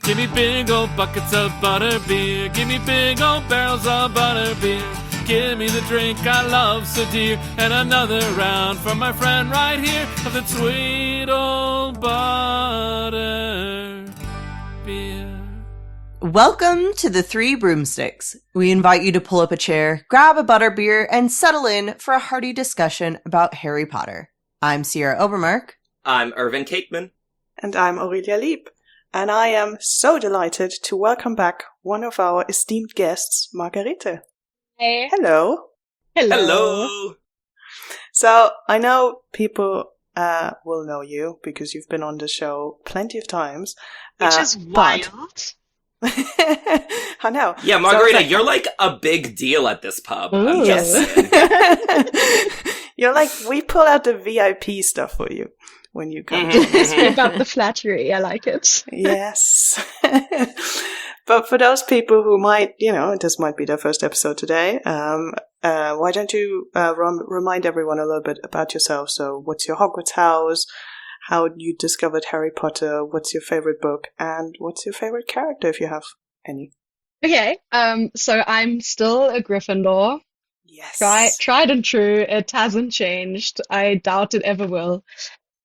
Give me big old buckets of butterbeer. Give me big old barrels of butterbeer. Give me the drink I love so dear. And another round for my friend right here of the sweet old butter beer. Welcome to the Three Broomsticks. We invite you to pull up a chair, grab a butterbeer, and settle in for a hearty discussion about Harry Potter. I'm Sierra Obermark. I'm Irvin Cakeman. And I'm Aurelia Lieb. And I am so delighted to welcome back one of our esteemed guests, Margarete. Hey. Hello. Hello. So, I know people will know you because you've been on the show plenty of times. Which is wild. I know. Yeah, Margarete, you're like a big deal at this pub. Ooh. I'm just saying. You're like, we pull out the VIP stuff for you when you come. It's about the flattery. I like it. Yes. But for those people who might, this might be their first episode today, why don't you remind everyone a little bit about yourself? So what's your Hogwarts house? How you discovered Harry Potter? What's your favorite book? And what's your favorite character, if you have any? Okay, so I'm still a Gryffindor. Yes. Tried and true. It hasn't changed. I doubt it ever will.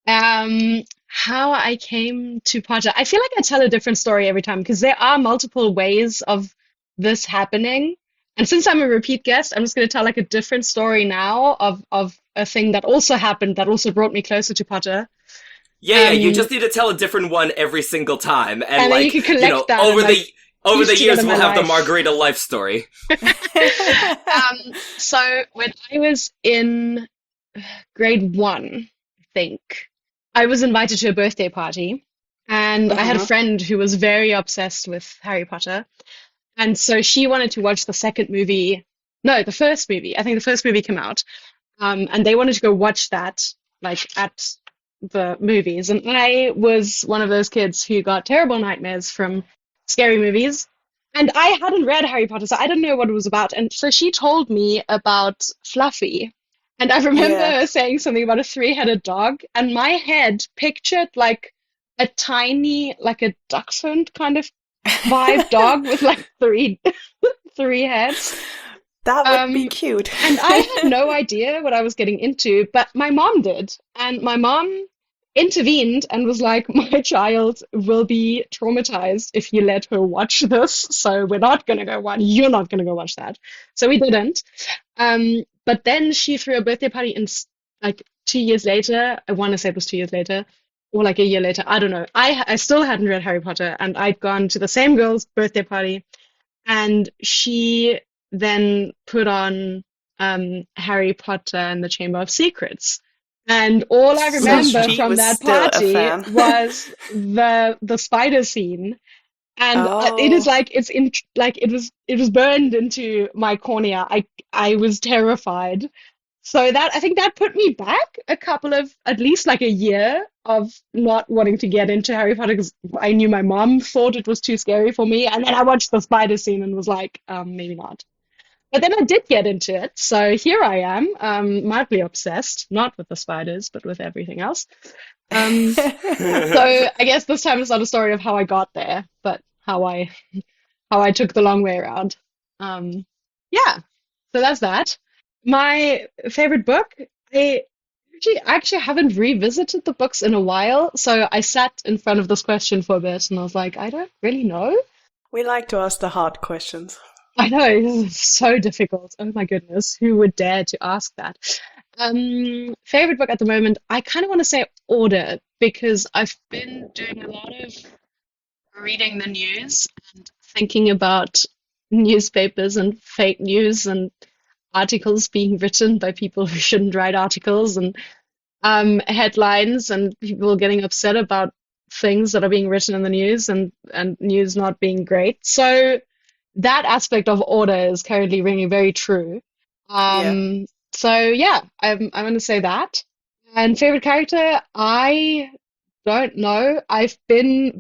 How I came to Potter. I feel like I tell a different story every time because there are multiple ways of this happening. And since I'm a repeat guest, I'm just going to tell like a different story now of a thing that also happened that also brought me closer to Potter. Yeah, you just need to tell a different one every single time. And then like, you can collect that over and, over the piece years, together we'll my have the life. Margarete life story. So when I was in grade 1, I think, I was invited to a birthday party, and I had a friend who was very obsessed with Harry Potter, and so she wanted to watch the first movie. I think the first movie came out, and they wanted to go watch that like at the movies, and I was one of those kids who got terrible nightmares from scary movies. And I hadn't read Harry Potter, so I didn't know what it was about. And so she told me about Fluffy. And I remember her saying something about a 3-headed dog. And my head pictured like a tiny, like a dachshund kind of vibe dog with like three heads. That would be cute. And I had no idea what I was getting into, but my mom did. And my mom intervened and was like, my child will be traumatized if you let her watch this, so you're not going to go watch that. So we didn't. But then she threw a birthday party in like 2 years later. I want to say it was 2 years later or like a year later. I don't know. I still hadn't read Harry Potter, and I'd gone to the same girl's birthday party, and she then put on Harry Potter and the Chamber of Secrets. And all I remember from that party was the spider scene, and it is like it was burned into my cornea. I was terrified. So that I think that put me back at least like a year of not wanting to get into Harry Potter because I knew my mom thought it was too scary for me, and then I watched the spider scene and was like, maybe not. But then I did get into it, so here I am, mildly obsessed, not with the spiders, but with everything else. So I guess this time it's not a story of how I got there, but how I took the long way around. So that's that. My favorite book, I actually haven't revisited the books in a while, so I sat in front of this question for a bit, and I was like, I don't really know. We like to ask the hard questions. I know, it's so difficult. Oh my goodness, who would dare to ask that? Favorite book at the moment, I kind of want to say Order, because I've been doing a lot of reading the news and thinking about newspapers and fake news and articles being written by people who shouldn't write articles, and headlines and people getting upset about things that are being written in the news and news not being great. So that aspect of Order is currently ringing very true. So yeah, I'm going to say that. And favorite character, I don't know.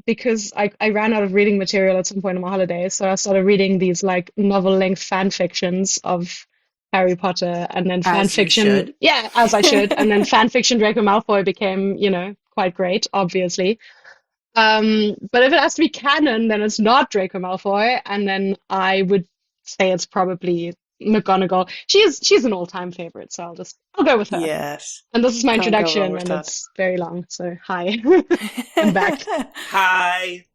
Because I ran out of reading material at some point on my holidays, so I started reading these like novel-length fan fictions of Harry Potter, and then fan fiction. Yeah, as I should. And then fan fiction Draco Malfoy became, quite great, obviously. But if it has to be canon, then it's not Draco Malfoy, and then I would say it's probably McGonagall. She's an all-time favorite, so I'll go with her. Yes. And this is my Can't go wrong introduction, with and that. it's very long, so hi. I'm back. Hi.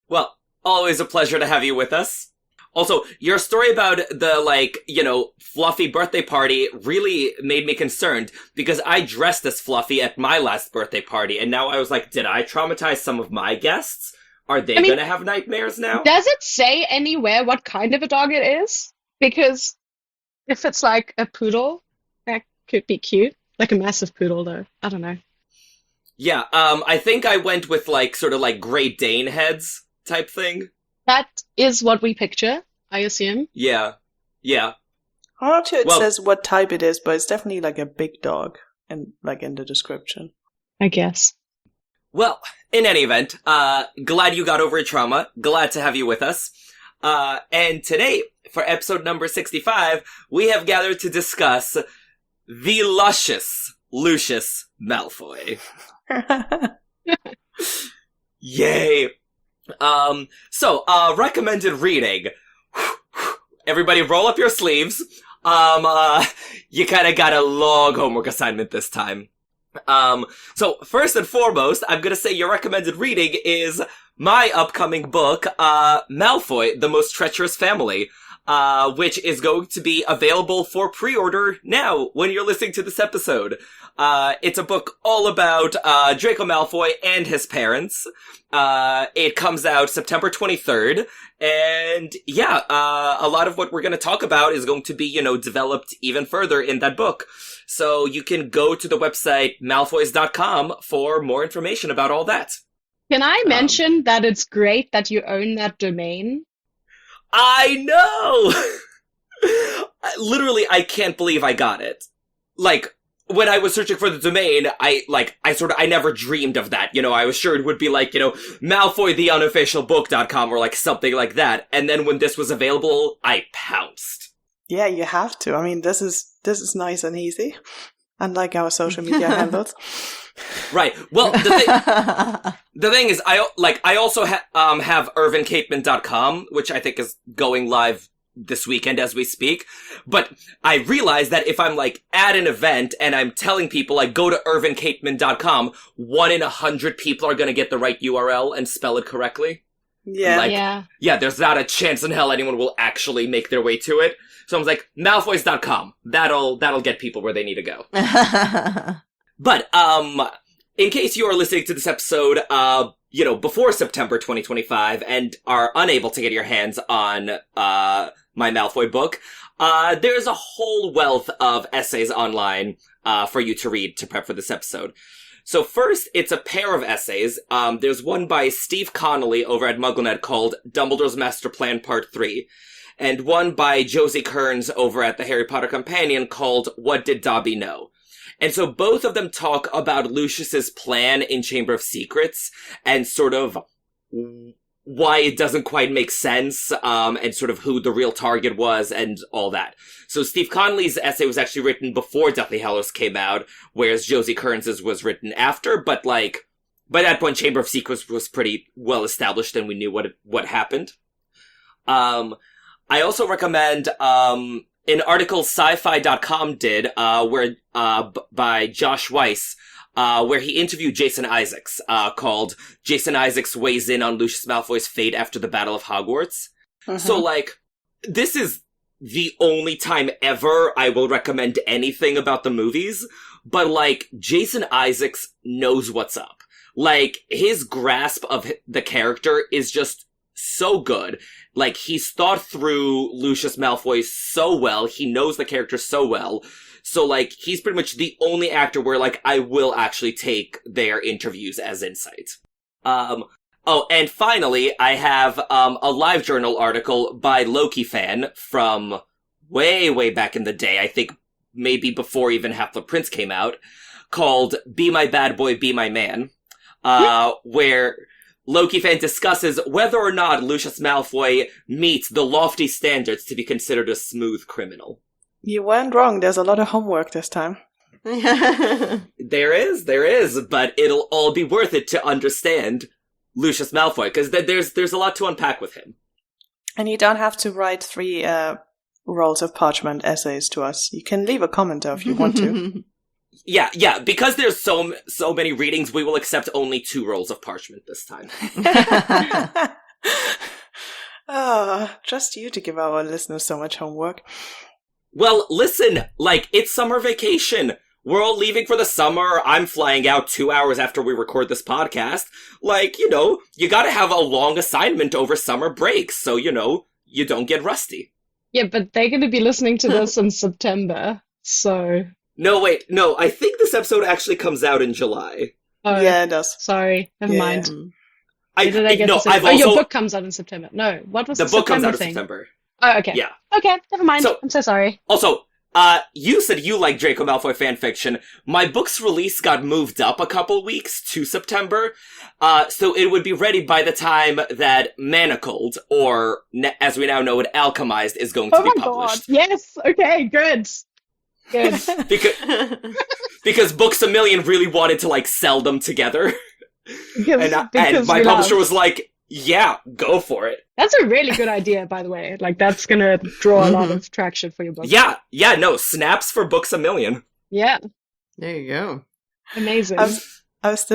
Well, always a pleasure to have you with us. Also, your story about the, fluffy birthday party really made me concerned because I dressed as Fluffy at my last birthday party, and now I was like, did I traumatize some of my guests? Are they gonna have nightmares now? Does it say anywhere what kind of a dog it is? Because if it's like a poodle, that could be cute. Like a massive poodle, though. I don't know. Yeah, I think I went with, sort of Great Dane heads type thing. That is what we picture, I assume. Yeah. I'm not sure it says what type it is, but it's definitely like a big dog, and in the description. I guess. Well, in any event, glad you got over your trauma. Glad to have you with us. And today, for episode number 65, we have gathered to discuss the luscious Lucius Malfoy. Yay! So, recommended reading. Everybody roll up your sleeves. You kinda got a long homework assignment this time. So first and foremost, I'm gonna say your recommended reading is my upcoming book, Malfoy, The Most Treacherous Family, which is going to be available for pre-order now when you're listening to this episode. It's a book all about, Draco Malfoy and his parents. It comes out September 23rd, and yeah, a lot of what we're gonna talk about is going to be, developed even further in that book. So you can go to the website malfoys.com for more information about all that. Can I mention that it's great that you own that domain? I know! Literally, I can't believe I got it. When I was searching for the domain, I never dreamed of that. I was sure it would be malfoytheunofficialbook.com or something like that. And then when this was available, I pounced. Yeah, you have to. I mean, this is nice and easy, unlike our social media handles. Right. Well, the thing is, I also have irvincapeman.com, which I think is going live this weekend as we speak. But I realized that if I'm at an event and I'm telling people go to irvincapeman.com, 1 in 100 people are going to get the right URL and spell it correctly. Yeah. Yeah, there's not a chance in hell anyone will actually make their way to it. So I was like, malfoys.com. That'll get people where they need to go. But, in case you are listening to this episode, before September 2025 and are unable to get your hands on, my Malfoy book, there's a whole wealth of essays online, for you to read to prep for this episode. So first, it's a pair of essays. There's one by Steve Connolly over at MuggleNet called Dumbledore's Master Plan Part 3, and one by Josie Kearns over at the Harry Potter Companion called What Did Dobby Know? And so both of them talk about Lucius's plan in Chamber of Secrets and sort of why it doesn't quite make sense, and sort of who the real target was and all that. So Steve Connolly's essay was actually written before Deathly Hallows came out, whereas Josie Kearns's was written after, but by that point Chamber of Secrets was pretty well established and we knew what happened. I also recommend, an article sci-fi.com did, by Josh Weiss, where he interviewed Jason Isaacs, called Jason Isaacs Weighs In on Lucius Malfoy's Fate After the Battle of Hogwarts. Uh-huh. So, this is the only time ever I will recommend anything about the movies, but, Jason Isaacs knows what's up. His grasp of the character is just so good. He's thought through Lucius Malfoy so well, he knows the character so well, so, he's pretty much the only actor where, I will actually take their interviews as insight. Oh, and finally, I have, a LiveJournal article by Loki Fan from way, way back in the day, I think maybe before even Half-Blood Prince came out, called Be My Bad Boy, Be My Man, where Loki Fan discusses whether or not Lucius Malfoy meets the lofty standards to be considered a smooth criminal. You weren't wrong. There's a lot of homework this time. There is, but it'll all be worth it to understand Lucius Malfoy, because there's a lot to unpack with him. And you don't have to write 3 rolls of parchment essays to us. You can leave a comment though if you want to. Yeah, because there's so many readings, we will accept only 2 rolls of parchment this time. Just you to give our listeners so much homework. Well, listen, it's summer vacation. We're all leaving for the summer. I'm flying out 2 hours after we record this podcast. You gotta have a long assignment over summer breaks, so, you don't get rusty. Yeah, but they're going to be listening to this in September, so... No, wait, no, I think this episode actually comes out in July. Oh, yeah, it does. Sorry, never mind. I've your book comes out in September. No, what was the book comes out in thing? September. Oh, okay. Yeah. Okay, never mind. I'm so sorry. Also, you said you like Draco Malfoy fanfiction. My book's release got moved up a couple weeks to September, so it would be ready by the time that Manacled, or as we now know it, Alchemized, is going to be published. God. Yes! Okay, good. Good. Because Books A Million really wanted to, sell them together. And my publisher was like, yeah, go for it. That's a really good idea, by the way. That's gonna draw a lot of traction for your book. Yeah, no, snaps for Books A Million. Yeah. There you go. Amazing. I was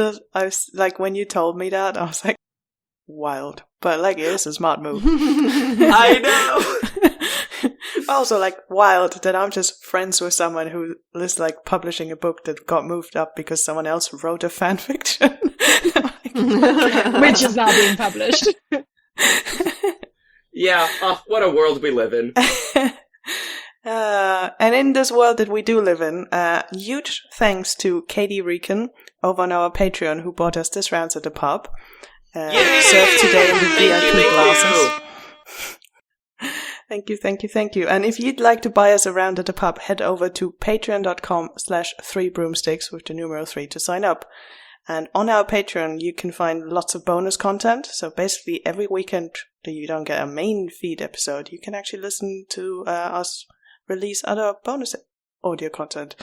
when you told me that, I was like, wild. But it is a smart move. I know! Also, wild that I'm just friends with someone who is publishing a book that got moved up because someone else wrote a fanfiction. Which is now being published. Yeah, what a world we live in. And in this world that we do live in, huge thanks to Katie Reekin over on our Patreon who bought us this round at the pub. Served today in the VIP glasses. Thank you. And if you'd like to buy us a round at the pub, head over to patreon.com/3broomsticks with the numeral 3 to sign up. And on our Patreon, you can find lots of bonus content. So basically every weekend that you don't get a main feed episode, you can actually listen to us release other bonus audio content.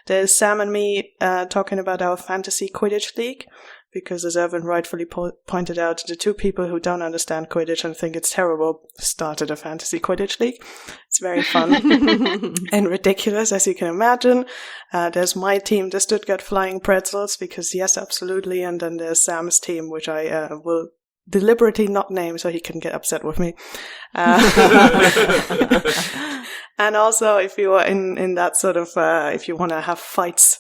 There's Sam and me talking about our fantasy Quidditch league. Because as Irvin rightfully pointed out, the 2 people who don't understand Quidditch and think it's terrible started a fantasy Quidditch league. It's very fun and ridiculous, as you can imagine. There's my team, the Stuttgart Flying Pretzels, because yes, absolutely. And then there's Sam's team, which I will deliberately not name so he can get upset with me. And also, if you are in that sort of, if you want to have fights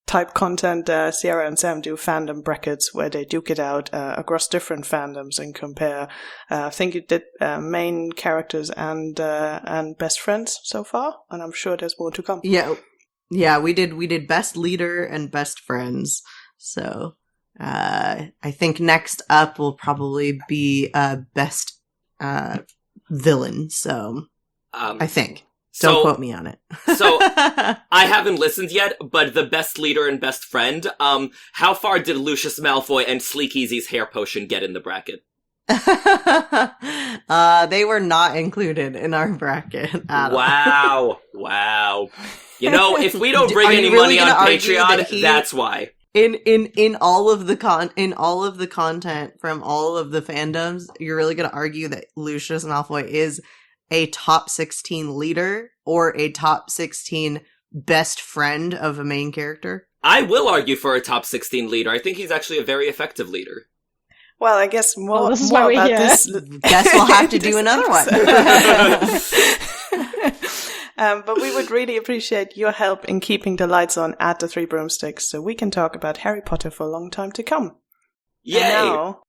type content, Sierra and Sam do fandom brackets where they duke it out across different fandoms and compare. I think you did main characters and best friends so far, and I'm sure there's more to come. Yeah, we did best leader and best friends. So I think next up will probably be best villain. So I think. Don't quote me on it. So, I haven't listened yet, but the best leader and best friend, how far did Lucius Malfoy and Sleek Easy's hair potion get in the bracket? They were not included in our bracket at all. Wow. If we don't bring any money on Patreon, that's why. In all of the content from all of the fandoms, you're really going to argue that Lucius Malfoy is a top 16 leader or a top 16 best friend of a main character? I will argue for a top 16 leader. I think he's actually a very effective leader. Well, I guess more this is more why we're about here. this. Guess we'll have to do another one. But we would really appreciate your help in keeping the lights on at the 3 Broomsticks so we can talk about Harry Potter for a long time to come. Yay! And now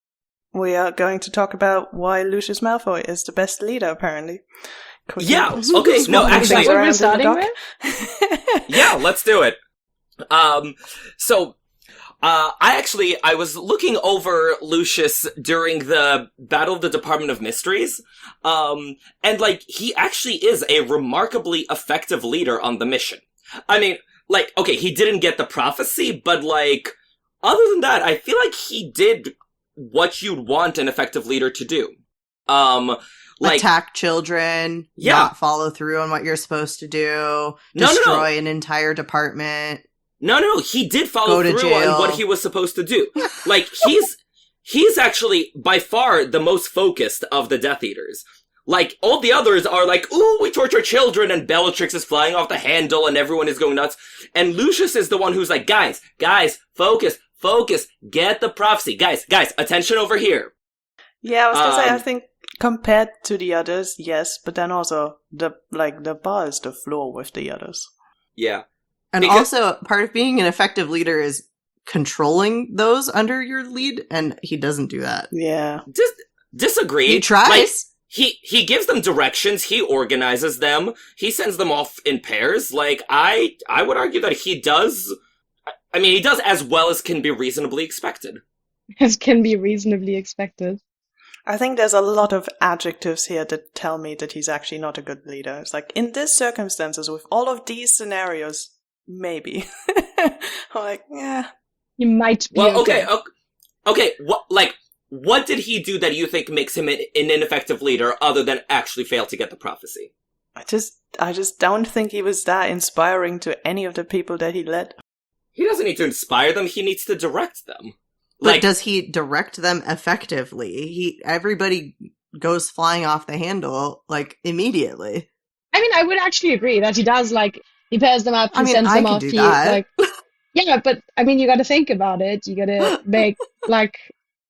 we are going to talk about why Lucius Malfoy is the best leader, apparently. Yeah, okay, no, actually... Is that what we're starting with? Yeah, let's do it. I was looking over Lucius during the Battle of the Department of Mysteries, and, he actually is a remarkably effective leader on the mission. I mean, okay, he didn't get the prophecy, but, other than that, I feel like he did what you'd want an effective leader to do. Attack children, not follow through on what you're supposed to do, destroy an entire department. No, he did follow through on what he was supposed to do. he's actually by far the most focused of the Death Eaters. Like, all the others are like, ooh, we torture children, and Bellatrix is flying off the handle, and everyone is going nuts. And Lucius is the one who's like, guys, focus, get the prophecy. Guys, attention over here. Yeah, I was gonna say, I think compared to the others, yes, but then also the bar is the floor with the others. Yeah. And also, part of being an effective leader is controlling those under your lead, and he doesn't do that. Yeah. Disagree. He tries. Like, he gives them directions, he organizes them, he sends them off in pairs. Like, I would argue that he does as well as can be reasonably expected. As can be reasonably expected. I think there's a lot of adjectives here that tell me that he's actually not a good leader. It's like, in this circumstances, with all of these scenarios, maybe. I'm like, yeah. You might be okay, what did he do that you think makes him an ineffective leader other than actually fail to get the prophecy? I just don't think he was that inspiring to any of the people that he led. He doesn't need to inspire them, he needs to direct them. But does he direct them effectively? Everybody goes flying off the handle, like, immediately. I mean, I would actually agree that he does, like, he pairs them up, he sends them off. That. Yeah, but, I mean, you gotta think about it. You gotta make, like,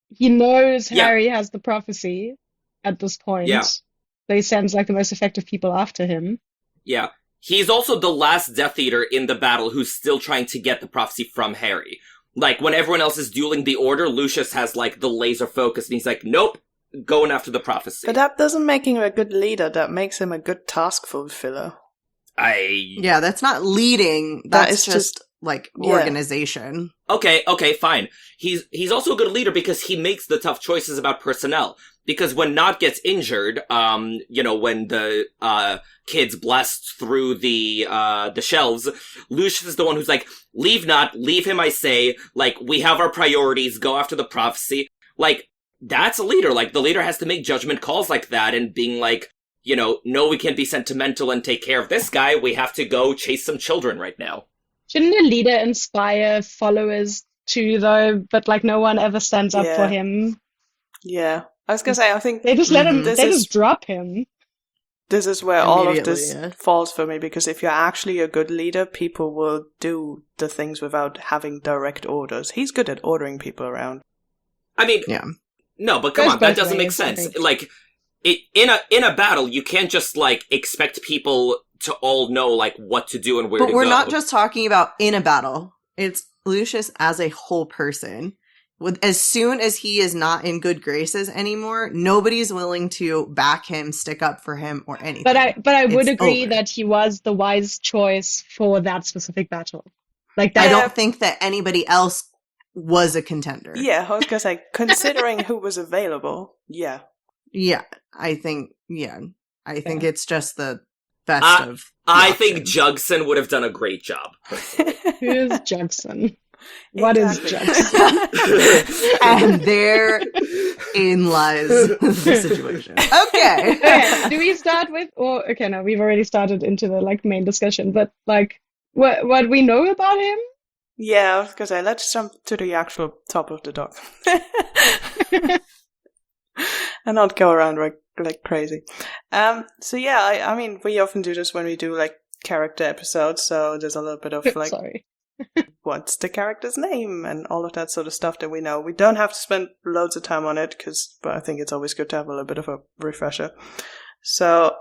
he knows Harry has the prophecy at this point. Yeah. So he sends, like, the most effective people after him. Yeah. He's also the last Death Eater in the battle who's still trying to get the prophecy from Harry. Like, when everyone else is dueling the Order, Lucius has, like, the laser focus, and he's like, nope, going after the prophecy. But that doesn't make him a good leader, that makes him a good task fulfiller. Yeah, that's not leading, that's just like, organization. Okay, fine. He's also a good leader because he makes the tough choices about personnel. Because when Nott gets injured, when the kids blast through the shelves, Lucius is the one who's like, leave Nott, leave him, I say, like, we have our priorities, go after the prophecy. Like, that's a leader. Like, the leader has to make judgment calls like that and being like, no, we can't be sentimental and take care of this guy, we have to go chase some children right now. Shouldn't a leader inspire followers too, though? But, like, no one ever stands up for him. Yeah. I was gonna say, I think they just let him. They just drop him. This is where all of this falls for me, because if you're actually a good leader, people will do the things without having direct orders. He's good at ordering people around. I mean, no, but come on, that doesn't make sense. Like, in a battle, you can't just like expect people to all know like what to do and where to go. But we're not just talking about in a battle. It's Lucius as a whole person. As soon as he is not in good graces anymore, nobody's willing to back him, stick up for him, or anything. But I would agree that he was the wise choice for that specific battle. Like that, I don't think that anybody else was a contender. Yeah, I was gonna say, considering who was available, yeah. Yeah, I think it's just the best of the I options. think Jugson would have done a great job. Who's Jugson? What is Jugson? And therein lies the situation. Okay. Do we start with, no, we've already started into the like main discussion, but like what we know about him? Yeah, I was gonna say, let's jump to the actual top of the dock. And not go around like crazy. So yeah, I mean, we often do this when we do like character episodes, so there's a little bit of like, sorry. What's the character's name and all of that sort of stuff that we know. We don't have to spend loads of time on it, but I think it's always good to have a little bit of a refresher. So,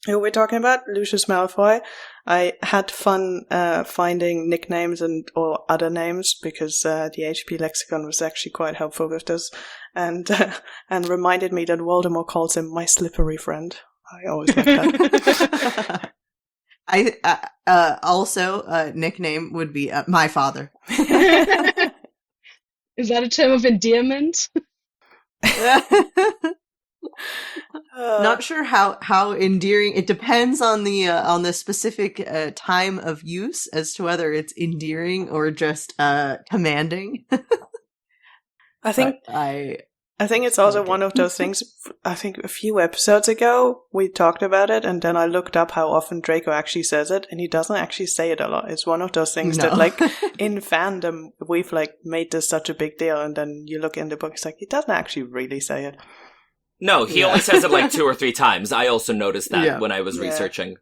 who are we talking about? Lucius Malfoy. I had fun finding nicknames or other names because the HP lexicon was actually quite helpful with this, and reminded me that Voldemort calls him my slippery friend. I always like that. Also a nickname would be my father. Is that a term of endearment? Not sure how endearing. It depends on the specific time of use as to whether it's endearing or just commanding. I think I think it's also one of those things, I think a few episodes ago, we talked about it, and then I looked up how often Draco actually says it, and he doesn't actually say it a lot. It's one of those things that, like, in fandom, we've, like, made this such a big deal, and then you look in the book, it's like, he doesn't actually really say it. No, he only says it, like, 2 or 3 times. I also noticed that when I was researching.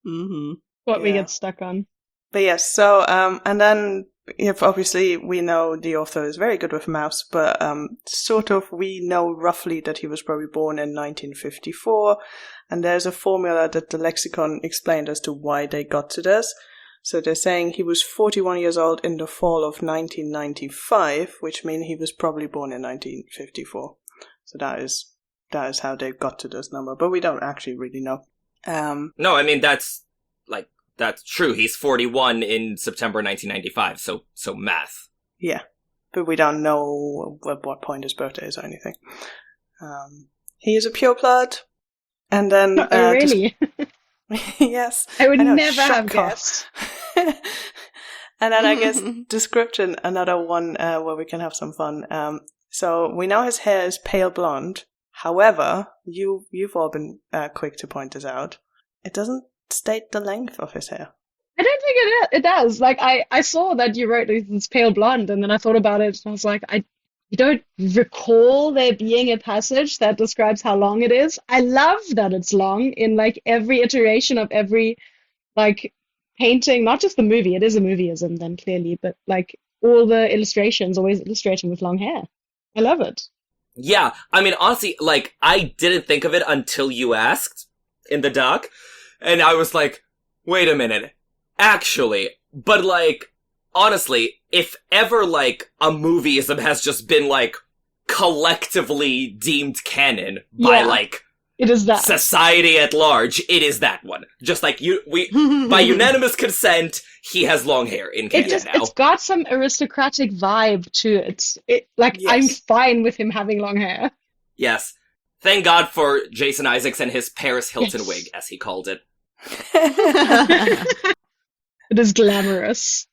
Mm-hmm. What we get stuck on. But yes, so, and then, if obviously we know the author is very good with maths, but sort of we know roughly that he was probably born in 1954, and there's a formula that the lexicon explained as to why they got to this. So they're saying he was 41 years old in the fall of 1995, which means he was probably born in 1954. So that is how they got to this number, but we don't actually really know. No, I mean, that's true. He's 41 in September 1995, so math. Yeah, but we don't know at what point his birthday is or anything. He is a pure blood, and then... Oh, really? Yes. I would never have guessed. And then I guess description, another one where we can have some fun. So we know his hair is pale blonde. However, you've all been quick to point this out. It doesn't state the length of his hair. I don't think it does. Like, I saw that you wrote it's pale blonde, and then I thought about it, and I was like, I don't recall there being a passage that describes how long it is. I love that it's long in, like, every iteration of every, like, painting, not just the movie, it is a movieism then, clearly, but, like, all the illustrations always illustrating with long hair. I love it. Yeah, I mean, honestly, like, I didn't think of it until you asked in the doc. And I was like, wait a minute, actually, but, like, honestly, if ever, like, a movieism has just been, like, collectively deemed canon by, like, it is that society at large, it is that one. Just like by unanimous consent, he has long hair in canon now. It's got some aristocratic vibe to it. Like, yes. I'm fine with him having long hair. Yes. Thank God for Jason Isaacs and his Paris Hilton wig, as he called it. It is glamorous.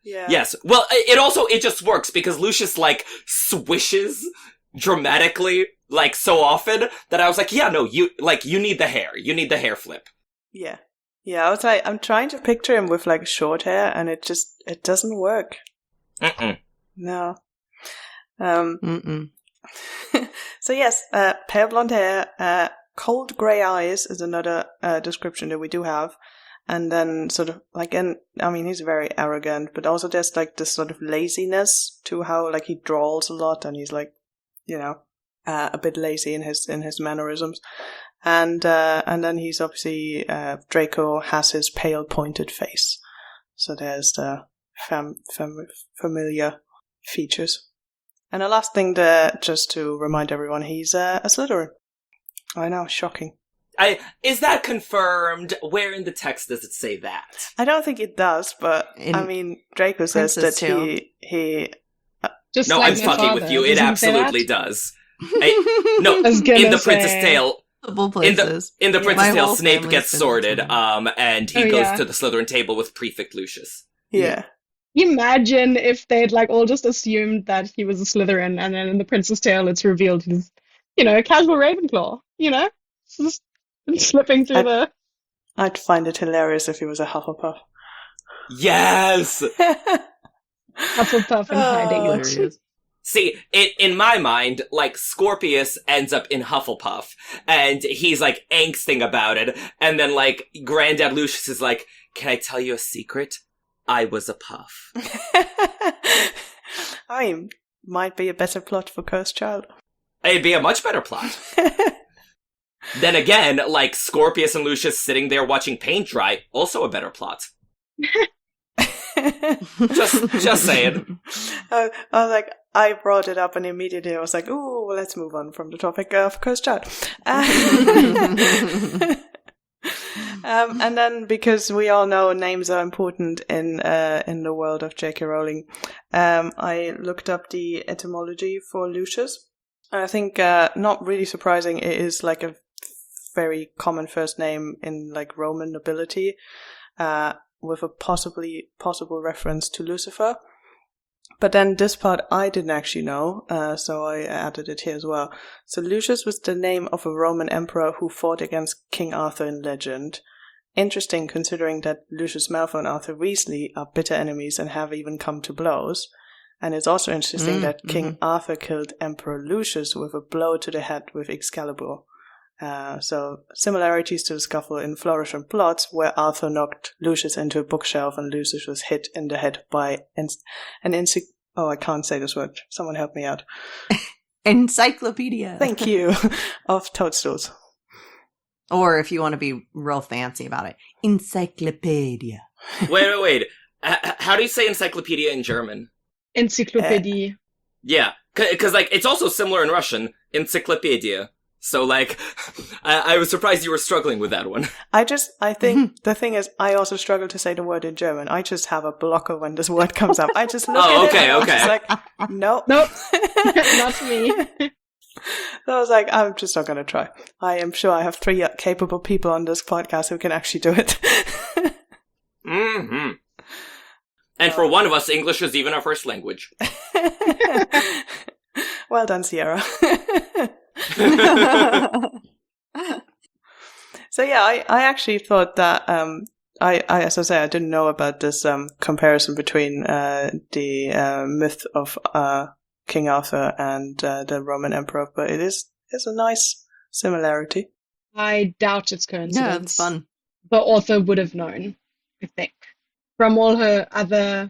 Yeah. Yes. Well, it just works because Lucius, like, swishes dramatically, like, so often that I was like, yeah, no, you need the hair. You need the hair flip. Yeah. Yeah, I was like, I'm trying to picture him with, like, short hair, and it doesn't work. No. So yes, pale blonde hair, cold grey eyes is another description that we do have. And then sort of, like, he's very arrogant, but also there's, like, this sort of laziness to how, like, he drawls a lot, and he's, like, you know, a bit lazy in his mannerisms. And then he's obviously, Draco has his pale pointed face. So there's the familiar features. And the last thing there, just to remind everyone, he's a Slytherin. I know, shocking. Is that confirmed? Where in the text does it say that? I don't think it does, but Draco says that he just no, like I'm fucking with you. It absolutely does. In the Prince's Tale, in the Prince's Tale, Snape gets sorted, and he goes to the Slytherin table with Prefect Lucius. Yeah. Imagine if they'd, like, all just assumed that he was a Slytherin, and then in the Prince's Tale it's revealed he's, a casual Ravenclaw, just slipping through I'd find it hilarious if he was a Hufflepuff. Yes! Hufflepuff and hiding it. See, in my mind, like, Scorpius ends up in Hufflepuff, and he's, like, angsting about it, and then, like, Granddad Lucius is like, can I tell you a secret? I was a puff. Might be a better plot for Cursed Child. It'd be a much better plot. Then again, like, Scorpius and Lucius sitting there watching paint dry, also a better plot. just saying. I brought it up and immediately I was like, ooh, well, let's move on from the topic of Cursed Child. And then, because we all know names are important in the world of J.K. Rowling, I looked up the etymology for Lucius. I think, not really surprising, it is like a very common first name in, like, Roman nobility, with a possible reference to Lucifer. But then this part I didn't actually know, so I added it here as well. So Lucius was the name of a Roman emperor who fought against King Arthur in legend. Interesting considering that Lucius Malfoy and Arthur Weasley are bitter enemies and have even come to blows. And it's also interesting that King Arthur killed Emperor Lucius with a blow to the head with Excalibur. So similarities to the scuffle in Flourish and Plots, where Arthur knocked Lucius into a bookshelf and Lucius was hit in the head by I can't say this word. Someone help me out. Encyclopedia. Thank you. Of toadstools. Or if you want to be real fancy about it, encyclopedia. Wait. How do you say encyclopedia in German? Encyclopedia. Yeah, because like it's also similar in Russian, encyclopedia. So like, I was surprised you were struggling with that one. I think the thing is, I also struggle to say the word in German. I just have a blocker when this word comes up. I just look at it and I'm just like, nope. Not me. So I was like, I'm just not going to try. I am sure I have 3 capable people on this podcast who can actually do it. Mm-hmm. And for one of us, English is even our first language. Well done, Sierra. So yeah, I actually thought that I as I say, I didn't know about this comparison between the myth of King Arthur and the Roman emperor, but it's a nice similarity. I doubt it's coincidence. Yeah, it's fun. The author would have known, I think, from all her other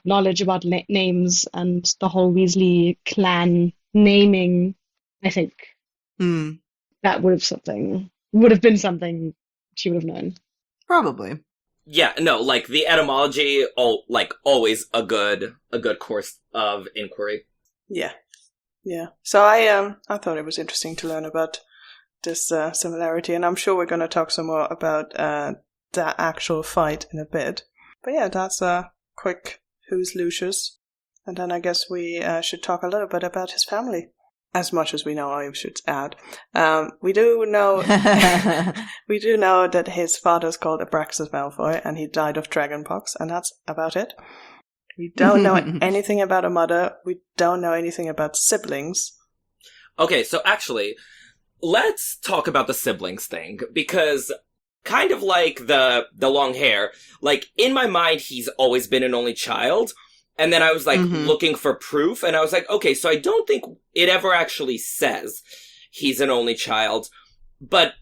knowledge about names and the whole Weasley clan naming. I think that would have been something she would have known. Probably. Yeah, no, like the etymology, always a good course of inquiry. Yeah. So I thought it was interesting to learn about this similarity, and I'm sure we're going to talk some more about the actual fight in a bit. But yeah, that's a quick who's Lucius, and then I guess we should talk a little bit about his family. As much as we know, I should add. We do know that his father's called Abraxas Malfoy, and he died of dragonpox, and that's about it. We don't know anything about a mother. We don't know anything about siblings. Okay, so actually, let's talk about the siblings thing, because kind of like the long hair, like in my mind, he's always been an only child. And then I was like looking for proof, and I was like, okay, so I don't think it ever actually says he's an only child. But,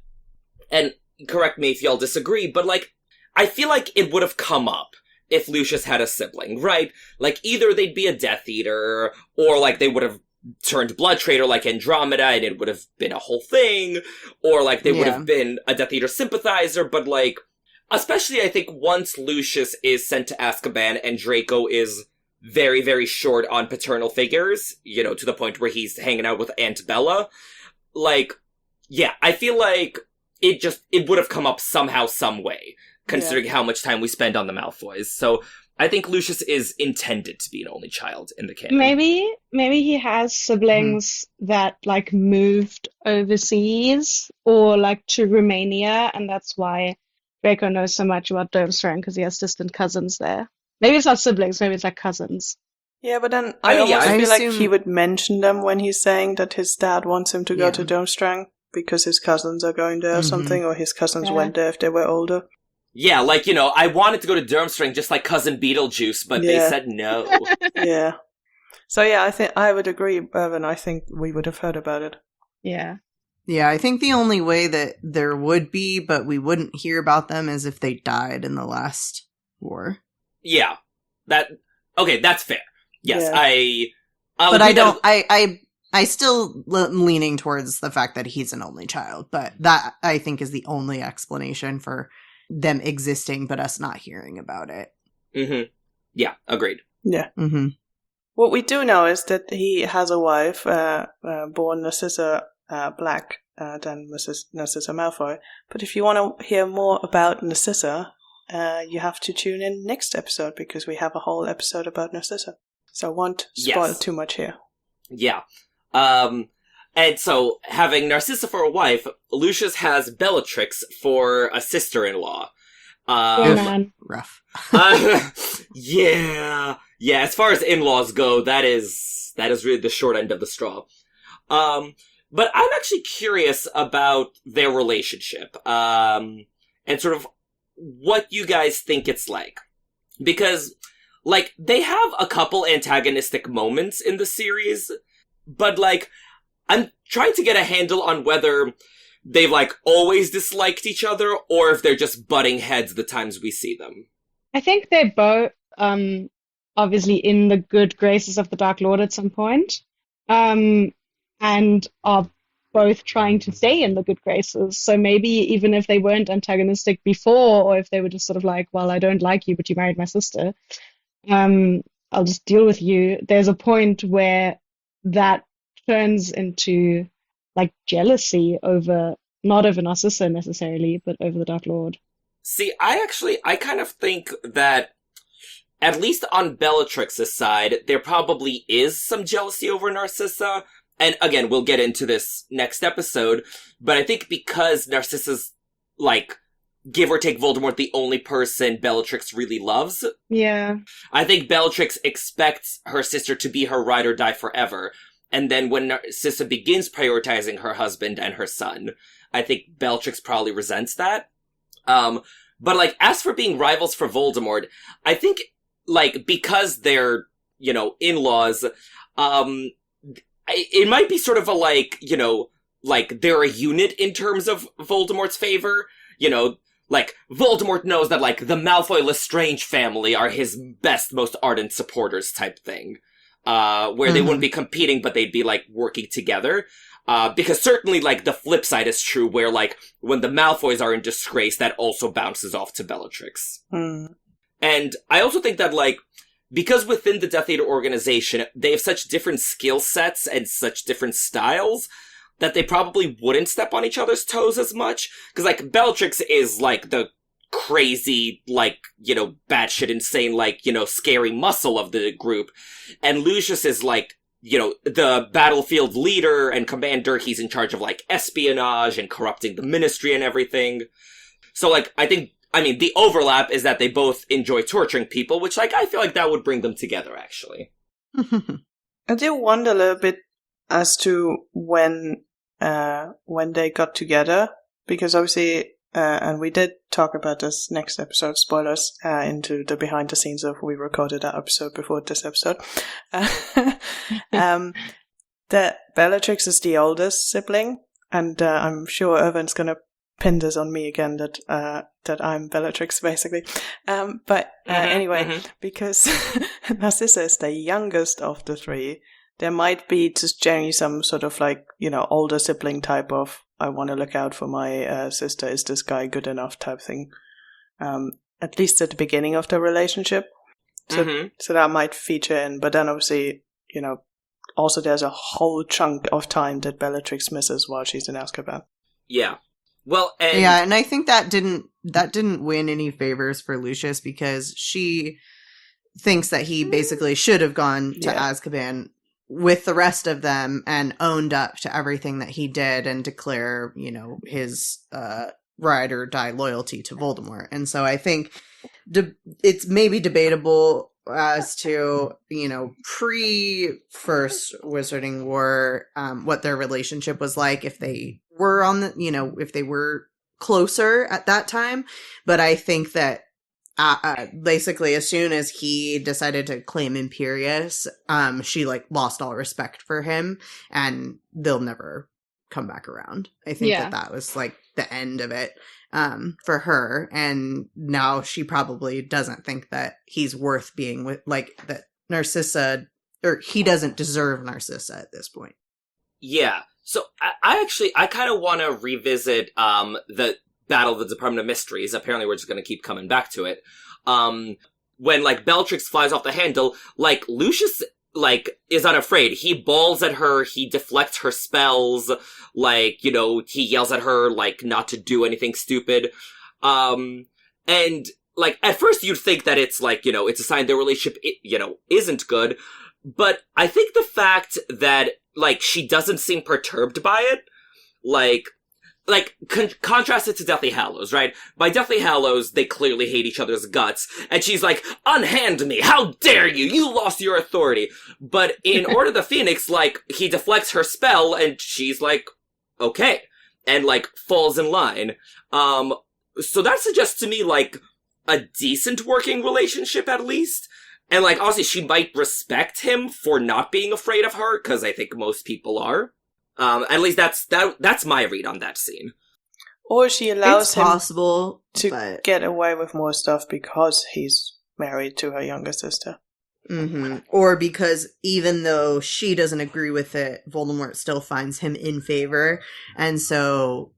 and correct me if y'all disagree, but like, I feel like it would have come up if Lucius had a sibling, right? Like, either they'd be a Death Eater, or like they would have turned Blood Traitor like Andromeda, and it would have been a whole thing, or like they would have been a Death Eater sympathizer, but like, especially I think once Lucius is sent to Azkaban and Draco is very, very short on paternal figures, to the point where he's hanging out with Aunt Bella. Like, yeah, I feel like it would have come up somehow, some way, considering how much time we spend on the Malfoys. So I think Lucius is intended to be an only child in the canon. Maybe he has siblings that like moved overseas or like to Romania, and that's why Draco knows so much about Durmstrang, because he has distant cousins there. Maybe it's not siblings, maybe it's like cousins. Yeah, but then I almost feel like he would mention them when he's saying that his dad wants him to go to Durmstrang because his cousins are going there or something, or his cousins went there if they were older. Yeah, like, I wanted to go to Durmstrang just like Cousin Beetlejuice, but they said no. Yeah. So yeah, I think I would agree, Irvin. I think we would have heard about it. Yeah. Yeah, I think the only way that there would be, but we wouldn't hear about them, is if they died in the last war. Yeah, that's fair. Yes, yeah. But I still leaning towards the fact that he's an only child, but that I think is the only explanation for them existing, but us not hearing about it. Mm-hmm. Yeah, agreed. Yeah. Mm-hmm. What we do know is that he has a wife, born Narcissa Black, than Narcissa Malfoy. But if you want to hear more about Narcissa, you have to tune in next episode, because we have a whole episode about Narcissa. So I won't spoil too much here. Yeah. And so, having Narcissa for a wife, Lucius has Bellatrix for a sister-in-law. Oh, Uh, man. Rough. yeah. Yeah, as far as in-laws go, that is really the short end of the straw. But I'm actually curious about their relationship, and sort of what you guys think it's like. Because, like, they have a couple antagonistic moments in the series, but, like, I'm trying to get a handle on whether they've, like, always disliked each other, or if they're just butting heads the times we see them. I think they're both obviously in the good graces of the Dark Lord at some point, and are both trying to stay in the good graces. So maybe even if they weren't antagonistic before, or if they were just sort of like, well, I don't like you, but you married my sister, I'll just deal with you. There's a point where that turns into like jealousy over, not over Narcissa necessarily, but over the Dark Lord. See, I kind of think that, at least on Bellatrix's side, there probably is some jealousy over Narcissa. And again, we'll get into this next episode, but I think because Narcissa's, like, give or take Voldemort, the only person Bellatrix really loves, Yeah. I think Bellatrix expects her sister to be her ride or die forever. And then when Narcissa begins prioritizing her husband and her son, I think Bellatrix probably resents that. But, like, as for being rivals for Voldemort, I think, like, because they're, you know, in-laws, it might be sort of a, like, you know, like, they're a unit in terms of Voldemort's favor. You know, like, Voldemort knows that, like, the Malfoy-Lestrange family are his best, most ardent supporters type thing. Where they wouldn't be competing, but they'd be, like, working together. Because certainly, like, the flip side is true, where, like, when the Malfoys are in disgrace, that also bounces off to Bellatrix. And I also think that, like, because within the Death Eater organization, they have such different skill sets and such different styles, that they probably wouldn't step on each other's toes as much. Because, like, Bellatrix is, like, the crazy, like, you know, batshit insane, like, you know, scary muscle of the group. And Lucius is, like, you know, the battlefield leader and commander. He's in charge of, like, espionage and corrupting the ministry and everything. So, like, I mean, the overlap is that they both enjoy torturing people, which, like, I feel like that would bring them together, actually. I do wonder a little bit as to when they got together, because obviously, and we did talk about this next episode, spoilers, into the behind the scenes of we recorded that episode before this episode. That Bellatrix is the oldest sibling, and I'm sure Irvin's gonna pin this on me again that I'm Bellatrix basically. But anyway, because Narcissa is the youngest of the three, there might be just generally some sort of like, you know, older sibling type of, I want to look out for my sister, is this guy good enough type thing. At least at the beginning of the relationship. So that might feature in, but then obviously, you know, also there's a whole chunk of time that Bellatrix misses while she's in Azkaban. Yeah. Well, and... Yeah, and I think that didn't win any favors for Lucius, because she thinks that he basically should have gone to Azkaban with the rest of them and owned up to everything that he did and declare, you know, his ride or die loyalty to Voldemort. And so I think it's maybe debatable as to, you know, pre-first Wizarding War, what their relationship was like, if they were on the, you know, if they were closer at that time. But I think that basically as soon as he decided to claim Imperius, she like lost all respect for him, and they'll never come back around. I think that was like the end of it for her, and now she probably doesn't think that he's worth being with, like, that Narcissa, or he doesn't deserve Narcissa at this point. Yeah. So I kind of want to revisit the Battle of the Department of Mysteries. Apparently we're just going to keep coming back to it. When, like, Bellatrix flies off the handle, like, Lucius, like, is unafraid. He bawls at her, he deflects her spells, like, you know, he yells at her, like, not to do anything stupid. And, like, at first you'd think that it's, like, you know, it's a sign their relationship, you know, isn't good. But I think the fact that, like, she doesn't seem perturbed by it, like, like, contrast it to Deathly Hallows, right? By Deathly Hallows, they clearly hate each other's guts, and she's like, unhand me! How dare you! You lost your authority! But in Order of the Phoenix, like, he deflects her spell, and she's like, okay. And, like, falls in line. So that suggests to me, like, a decent working relationship, at least. And, like, honestly, she might respect him for not being afraid of her, because I think most people are. At least that's my read on that scene. Or she allows him possible to get away with more stuff because he's married to her younger sister. Mm-hmm. Or because even though she doesn't agree with it, Voldemort still finds him in favor, and so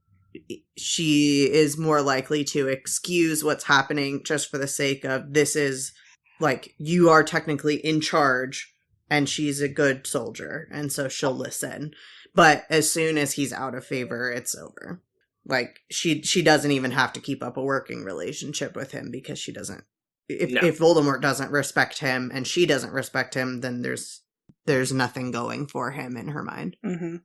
she is more likely to excuse what's happening just for the sake of, this is, like, you are technically in charge, and she's a good soldier, and so she'll listen. But as soon as he's out of favor, it's over. Like, she doesn't even have to keep up a working relationship with him because she doesn't. If Voldemort doesn't respect him and she doesn't respect him, then there's nothing going for him in her mind. Mm-hmm.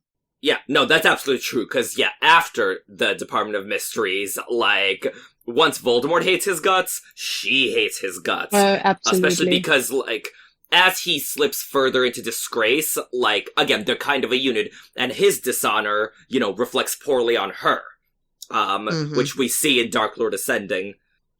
Yeah, no, that's absolutely true. Because, after the Department of Mysteries, like, once Voldemort hates his guts, she hates his guts. Absolutely. Especially because, like, as he slips further into disgrace, like, again, they're kind of a unit, and his dishonor, reflects poorly on her. Which we see in Dark Lord Ascending.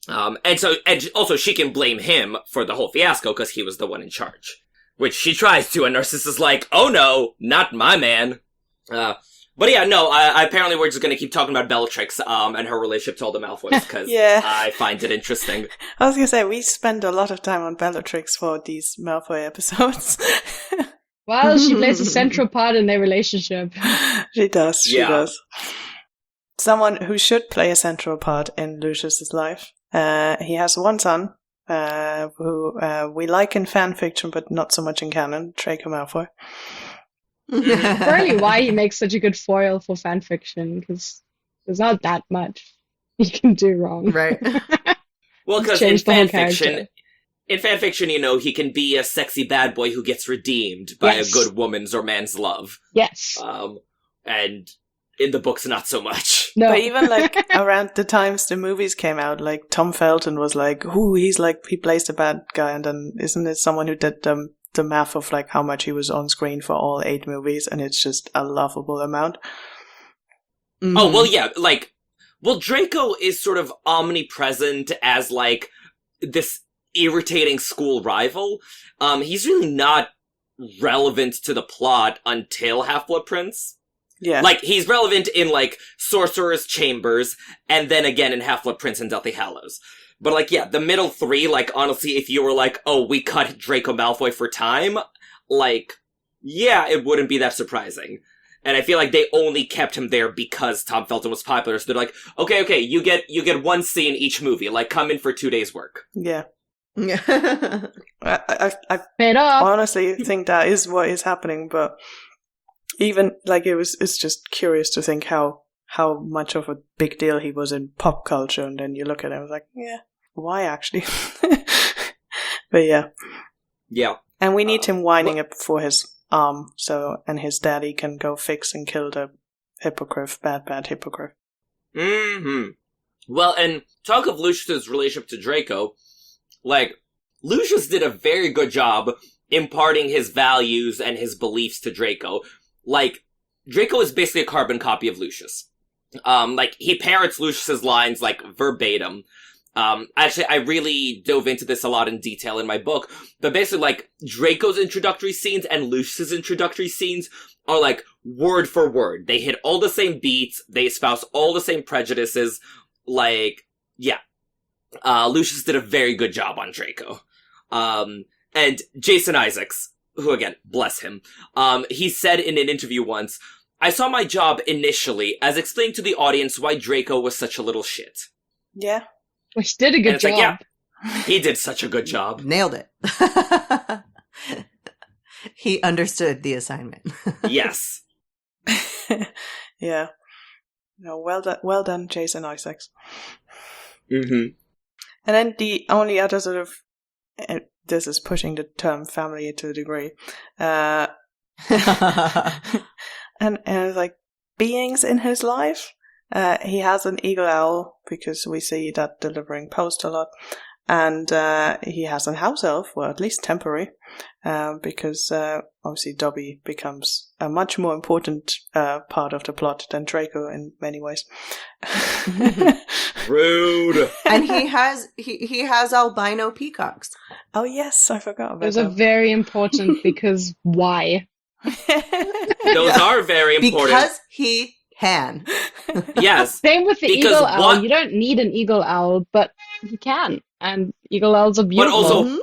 And also she can blame him for the whole fiasco because he was the one in charge. Which she tries to, and Narcissus is like, oh no, not my man. But yeah, no, apparently we're just gonna keep talking about Bellatrix, and her relationship to all the Malfoys, because I find it interesting. I was gonna say, we spend a lot of time on Bellatrix for these Malfoy episodes. Well, she plays a central part in their relationship. She does. Someone who should play a central part in Lucius's life. He has one son, who we like in fanfiction, but not so much in canon, Draco Malfoy. Probably why he makes such a good foil for fanfiction, because there's not that much he can do wrong. Right. Well, because in fanfiction, he can be a sexy bad boy who gets redeemed by a good woman's or man's love. Yes. And in the books, not so much. No. But even, like, around the times the movies came out, like, Tom Felton was like, he plays the bad guy, and then isn't it someone who did the math of, like, how much he was on screen for all 8 movies, and it's just a laughable amount. Mm-hmm. Oh, well, yeah, like, Draco is sort of omnipresent as, like, this irritating school rival. He's really not relevant to the plot until Half-Blood Prince. Yeah. Like, he's relevant in, like, Sorcerer's Chambers, and then again in Half-Blood Prince and Deathly Hallows. But, like, the middle 3, like, honestly, if you were like, oh, we cut Draco Malfoy for time, like, it wouldn't be that surprising. And I feel like they only kept him there because Tom Felton was popular, so they're like, okay, you get one scene each movie, like, come in for 2 days' work. Yeah. I honestly think that is what is happening, but even, like, it's just curious to think how much of a big deal he was in pop culture, and then you look at him and like, why actually? But yeah. And we need him whining up for his arm, and his daddy can go fix and kill the hippogriff, bad hippogriff. Mm-hmm. Well, and talk of Lucius's relationship to Draco, like, Lucius did a very good job imparting his values and his beliefs to Draco. Like, Draco is basically a carbon copy of Lucius. Like, he parrots Lucius's lines, like, verbatim. Actually, I really dove into this a lot in detail in my book, but basically, like, Draco's introductory scenes and Lucius's introductory scenes are, like, word for word. They hit all the same beats, they espouse all the same prejudices, like, Lucius did a very good job on Draco. And Jason Isaacs, who, again, bless him, he said in an interview once, I saw my job initially as explaining to the audience why Draco was such a little shit. Yeah. Which did a good job. Like, he did such a good job. Nailed it. He understood the assignment. Yes. Yeah. No, well done, Jason Isaacs. Mm-hmm. And then the only other sort of, this is pushing the term family to a degree, and like beings in his life He has an eagle owl, because we see that delivering post a lot. And he has a house elf, well, at least temporary, because obviously Dobby becomes a much more important part of the plot than Draco in many ways. Rude. And he has albino peacocks. Oh yes, I forgot about Those that. are very important because why? Those are very important. Because he can. Yes. Same with the Because eagle owl. what- You don't need an eagle owl, but you can. And eagle owls are But beautiful. also, Mhm.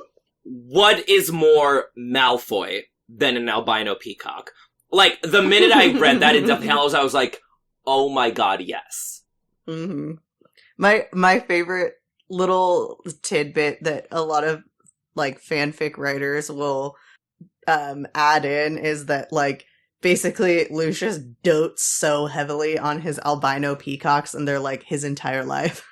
what is more Malfoy than an albino peacock? Like, the minute I read that in Deathly Hallows, I was like, oh my god, yes. Hmm. My favorite little tidbit that a lot of like fanfic writers will add in is that like basically Lucius dotes so heavily on his albino peacocks and they're like his entire life.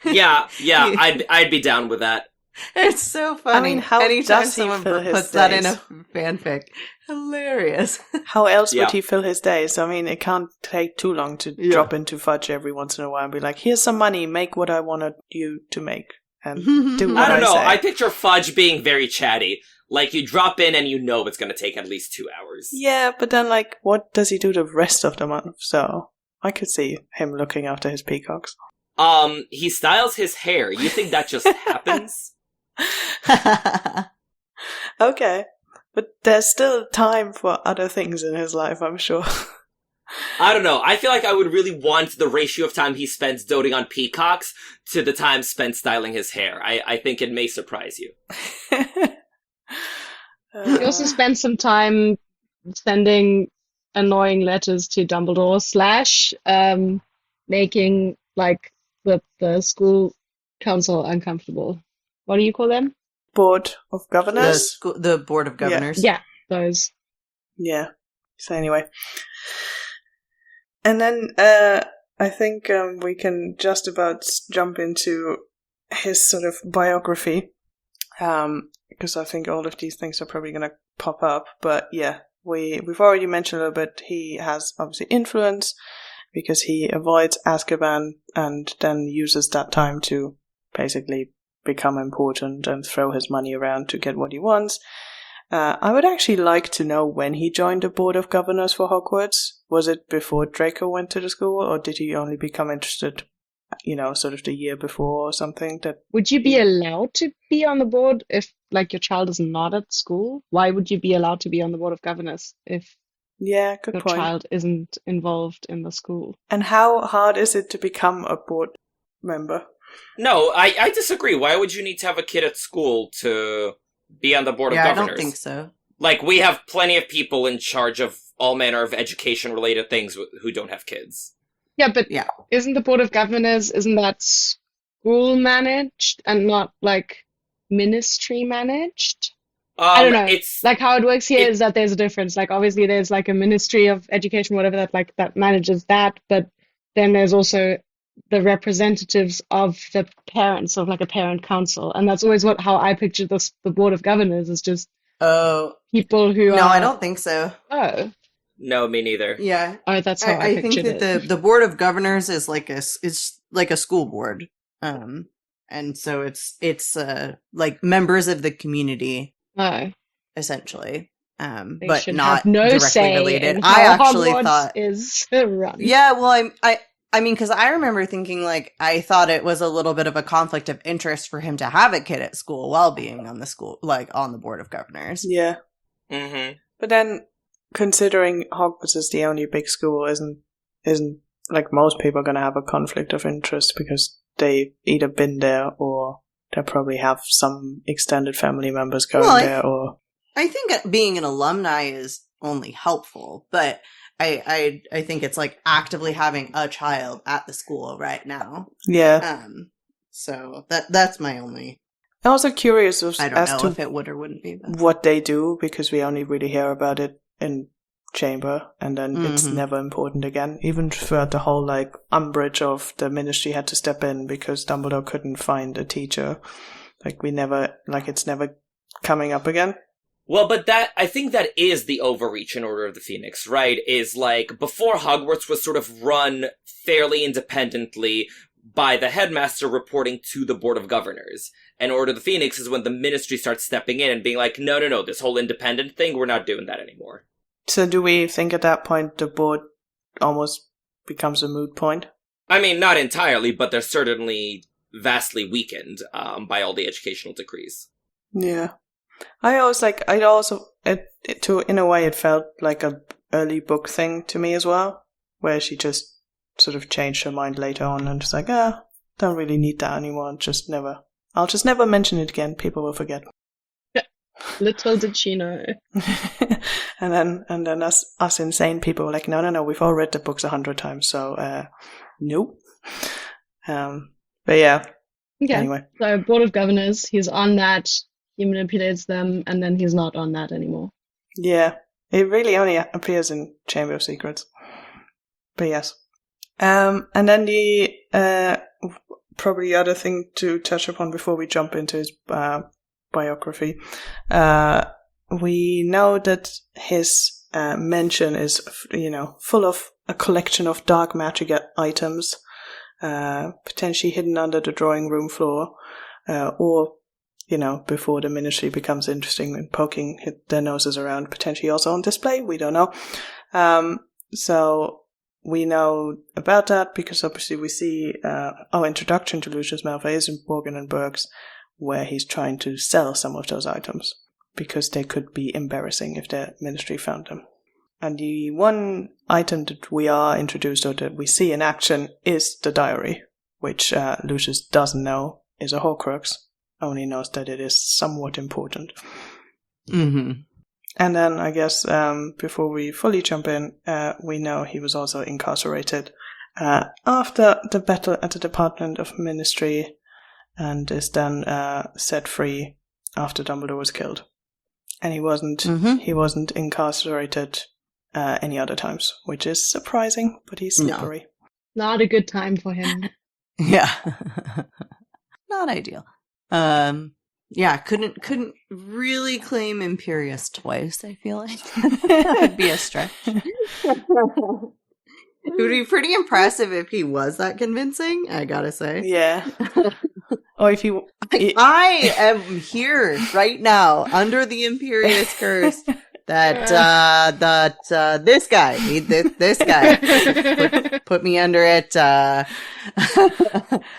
Yeah, I'd be down with that. It's so funny. I mean, how anytime does he someone fill his puts that in days? a fanfic, hilarious. How else Yeah. would he fill his days? I mean, it can't take too long to Yeah. drop into Fudge every once in a while and be like, here's some money, make what I wanted you to make. And do I what don't know, say. I picture Fudge being very chatty. Like, you drop in and you know it's gonna take at least 2 hours. Yeah, but then, like, what does he do the rest of the month? So, I could see him looking after his peacocks. He styles his hair. You think that just happens? Okay. But there's still time for other things in his life, I'm sure. I don't know. I feel like I would really want the ratio of time he spends doting on peacocks to the time spent styling his hair. I think it may surprise you. He also spent some time sending annoying letters to Dumbledore / making like the school council uncomfortable. What do you call them? Board of Governors? the board of governors. Yeah, those. Yeah. So anyway. And then I think we can just about jump into his sort of biography. Because I think all of these things are probably going to pop up. But yeah, we've already mentioned a little bit. He has obviously influence because he avoids Azkaban and then uses that time to basically become important and throw his money around to get what he wants. I would actually like to know when he joined the Board of Governors for Hogwarts. Was it before Draco went to the school, or did he only become interested, sort of the year before or something? Would you be allowed to be on the board if, like, your child is not at school? Why would you be allowed to be on the Board of Governors if Yeah, good your point. child isn't involved in the school? And how hard is it to become a board member? No, I disagree. Why would you need to have a kid at school to be on the Board of Yeah, I Governors? don't think so. Like, we have plenty of people in charge of all manner of education-related things who don't have kids. Yeah, but Yeah. isn't the Board of Governors, isn't that school managed and not like ministry managed? I don't know. It's Like how it works here It- is that there's a difference. Like obviously there's like a Ministry of Education, whatever that manages that, but then there's also the representatives of the parents of like a parent council, and that's always how I picture the Board of Governors is just Oh, people who no, are. I don't think so. Oh, no, me neither. Yeah. that's how I I think pictured that it. the board of governors is like a school board, and so it's like members of the community Oh, essentially, they but should not have no directly say related. in I how actually Hogwarts thought, is run. yeah, well, I mean, because I remember thinking like I thought it was a little bit of a conflict of interest for him to have a kid at school while being on the school, like on the board of governors. Yeah. Mm-hmm. But then, considering Hogwarts is the only big school, isn't like most people going to have a conflict of interest because they've either been there or they probably have some extended family members going Well, there, or I think being an alumni is only helpful, but I think it's like actively having a child at the school right now. yeah. So that's my only. I'm also curious I don't as know to if it would or wouldn't be. But. what they do because we only really hear about it in Chamber, and then it's Mhm. never important again. Even throughout the whole like umbrage of the Ministry had to step in because Dumbledore couldn't find a teacher. Like it's never coming up again. Well, but I think that is the overreach in Order of the Phoenix, right? Is like, before Hogwarts was sort of run fairly independently by the headmaster reporting to the Board of Governors. And Order of the Phoenix is when the Ministry starts stepping in and being like, no, this whole independent thing, we're not doing that anymore. So do we think at that point the board almost becomes a moot point? I mean, not entirely, but they're certainly vastly weakened by all the educational decrees. Yeah. In a way, it felt like a early book thing to me as well, where she just sort of changed her mind later on and just like, don't really need that anymore. I'll just never mention it again. People will forget. Little did she know. and then us insane people were like, no, we've all read the books 100 times, so nope. But yeah. Okay. Anyway. So Board of Governors, he's on that, he manipulates them, and then he's not on that anymore. Yeah. It really only appears in Chamber of Secrets. But yes. And then the probably other thing to touch upon before we jump into his biography, we know that his mansion is, full of a collection of dark magic items, potentially hidden under the drawing room floor, or, before the Ministry becomes interesting and poking their noses around, potentially also on display. We don't know. So we know about that because obviously we see our introduction to Lucius Malfoy is in Borgin and Burke's, where he's trying to sell some of those items because they could be embarrassing if the Ministry found them. And the one item that we are introduced or that we see in action is the diary, which Lucius doesn't know is a Horcrux, only knows that it is somewhat important. Mm-hmm. And then I guess before we fully jump in, we know he was also incarcerated after the battle at the Department of Ministry, and is then set free after Dumbledore was killed. And he wasn't incarcerated any other times, which is surprising, but he's slippery. No. Not a good time for him. Yeah. Not ideal. Yeah, couldn't really claim Imperious twice, I feel like. That would be a stretch. It would be pretty impressive if he was that convincing, I gotta say. Yeah. Or if you... I am here right now, under the Imperious curse, that this guy, this guy, put me under it.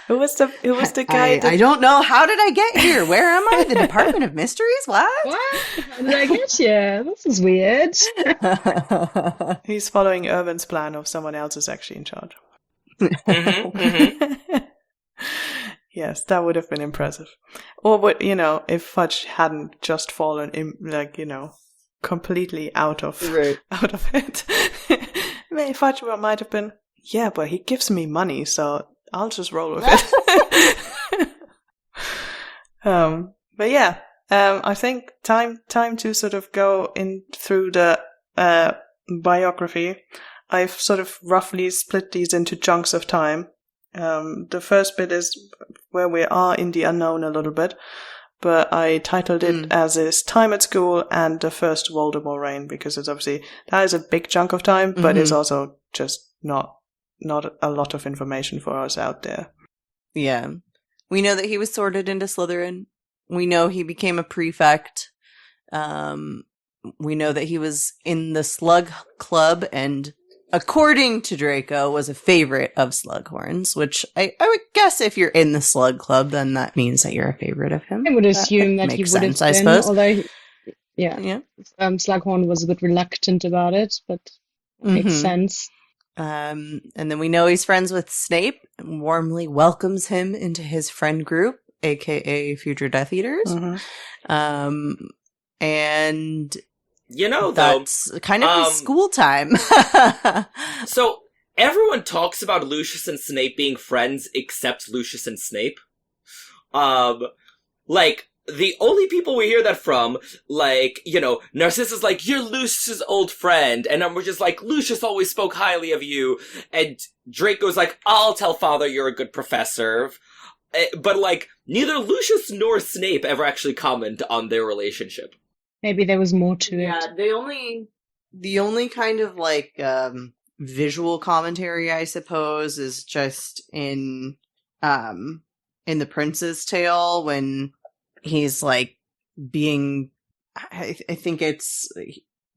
Who was the guy? I don't know. How did I get here? Where am I? The Department of Mysteries? What? How did I get here? This is weird. He's following Irvin's plan of someone else is actually in charge. Yes, that would have been impressive. Or what, if Fudge hadn't just fallen in, completely out of it. Maybe Fudge might have been, yeah, but he gives me money, so I'll just roll with it. But yeah, I think time to sort of go in through the biography. I've sort of roughly split these into chunks of time. The first bit is where we are in the unknown a little bit, but I titled it as his time at school and the first Voldemort reign, because it's obviously, that is a big chunk of time, but it's also just not a lot of information for us out there. Yeah. We know that he was sorted into Slytherin. We know he became a prefect. We know that he was in the Slug Club and, according to Draco, was a favorite of Slughorn's, which I would guess if you're in the Slug Club, then that means that you're a favorite of him. I would assume that he would have been, I suppose. Although, Slughorn was a bit reluctant about it, but makes sense. And then we know he's friends with Snape and warmly welcomes him into his friend group, aka Future Death Eaters. And that's kind of his school time. So everyone talks about Lucius and Snape being friends except Lucius and Snape. The only people we hear that from, Narcissa's like, you're Lucius's old friend, and we're just like, Lucius always spoke highly of you, and Draco's like, I'll tell father you're a good professor. But, neither Lucius nor Snape ever actually comment on their relationship. maybe there was more to Yeah, it. the only kind of like visual commentary, I suppose, is just in the Prince's Tale when he's like being. I think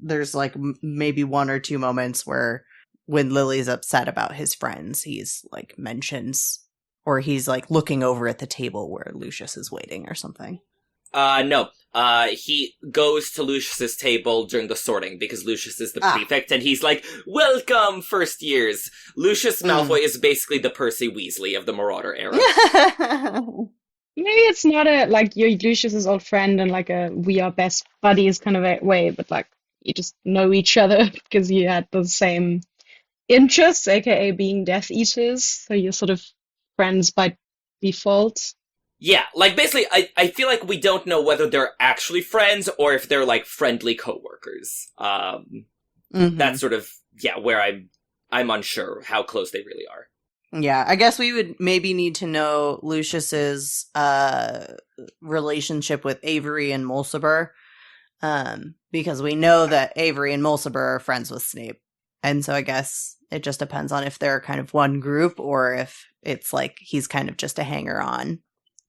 there's like maybe one or two moments where when Lily's upset about his friends, he's like mentions, or he's like looking over at the table where Lucius is waiting or something. No. He goes to Lucius's table during the sorting because Lucius is the prefect, and he's like, "Welcome, first years." Lucius Malfoy is basically the Percy Weasley of the Marauder era. Maybe it's not you're Lucius's old friend and like a we are best buddies kind of a way, but like you just know each other because you had the same interests, aka being Death Eaters, so you're sort of friends by default. Yeah, like basically, I feel like we don't know whether they're actually friends or if they're like friendly coworkers. That's sort of where I'm unsure how close they really are. Yeah, I guess we would maybe need to know Lucius's relationship with Avery and Mulciber, because we know that Avery and Mulciber are friends with Snape, and so I guess it just depends on if they're kind of one group or if it's like he's kind of just a hanger-on.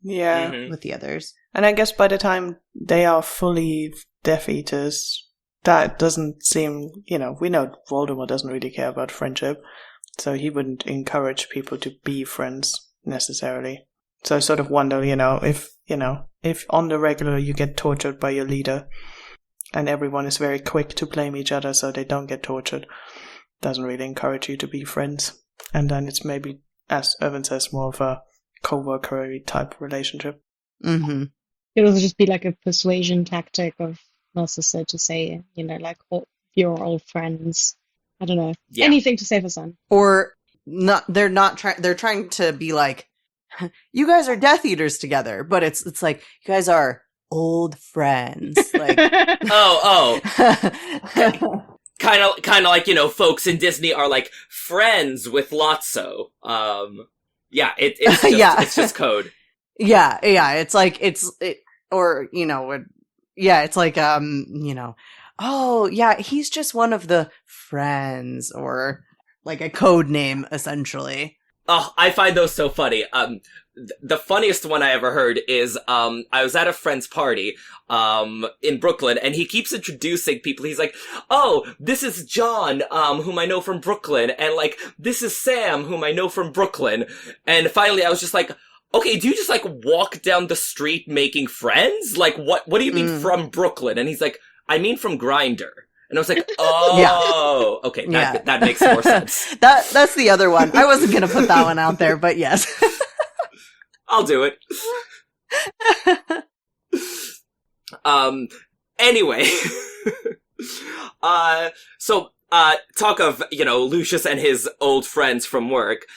Yeah. With the others. And I guess by the time they are fully Death Eaters, that doesn't seem, we know Voldemort doesn't really care about friendship, so he wouldn't encourage people to be friends necessarily. So I sort of wonder, if on the regular you get tortured by your leader and everyone is very quick to blame each other so they don't get tortured, doesn't really encourage you to be friends. And then it's maybe, as Irvin says, more of a co-worker type relationship. Mm-hmm. It would just be like a persuasion tactic of Narcissa to say, like you're all friends. I don't know. Yeah. Anything to save a son. Or not? They're trying to be like, you guys are Death Eaters together, but it's like you guys are old friends. Like, kind of like folks in Disney are like friends with Lotso. Yeah, it's just code. Yeah, it's like it's like oh yeah, he's just one of the friends, or like a code name essentially. Oh, I find those so funny. The funniest one I ever heard is I was at a friend's party in Brooklyn, and he keeps introducing people. He's like, "Oh, this is John, whom I know from Brooklyn, and like this is Sam, whom I know from Brooklyn." And finally, I was just like, "Okay, do you just like walk down the street making friends? Like what do you mean from Brooklyn?" And he's like, "I mean from Grindr." And I was like, "Oh, okay, that makes more sense." That's the other one. I wasn't gonna put that one out there, but yes. I'll do it. Anyway. So, talk of, Lucius and his old friends from work.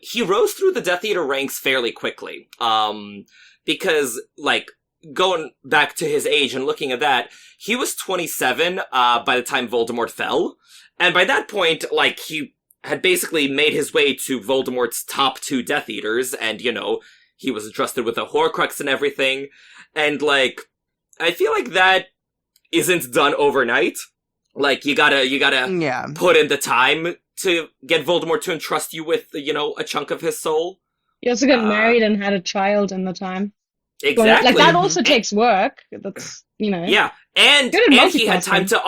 He rose through the Death Eater ranks fairly quickly. Because, like, going back to his age and looking at that, he was 27, by the time Voldemort fell. And by that point, like, he had basically made his way to Voldemort's top 2 Death Eaters, and, he was entrusted with a Horcrux and everything. And, like, I feel like that isn't done overnight. Like, you gotta put in the time to get Voldemort to entrust you with, a chunk of his soul. You also got married and had a child in the time. Exactly. Like, that also takes work. That's, Yeah, and he had time to...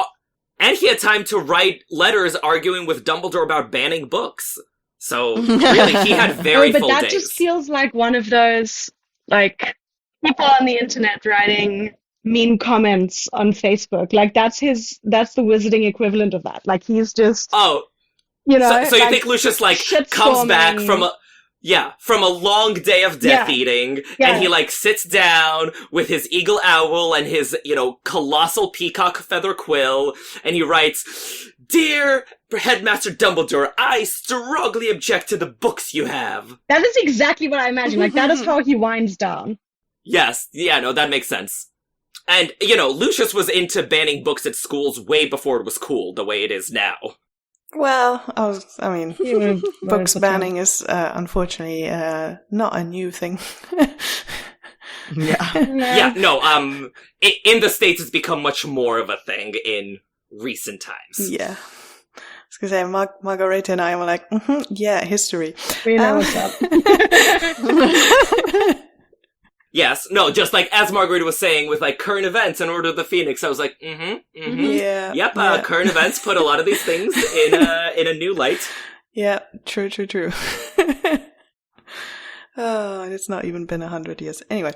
And he had time to write letters arguing with Dumbledore about banning books. So, really, he had very full days. But that just feels like one of those, like, people on the internet writing mean comments on Facebook. Like, that's the wizarding equivalent of that. Like, he's just... Oh. So like, you think Lucius, like, comes back from a long day of death eating, and he, like, sits down with his eagle owl and his, colossal peacock feather quill, and he writes, "Dear Headmaster Dumbledore, I strongly object to the books you have." That is exactly what I imagine. Like, that is how he winds down. Yes. Yeah, no, that makes sense. And, Lucius was into banning books at schools way before it was cool the way it is now. Well, books banning is unfortunately not a new thing. Yeah. Yeah, no, in the States it's become much more of a thing in recent times. Yeah. I was going to say, Margarete and I were like, yeah, history. We know what's up. Yes, no, just like as Margarete was saying with like current events and Order of the Phoenix, I was like, Yeah. Yep, yeah. current events put a lot of these things in a new light. Yeah, true. Oh, and it's not even been 100 years. Anyway,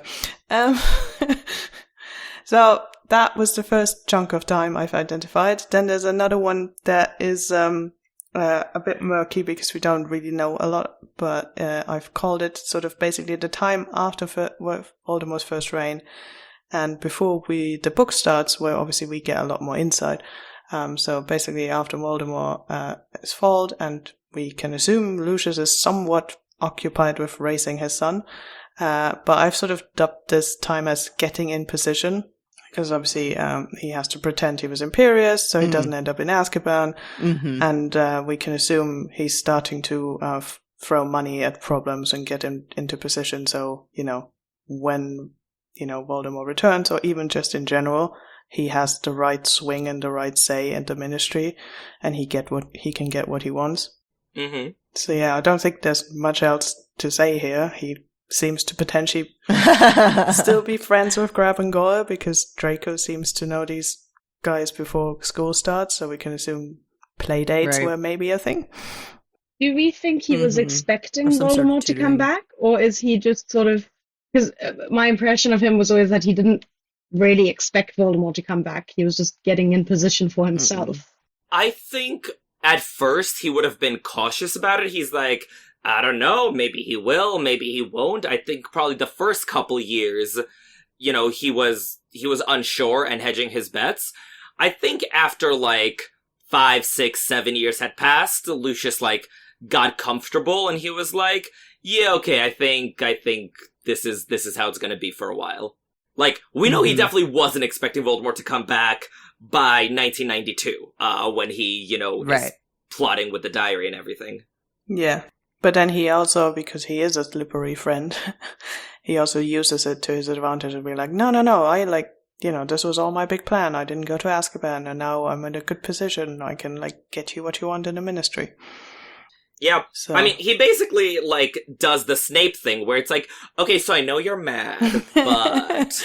so that was the first chunk of time I've identified. Then there's another one that is a bit murky because we don't really know a lot, but I've called it sort of basically the time after Voldemort's first reign and before the book starts, where obviously we get a lot more insight. So basically after Voldemort is falled, and we can assume Lucius is somewhat occupied with raising his son. But I've sort of dubbed this time as getting in position, because obviously he has to pretend he was imperious, so he doesn't end up in Azkaban. And we can assume he's starting to throw money at problems and get into position. So, when, Voldemort returns, or even just in general, he has the right swing and the right say in the ministry, and he can get what he wants. Mm-hmm. So yeah, I don't think there's much else to say here. He seems to potentially still be friends with Grab and Goyle, because Draco seems to know these guys before school starts, so we can assume play dates were maybe a thing. Do we think he was expecting some sort of Voldemort to come tutoring. back? Or is he just sort of... Because my impression of him was always that he didn't really expect Voldemort to come back. He was just getting in position for himself. I think at first he would have been cautious about it. He's like, I don't know, maybe he will, maybe he won't. I think probably the first couple years, he was unsure and hedging his bets. I think after 5, 6, 7 years had passed, Lucius got comfortable and he was like, yeah, okay, I think this is how it's gonna be for a while. We know he definitely wasn't expecting Voldemort to come back by 1992, when he, is plotting with the diary and everything. Yeah. But then he also, because he is a slippery friend, he also uses it to his advantage and be like, no, I this was all my big plan. I didn't go to Azkaban, and now I'm in a good position. I can, get you what you want in the ministry. Yeah. So. I mean, he basically, does the Snape thing where it's like, okay, so I know you're mad, but,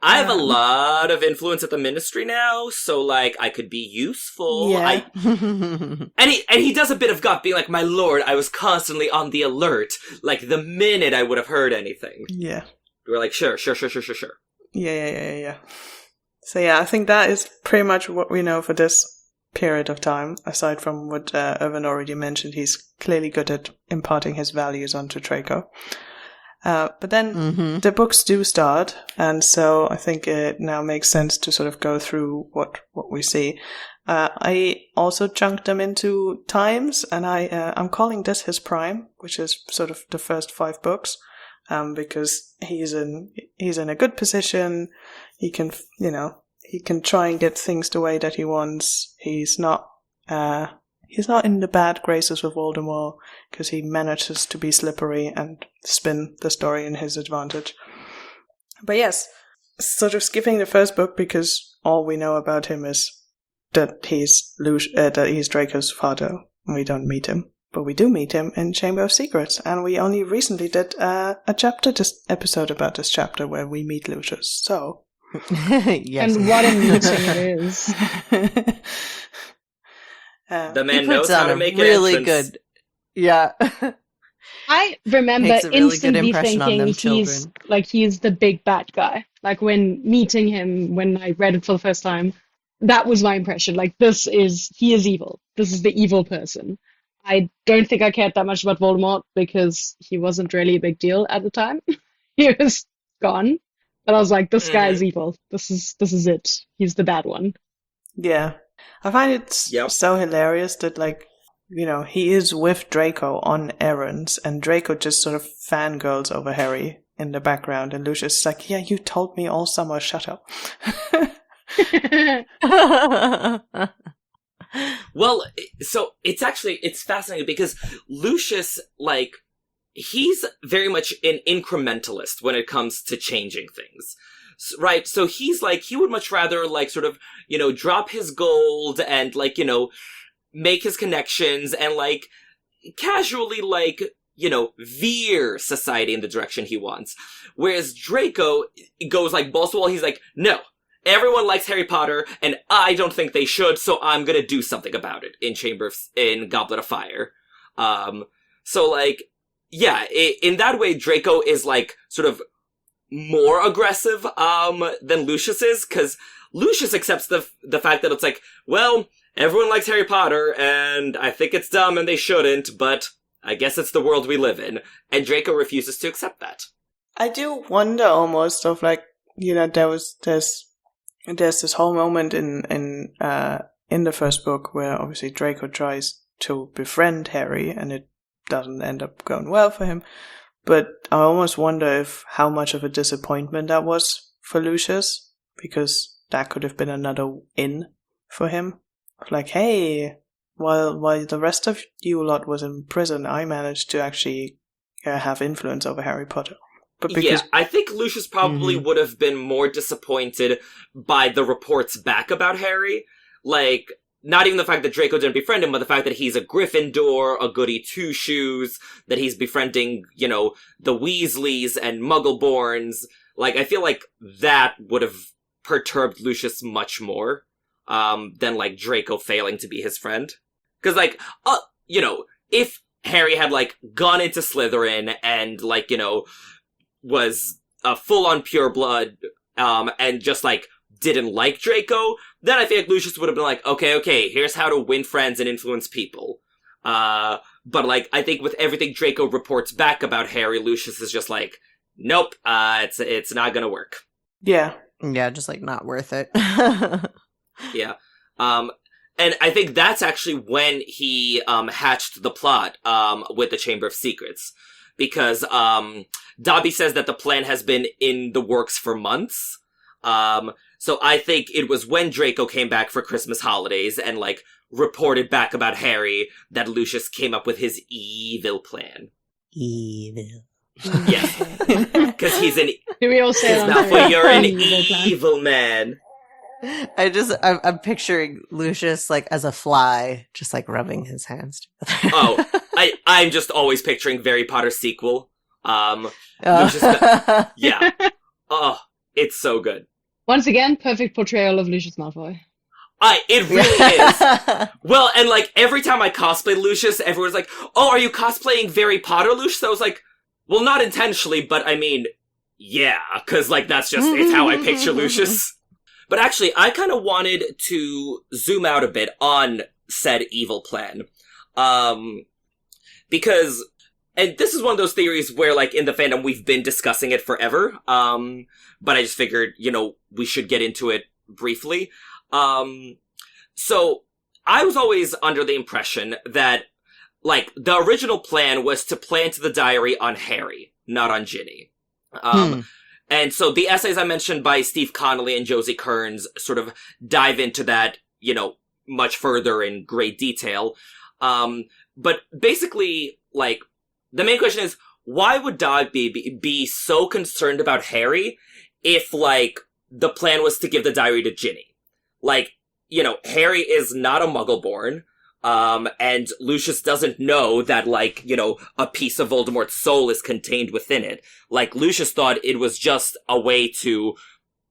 I have a lot of influence at the ministry now, so, I could be useful. Yeah. And he does a bit of gut, being like, my lord, I was constantly on the alert, the minute I would have heard anything. Yeah. We were like, sure. Yeah. So yeah, I think that is pretty much what we know for this period of time, aside from what Irvin already mentioned. He's clearly good at imparting his values onto Draco. But then the books do start, and so I think it now makes sense to sort of go through what we see. I also chunked them into times, and I'm calling this his prime, which is sort of the first 5 books, because he's in a good position. He can, he can try and get things the way that he wants. He's not in the bad graces with Voldemort, because he manages to be slippery and spin the story in his advantage. But yes, sort of skipping the first book, because all we know about him is that he's Draco's father. We don't meet him, but we do meet him in Chamber of Secrets, and we only recently did a episode about this chapter where we meet Lucius. So, yes. And what a meeting it is. The man He knows puts how on to a make really an entrance. good. Yeah. I remember Makes a really good instantly impression on thinking them he's the big bad guy. When meeting him, when I read it for the first time, that was my impression. He is evil. This is the evil person. I don't think I cared that much about Voldemort, because he wasn't really a big deal at the time. He was gone. But I was like, this guy is evil. This is it. He's the bad one. yeah. I find it so hilarious that, he is with Draco on errands, and Draco just sort of fangirls over Harry in the background, and Lucius is like, yeah, you told me all summer, shut up. Well, so it's fascinating because Lucius, he's very much an incrementalist when it comes to changing things. Right? So he's like, he would much rather, like, sort of, drop his gold and, like, make his connections and, like, casually, like, veer society in the direction he wants. Whereas Draco goes, like, balls to the wall. He's like, no, everyone likes Harry Potter, and I don't think they should, so I'm gonna do something about it in Goblet of Fire. So, like, yeah, in that way, Draco is, like, sort of more aggressive, than Lucius is, because Lucius accepts the fact that it's like, well, everyone likes Harry Potter, and I think it's dumb and they shouldn't, but I guess it's the world we live in. And Draco refuses to accept that. I do wonder almost of like, there's this whole moment in the first book where obviously Draco tries to befriend Harry and it doesn't end up going well for him. But I almost wonder how much of a disappointment that was for Lucius, because that could have been another in for him. Like, hey, while the rest of you lot was in prison, I managed to actually have influence over Harry Potter. But because I think Lucius probably would have been more disappointed by the reports back about Harry. Like, not even the fact that Draco didn't befriend him, but the fact that he's a Gryffindor, a goody two-shoes, that he's befriending, the Weasleys and Muggleborns. Like, I feel like that would have perturbed Lucius much more, than, like, Draco failing to be his friend. Because, like, if Harry had, like, gone into Slytherin and, like, was a full-on pureblood, and just, like, didn't like Draco, then I feel like Lucius would have been like, okay, here's how to win friends and influence people. But, like, I think with everything Draco reports back about Harry, Lucius is just like, nope, it's not gonna work. Yeah. Yeah, just, like, not worth it. Yeah. And I think that's actually when he, hatched the plot, with the Chamber of Secrets. Because, Dobby says that the plan has been in the works for months. So I think it was when Draco came back for Christmas holidays and, like, reported back about Harry that Lucius came up with his eeeviiil plan. Evil. Yes. Because he's an... Do we all say Malfoy, you're an eeeviiil plan? evil man. I'm picturing Lucius, like, as a fly, just, like, rubbing his hands together. Oh, I'm just always picturing Harry Potter sequel. Lucius, yeah. Oh, it's so good. Once again, perfect portrayal of Lucius Malfoy. It really is. Well, and, like, every time I cosplay Lucius, everyone's like, oh, are you cosplaying Harry Potter Lucius? I was like, well, not intentionally, but I mean, yeah, because, like, it's how I picture Lucius. But actually, I kind of wanted to zoom out a bit on said evil plan. Because, and this is one of those theories where, like, in the fandom, we've been discussing it forever. But I just figured, we should get into it briefly. So, I was always under the impression that, like, the original plan was to plant the diary on Harry, not on Ginny. And so the essays I mentioned by Steve Connolly and Josie Kearns sort of dive into that, much further in great detail. But basically, like, the main question is, why would Dobby be so concerned about Harry if, like, the plan was to give the diary to Ginny? Like, Harry is not a Muggleborn, and Lucius doesn't know that, like, a piece of Voldemort's soul is contained within it. Like, Lucius thought it was just a way to,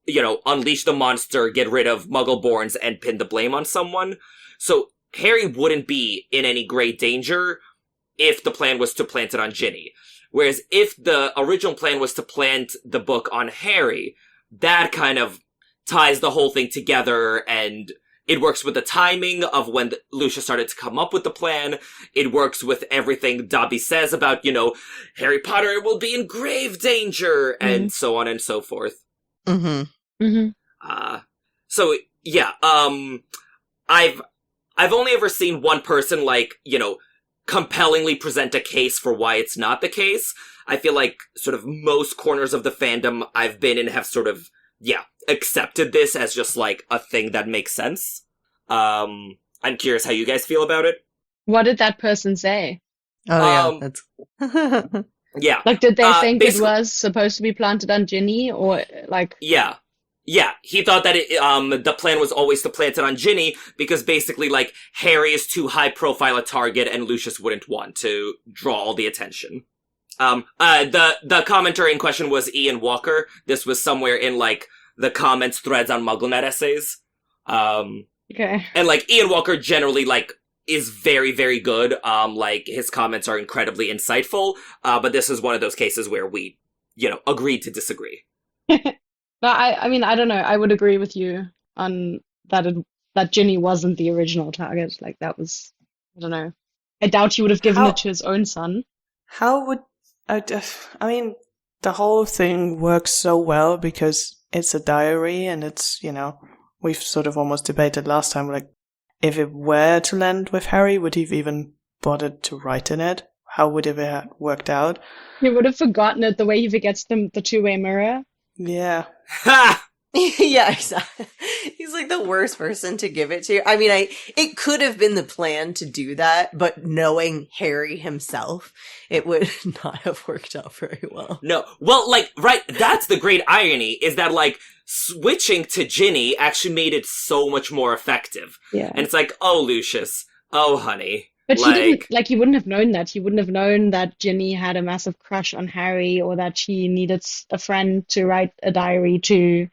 unleash the monster, get rid of Muggleborns, and pin the blame on someone. So, Harry wouldn't be in any great danger if the plan was to plant it on Ginny. Whereas if the original plan was to plant the book on Harry, that kind of ties the whole thing together, and it works with the timing of when Lucius started to come up with the plan. It works with everything Dobby says about, Harry Potter will be in grave danger, and so on and so forth. So, yeah, I've only ever seen one person, like, compellingly present a case for why it's not the case. I feel like sort of most corners of the fandom I've been in have sort of, accepted this as just, like, a thing that makes sense. I'm curious how you guys feel about it. What did that person say? Oh yeah, that's Yeah. Like, did they think it basically- was supposed to be planted on Ginny, or like? Yeah. Yeah, he thought that the plan was always to plant it on Ginny, because basically, like, Harry is too high-profile a target, and Lucius wouldn't want to draw all the attention. The commenter in question was Ian Walker. This was somewhere in, like, the comments threads on MuggleNet essays. Okay. And, like, Ian Walker generally, like, is very, very good. Like, his comments are incredibly insightful, but this is one of those cases where we, agreed to disagree. No, I mean, I don't know. I would agree with you on that Ginny wasn't the original target. Like, that was, I don't know. I doubt he would have given it to his own son. How would I mean, the whole thing works so well because it's a diary, and it's, we've sort of almost debated last time, like, if it were to land with Harry, would he have even bothered to write in it? How would it have worked out? He would have forgotten it the way he forgets the two-way mirror. Yeah. Ha! yeah, exactly. He's like the worst person to give it to. I mean, it could have been the plan to do that, but knowing Harry himself, it would not have worked out very well. No. Well, like, right, that's the great irony, is that, like, switching to Ginny actually made it so much more effective. Yeah. And it's like, oh, Lucius. Oh, honey. But like, he didn't, like, he wouldn't have known that. He wouldn't have known that Ginny had a massive crush on Harry, or that she needed a friend to write a diary to.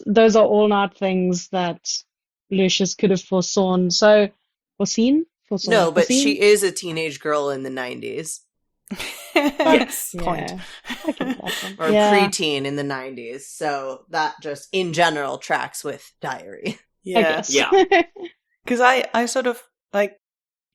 Those are all not things that Lucius could have foreseen. No, but she is a teenage girl in the 90s. yes. Point. Yeah, I get that one. Or Yeah. preteen in the 90s. So that just, in general, tracks with diary. I Yeah. guess. Yeah. Because I sort of, like,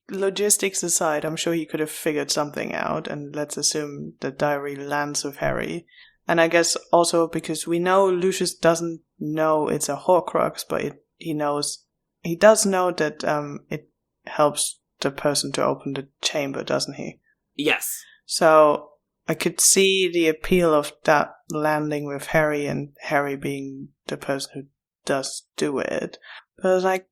logistics aside, I'm sure he could have figured something out, and let's assume the diary lands with Harry. And I guess also because we know Lucius doesn't know it's a Horcrux, but he does know that it helps the person to open the chamber, doesn't he? Yes. So I could see the appeal of that landing with Harry, and Harry being the person who does do it. But I was like,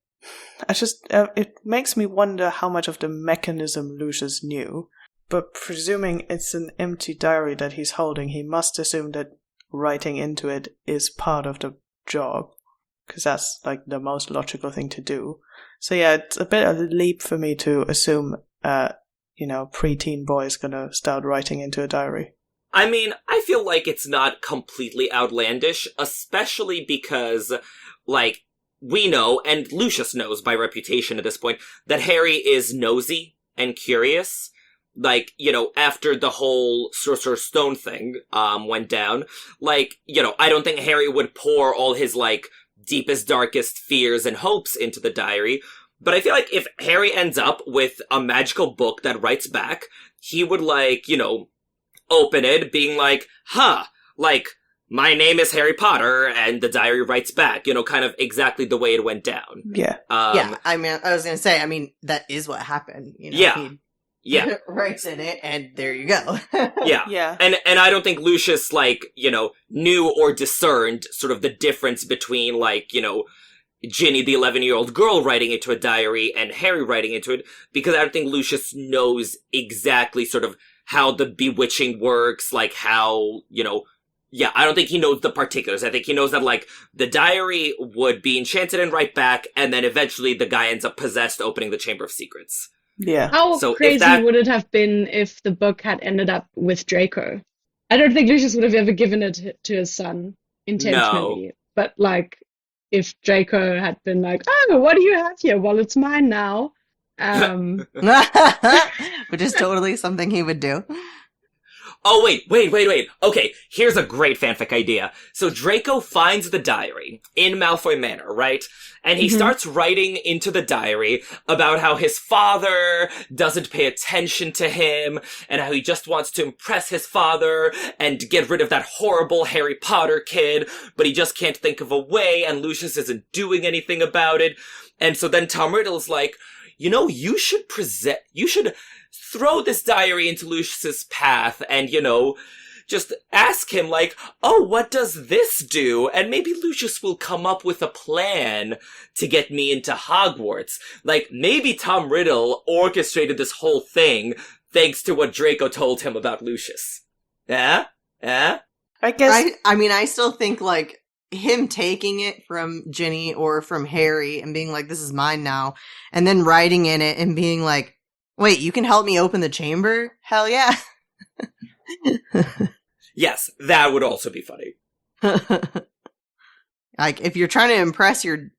it makes me wonder how much of the mechanism Lucius knew. But presuming it's an empty diary that he's holding, he must assume that writing into it is part of the job. Because that's, like, the most logical thing to do. So yeah, it's a bit of a leap for me to assume, preteen boy is gonna start writing into a diary. I mean, I feel like it's not completely outlandish, especially because, like, we know, and Lucius knows by reputation at this point, that Harry is nosy and curious. Like, after the whole Sorcerer's Stone thing went down, like, I don't think Harry would pour all his, like, deepest, darkest fears and hopes into the diary. But I feel like if Harry ends up with a magical book that writes back, he would, like, open it being like, like, my name is Harry Potter, and the diary writes back, kind of exactly the way it went down. Yeah. Yeah, I mean, I was going to say, that is what happened. Yeah. He writes in it, and there you go. Yeah. Yeah. And I don't think Lucius, like, knew or discerned sort of the difference between, like, Ginny, the 11-year-old girl, writing into a diary and Harry writing into it, because I don't think Lucius knows exactly sort of how the bewitching works, like how, I don't think he knows the particulars. I think he knows that, like, the diary would be enchanted and write back, and then eventually the guy ends up possessed opening the Chamber of Secrets. Yeah. How So if crazy that- would it have been if the book had ended up with Draco? I don't think Lucius would have ever given it to his son intentionally. But, like, if Draco had been like, oh, what do you have here? Well, it's mine now. Which is totally something he would do. Oh, wait. Okay, here's a great fanfic idea. So Draco finds the diary in Malfoy Manor, right? And he starts writing into the diary about how his father doesn't pay attention to him, and how he just wants to impress his father and get rid of that horrible Harry Potter kid, but he just can't think of a way, and Lucius isn't doing anything about it. And so then Tom Riddle's like, you should throw this diary into Lucius's path and, just ask him, like, oh, what does this do? And maybe Lucius will come up with a plan to get me into Hogwarts. Like, maybe Tom Riddle orchestrated this whole thing thanks to what Draco told him about Lucius. Yeah? I guess... I mean, I still think, like, him taking it from Ginny or from Harry and being like, this is mine now, and then writing in it and being like, wait, you can help me open the chamber? Hell yeah. Yes, that would also be funny. Like, if you're trying to impress your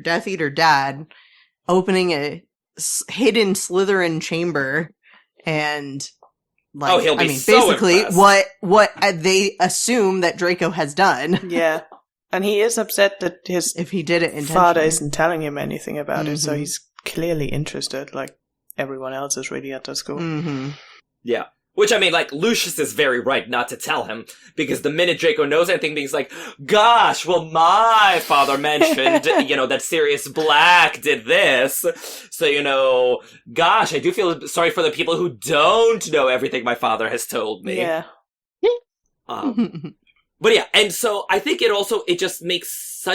Death Eater dad, opening a hidden Slytherin chamber and, like, he'll be I mean, so basically impressed. what they assume that Draco has done. Yeah. And he is upset that his If he did it intentionally. father isn't telling him anything about it, so Mhm. he's clearly interested, like everyone else is really at the school. Mm-hmm. Yeah. Which, I mean, like, Lucius is very right not to tell him, because the minute Draco knows anything, he's like, gosh, well, my father mentioned, that Sirius Black did this. So, gosh, I do feel sorry for the people who don't know everything my father has told me. Yeah. But yeah, and so I think it just makes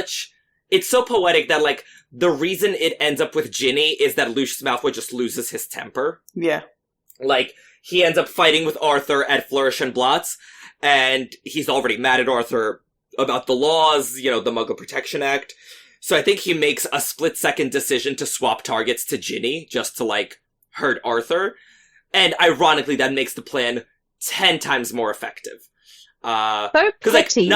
it's so poetic that, like, the reason it ends up with Ginny is that Lucius Malfoy just loses his temper. Yeah. Like, he ends up fighting with Arthur at Flourish and Blots, and he's already mad at Arthur about the laws, the Muggle Protection Act. So I think he makes a split-second decision to swap targets to Ginny, just to, like, hurt Arthur. And ironically, that makes the plan 10 times more effective. So 'cause, like, petty.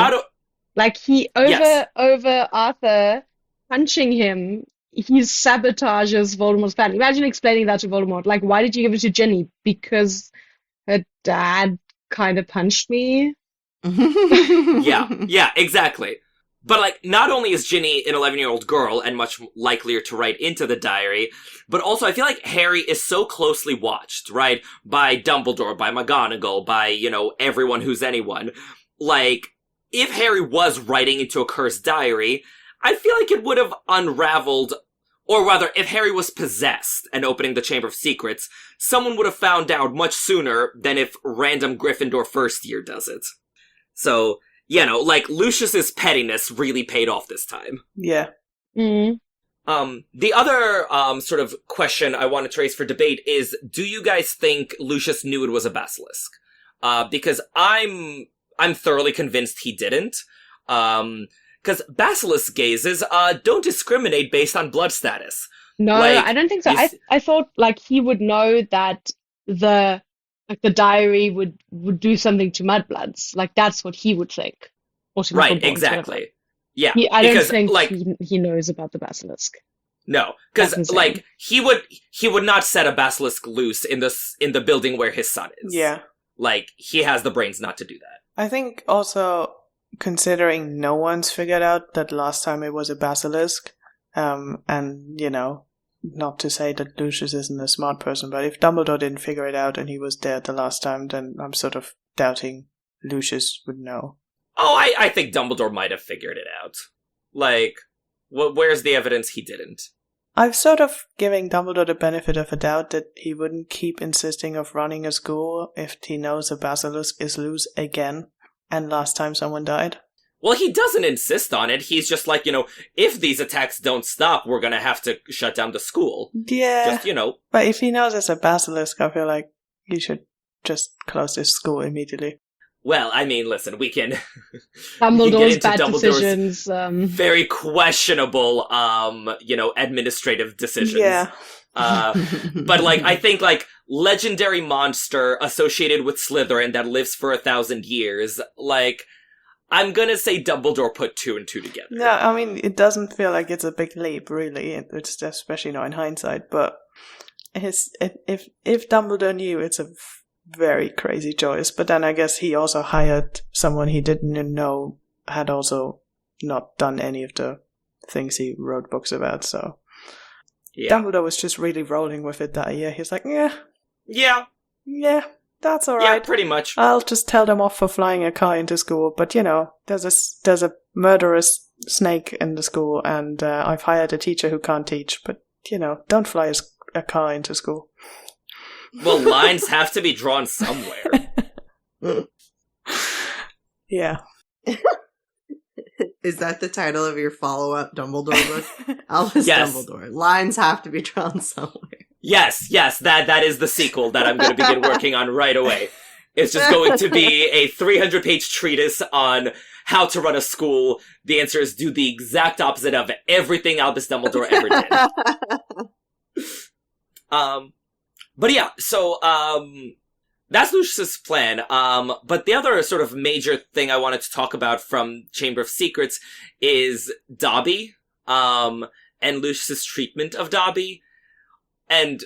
Like, he, over Arthur punching him, he sabotages Voldemort's plan. Imagine explaining that to Voldemort. Like, why did you give it to Ginny? Because her dad kind of punched me. Yeah, exactly. But, like, not only is Ginny an 11-year-old girl and much likelier to write into the diary, but also I feel like Harry is so closely watched, right? By Dumbledore, by McGonagall, by, everyone who's anyone. Like, if Harry was writing into a cursed diary, I feel like it would have unraveled, or rather, if Harry was possessed and opening the Chamber of Secrets, someone would have found out much sooner than if random Gryffindor first year does it. So, like, Lucius's pettiness really paid off this time. Yeah. Mm. The other, sort of question I want to raise for debate is, do you guys think Lucius knew it was a basilisk? Because I'm thoroughly convinced he didn't. Because basilisk gazes, don't discriminate based on blood status. No, Like, I don't think so. you I thought, like, he would know that the diary would do something to mudbloods. Like, that's what he would think. Or to Right, Hufflepuff, exactly. Yeah, I don't because, think like, he knows about the basilisk. no, That's because, insane. like, he would not set a basilisk loose in the building where his son is. Yeah. Like, he has the brains not to do that. I think also, considering no one's figured out that last time it was a basilisk, and, not to say that Lucius isn't a smart person, but if Dumbledore didn't figure it out and he was there the last time, then I'm sort of doubting Lucius would know. Oh, I think Dumbledore might have figured it out. Like, where's the evidence he didn't? I'm sort of giving Dumbledore the benefit of a doubt that he wouldn't keep insisting of running a school if he knows a basilisk is loose again, and last time someone died. Well, he doesn't insist on it. He's just like, if these attacks don't stop, we're gonna have to shut down the school. Yeah. Just, But if he knows it's a basilisk, I feel like he should just close this school immediately. Well, I mean, listen, we can Dumbledore's into bad Dumbledore's decisions. very questionable, administrative decisions. Yeah. But, like, I think, like, legendary monster associated with Slytherin that lives for 1,000 years, like, I'm gonna say Dumbledore put 2 and 2 together. No, I mean, it doesn't feel like it's a big leap, really. It's especially not in hindsight, but if Dumbledore knew, it's a very crazy choice. But then I guess he also hired someone he didn't know had also not done any of the things he wrote books about, so... Yeah. Dumbledore was just really rolling with it that year. He's like, yeah, that's all Yeah, right. pretty much. I'll just tell them off for flying a car into school. But, there's a murderous snake in the school, and I've hired a teacher who can't teach. But, don't fly a car into school. Well, lines have to be drawn somewhere. Yeah. Is that the title of your follow-up Dumbledore book? Albus Yes. Dumbledore. Lines have to be drawn somewhere. Yes, that is the sequel that I'm going to begin working on right away. It's just going to be a 300-page treatise on how to run a school. The answer is do the exact opposite of everything Albus Dumbledore ever did. But yeah, so, that's Lucius's plan. But the other sort of major thing I wanted to talk about from Chamber of Secrets is Dobby, and Lucius's treatment of Dobby. And,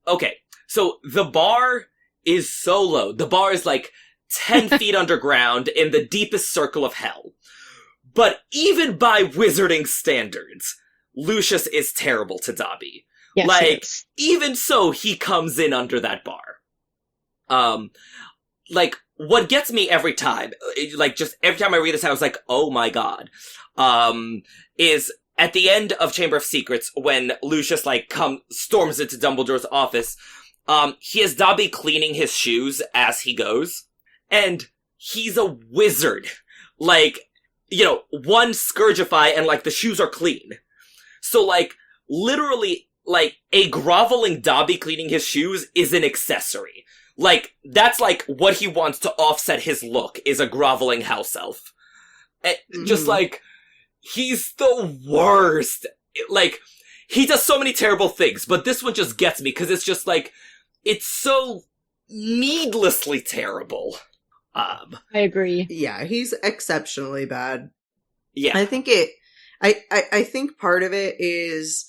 okay, so the bar is so low. The bar is like 10 feet underground in the deepest circle of hell. But even by wizarding standards, Lucius is terrible to Dobby. Yes, Like, even so, he comes in under that bar. Like, what gets me every time, like, just every time I read this, I was like, oh my god, is at the end of Chamber of Secrets, when Lucius, like, storms into Dumbledore's office, he has Dobby cleaning his shoes as he goes, and he's a wizard. Like, you know, one Scourgify and, like, the shoes are clean. So, like, literally, like, a groveling Dobby cleaning his shoes is an accessory. Like, that's, like, what he wants to offset his look, is a groveling house elf. Just, like, he's the worst. Like, he does so many terrible things, but this one just gets me, because it's just, like, it's so needlessly terrible. I agree. Yeah, he's exceptionally bad. Yeah. I think I think part of it is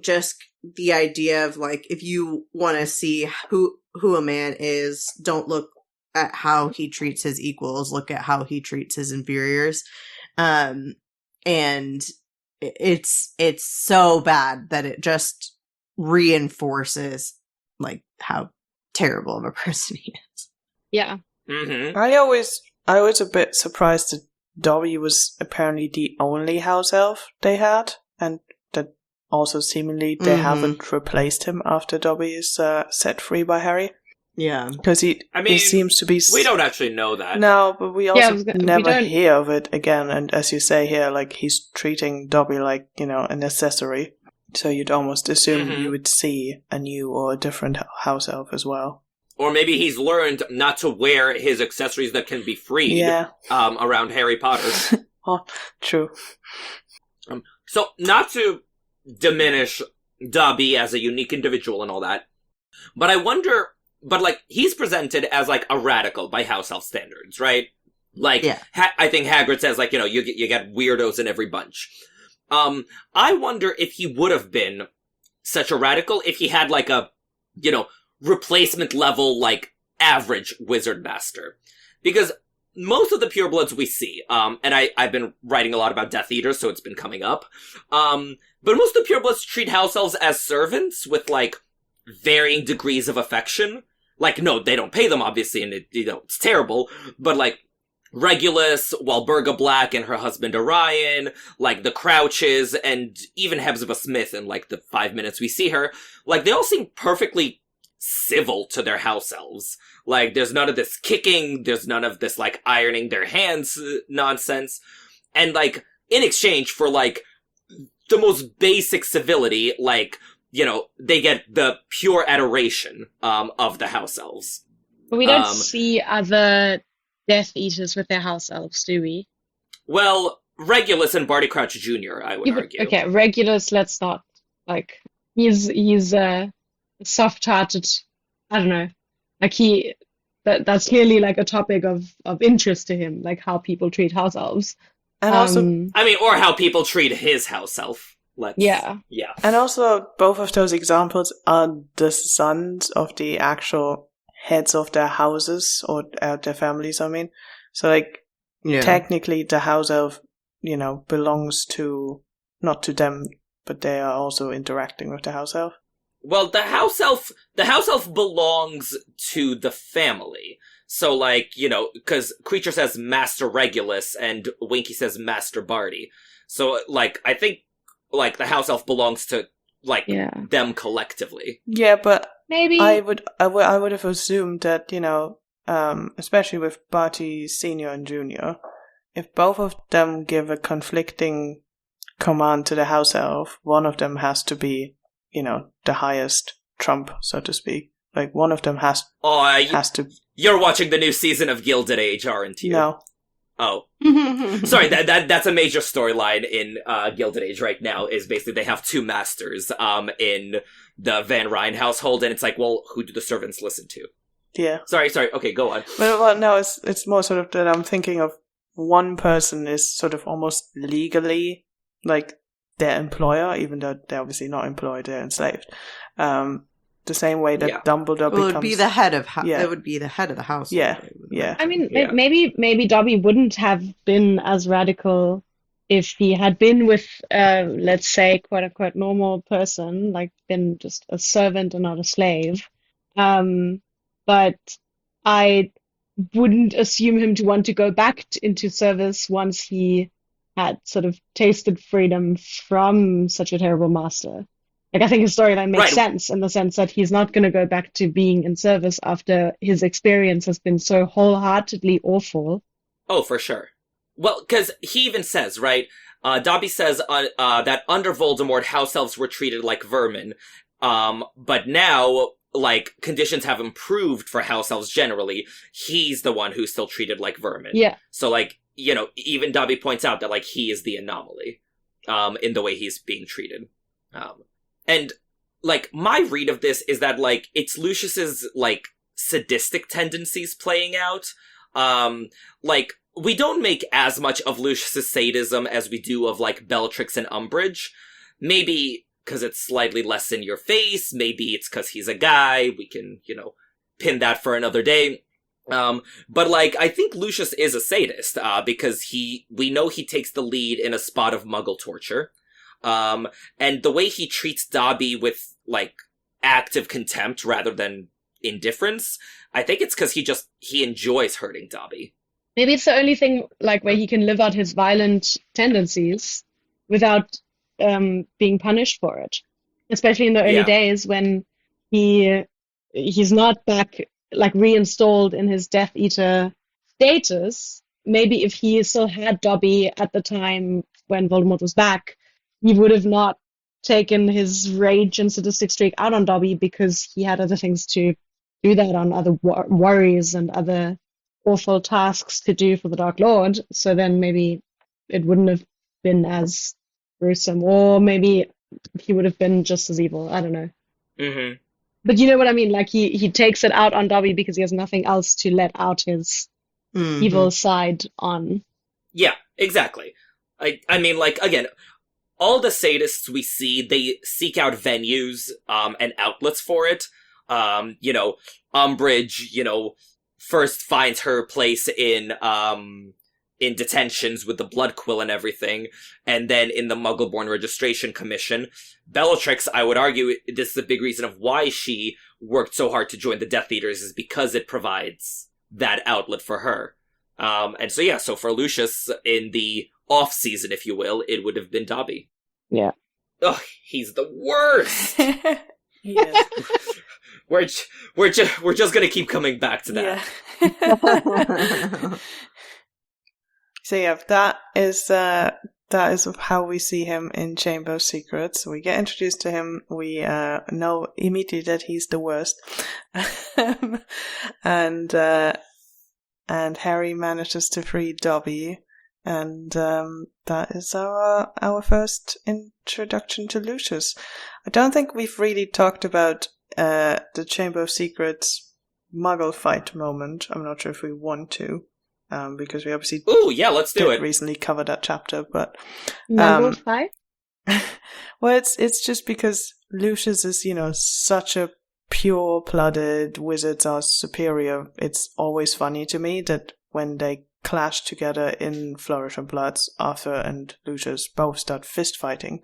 just the idea of, like, if you want to see who a man is, don't look at how he treats his equals, look at how he treats his inferiors. And it's so bad that it just reinforces, like, how terrible of a person he is. Yeah. Mm-hmm. I was a bit surprised that Dobby was apparently the only house elf they had, and that also seemingly they haven't replaced him after Dobby is set free by Harry. Yeah. Because he seems to be... We don't actually know that. No, but we also we never don't- hear of it again, and as you say here, like, he's treating Dobby like, you know, an accessory. So you'd almost assume you would see a new or a different house elf as well. Or maybe he's learned not to wear his accessories that can be freed around Harry Potter. Oh, true. So, not to diminish Dobby as a unique individual and all that, but I wonder, but, like, he's presented as, like, a radical by house elf standards, right? Like, Yeah. I think Hagrid says, like, you know, you get weirdos in every bunch. I wonder if he would have been such a radical if he had, like, a, you know, replacement level, like, average wizard master. Because most of the purebloods we see, and I've been writing a lot about Death Eaters, so it's been coming up, but most of the purebloods treat house elves as servants with, like, varying degrees of affection. Like, no, they don't pay them, obviously, and it's terrible, but, like, Regulus, Walburga Black and her husband Orion, like, the Crouches, and even Hepzibah Smith in, like, the 5 minutes we see her, like, they all seem perfectly civil to their house elves. Like, there's none of this kicking, there's none of this, like, ironing their hands nonsense. And, like, in exchange for, like, the most basic civility, like, you know, they get the pure adoration of the house elves. But we don't see other Death Eaters with their house elves, do we? Well, Regulus and Barty Crouch Jr., I would argue. Okay, Regulus, let's not, like, he's soft-hearted, I don't know, like, that's clearly, like, a topic of interest to him, like, how people treat house elves. And also, I mean, or how people treat his house elf. Yeah. and also, both of those examples are the sons of the actual heads of their houses, or their families, I mean. So, like, technically, the house elf, you know, belongs to, not to them, but they are also interacting with the house elf. Well, the house elf belongs to the family. So, like, you know, because Creature says Master Regulus and Winky says Master Barty. So, like, I think, like, the house elf belongs to, like, them collectively. Yeah, but maybe I would have assumed that, you know, especially with Barty Senior and Junior, if both of them give a conflicting command to the house elf, one of them has to be, the highest trump, so to speak. Like, one of them has to... You're watching the new season of Gilded Age, aren't you? No. Oh. Sorry, that's a major storyline in Gilded Age right now, is basically they have two masters in the Van Ryn household, and it's like, well, who do the servants listen to? Yeah. Sorry, okay, go on. Well, no, it's more sort of that I'm thinking of one person is sort of almost legally, like, their employer, even though they're obviously not employed, they're enslaved. The same way that Dumbledore becomes... It would be the head of it would be the head of the house. Yeah. I mean, maybe Dobby wouldn't have been as radical if he had been with, let's say, quote unquote, normal person, like been just a servant and not a slave. But I wouldn't assume him to want to go back into service once he had sort of tasted freedom from such a terrible master. Like, I think his storyline makes sense in the sense that he's not going to go back to being in service after his experience has been so wholeheartedly awful. Oh, for sure. Well, because he even says, right, Dobby says that under Voldemort, house elves were treated like vermin, but now, like, conditions have improved for house elves generally. He's the one who's still treated like vermin. Yeah. So, like, even Dobby points out that, like, he is the anomaly in the way he's being treated. And, like, my read of this is that, like, it's Lucius's, like, sadistic tendencies playing out. Like, we don't make as much of Lucius's sadism as we do of, like, Bellatrix and Umbridge. Maybe because it's slightly less in your face. Maybe it's because he's a guy. We can, pin that for another day. But, like, I think Lucius is a sadist, because we know he takes the lead in a spot of Muggle torture. And the way he treats Dobby with, like, active contempt rather than indifference, I think it's because he enjoys hurting Dobby. Maybe it's the only thing, like, where he can live out his violent tendencies without being punished for it. Especially in the early days when he's not back, like, reinstalled in his Death Eater status. Maybe if he still had Dobby at the time when Voldemort was back, he would have not taken his rage and sadistic streak out on Dobby because he had other things to do that on, other worries and other awful tasks to do for the Dark Lord. So then maybe it wouldn't have been as gruesome, or maybe he would have been just as evil. I don't know. Mm-hmm. But you know what I mean? Like, he takes it out on Dobby because he has nothing else to let out his evil side on. Yeah, exactly. I mean, like, again, all the sadists we see, they seek out venues, and outlets for it. Umbridge, first finds her place in detentions with the Blood Quill and everything, and then in the Muggle-born Registration Commission. Bellatrix, I would argue, this is a big reason of why she worked so hard to join the Death Eaters, is because it provides that outlet for her. So for Lucius, in the off-season, if you will, it would have been Dobby. Yeah. Ugh, he's the worst! Yeah. We're just gonna keep coming back to that. Yeah. So yeah, that is how we see him in Chamber of Secrets. We get introduced to him. We know immediately that he's the worst, and Harry manages to free Dobby, and that is our first introduction to Lucius. I don't think we've really talked about the Chamber of Secrets Muggle fight moment. I'm not sure if we want to. Because we obviously let's do it. Recently covered that chapter, but Muggle fight. Well, it's just because Lucius is such a pure-blooded, wizards are superior. It's always funny to me that when they clash together in Flourish and Bloods, Arthur and Lucius both start fist fighting,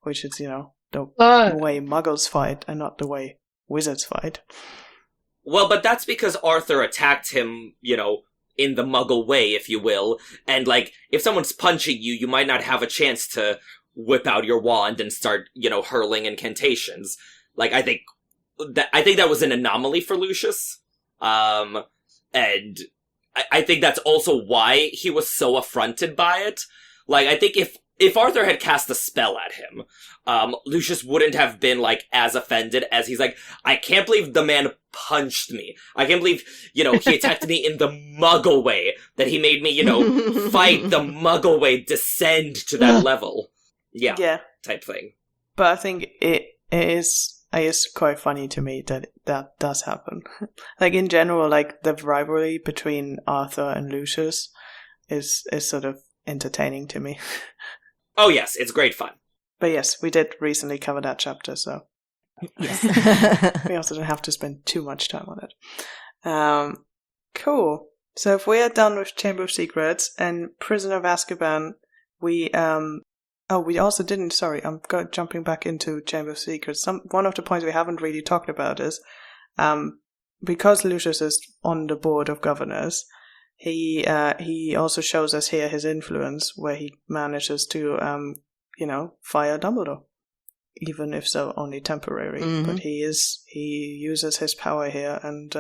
which is the way Muggles fight and not the way wizards fight. Well, but that's because Arthur attacked him, in the Muggle way, if you will. And, like, if someone's punching you, you might not have a chance to whip out your wand and start, hurling incantations. Like, I think that was an anomaly for Lucius. And I think that's also why he was so affronted by it. Like, I think if Arthur had cast a spell at him, Lucius wouldn't have been, like, as offended as he's like, I can't believe the man punched me. I can't believe, he attacked me in the muggle way, that he made me, fight the muggle way, descend to that level. Yeah. Type thing. But I think it is quite funny to me that does happen. Like, in general, like, the rivalry between Arthur and Lucius is sort of entertaining to me. Oh yes, it's great fun. But yes, we did recently cover that chapter, so Yes. we also don't have to spend too much time on it. Cool. So if we are done with Chamber of Secrets and Prisoner of Azkaban, we also didn't. Sorry, I'm jumping back into Chamber of Secrets. One of the points we haven't really talked about is, because Lucius is on the board of governors, he also shows us here his influence, where he manages to fire Dumbledore, even if so only temporary. Mm-hmm. But he uses his power here, and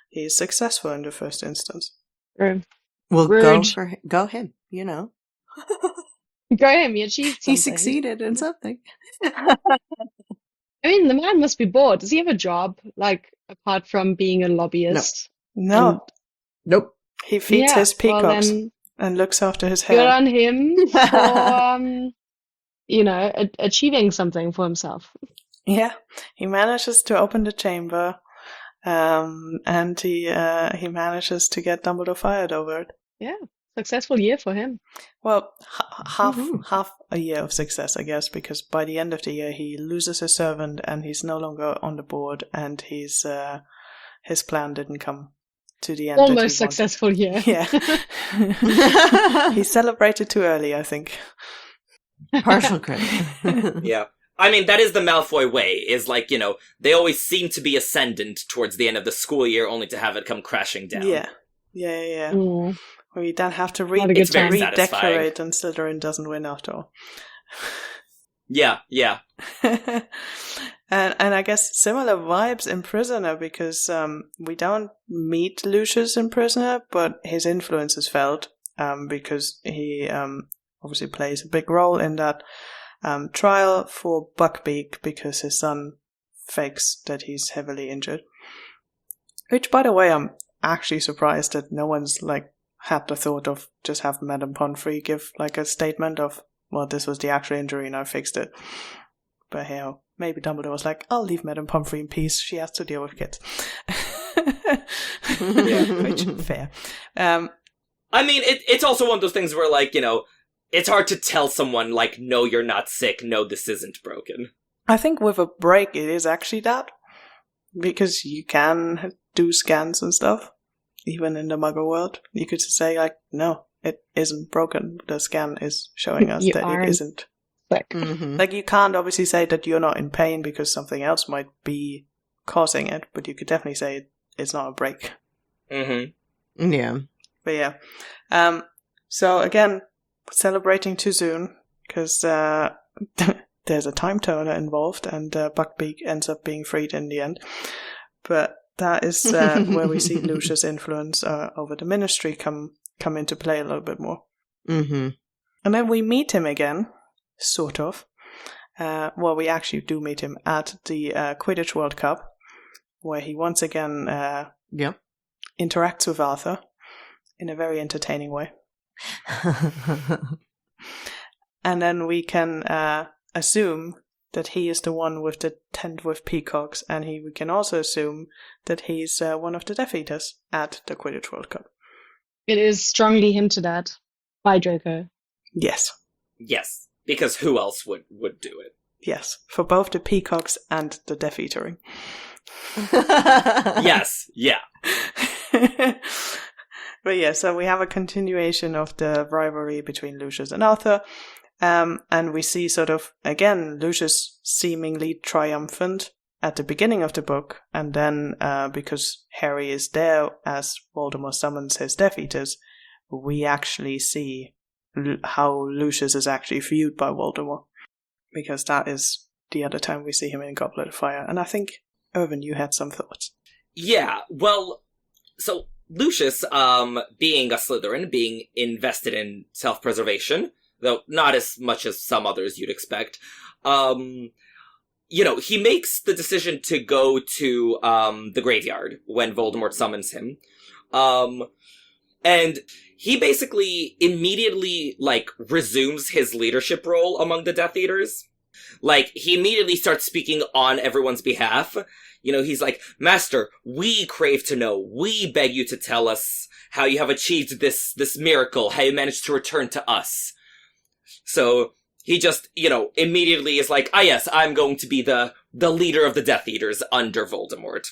he is successful in the first instance. Rude. Well, Rude. go him. Go him, he achieved something. He succeeded in something. I mean, the man must be bored. Does he have a job, like, apart from being a lobbyist? No, Nope. he feeds his well peacocks then, and looks after his good hair. on him for, achieving something for himself. Yeah, he manages to open the chamber, and he manages to get Dumbledore fired over it. Yeah, successful year for him. Well, half a year of success, I guess, because by the end of the year he loses his servant and he's no longer on the board, and his plan didn't come to the end. Almost successful year. Yeah, he celebrated too early, I think. Partial credit. Yeah. I mean, that is the Malfoy way, is like, they always seem to be ascendant towards the end of the school year, only to have it come crashing down. Yeah. Mm. We then have to Not a good time. redecorate, and Slytherin doesn't win after all. Yeah. And I guess similar vibes in Prisoner, because we don't meet Lucius in Prisoner, but his influence is felt, because he obviously plays a big role in that trial for Buckbeak, because his son fakes that he's heavily injured. Which, by the way, I'm actually surprised that no one's had the thought of just have Madame Pomfrey give a statement of, well, this was the actual injury and I fixed it. But hell, maybe Dumbledore was like, I'll leave Madame Pomfrey in peace. She has to deal with kids. Which, fair. I mean, it's also one of those things where, it's hard to tell someone, no, you're not sick, no, this isn't broken. I think with a break, it is actually that. Because you can do scans and stuff, even in the Muggle world. You could just say, no, it isn't broken. The scan is showing us that it isn't. Sick. Mm-hmm. You can't obviously say that you're not in pain because something else might be causing it, but you could definitely say it's not a break. Mm-hmm. Yeah. But yeah. So again, celebrating too soon, because there's a time turner involved, and Buckbeak ends up being freed in the end. But that is where we see Lucius' influence over the Ministry come into play a little bit more. Mm-hmm. And then we meet him again, sort of. We actually do meet him at the Quidditch World Cup, where he once again interacts with Arthur in a very entertaining way. And then we can assume that he is the one with the tent with peacocks, and we can also assume that he's one of the Death Eaters at the Quidditch World Cup. It is strongly hinted at by Draco. Yes. Yes, because who else would do it? Yes, for both the peacocks and the Death Eatering. Yes, yeah. But yeah, so we have a continuation of the rivalry between Lucius and Arthur. And we see sort of, again, Lucius seemingly triumphant at the beginning of the book. And then, because Harry is there as Voldemort summons his Death Eaters, we actually see how Lucius is actually viewed by Voldemort. Because that is the other time we see him in Goblet of Fire. And I think, Irvin, you had some thoughts. Yeah, well, so Lucius, being a Slytherin, being invested in self-preservation, though not as much as some others you'd expect, he makes the decision to go to, the graveyard when Voldemort summons him. And he basically immediately, resumes his leadership role among the Death Eaters. He immediately starts speaking on everyone's behalf. He's like, Master, we crave to know. We beg you to tell us how you have achieved this miracle, how you managed to return to us. So he just, immediately is like, yes, I'm going to be the leader of the Death Eaters under Voldemort.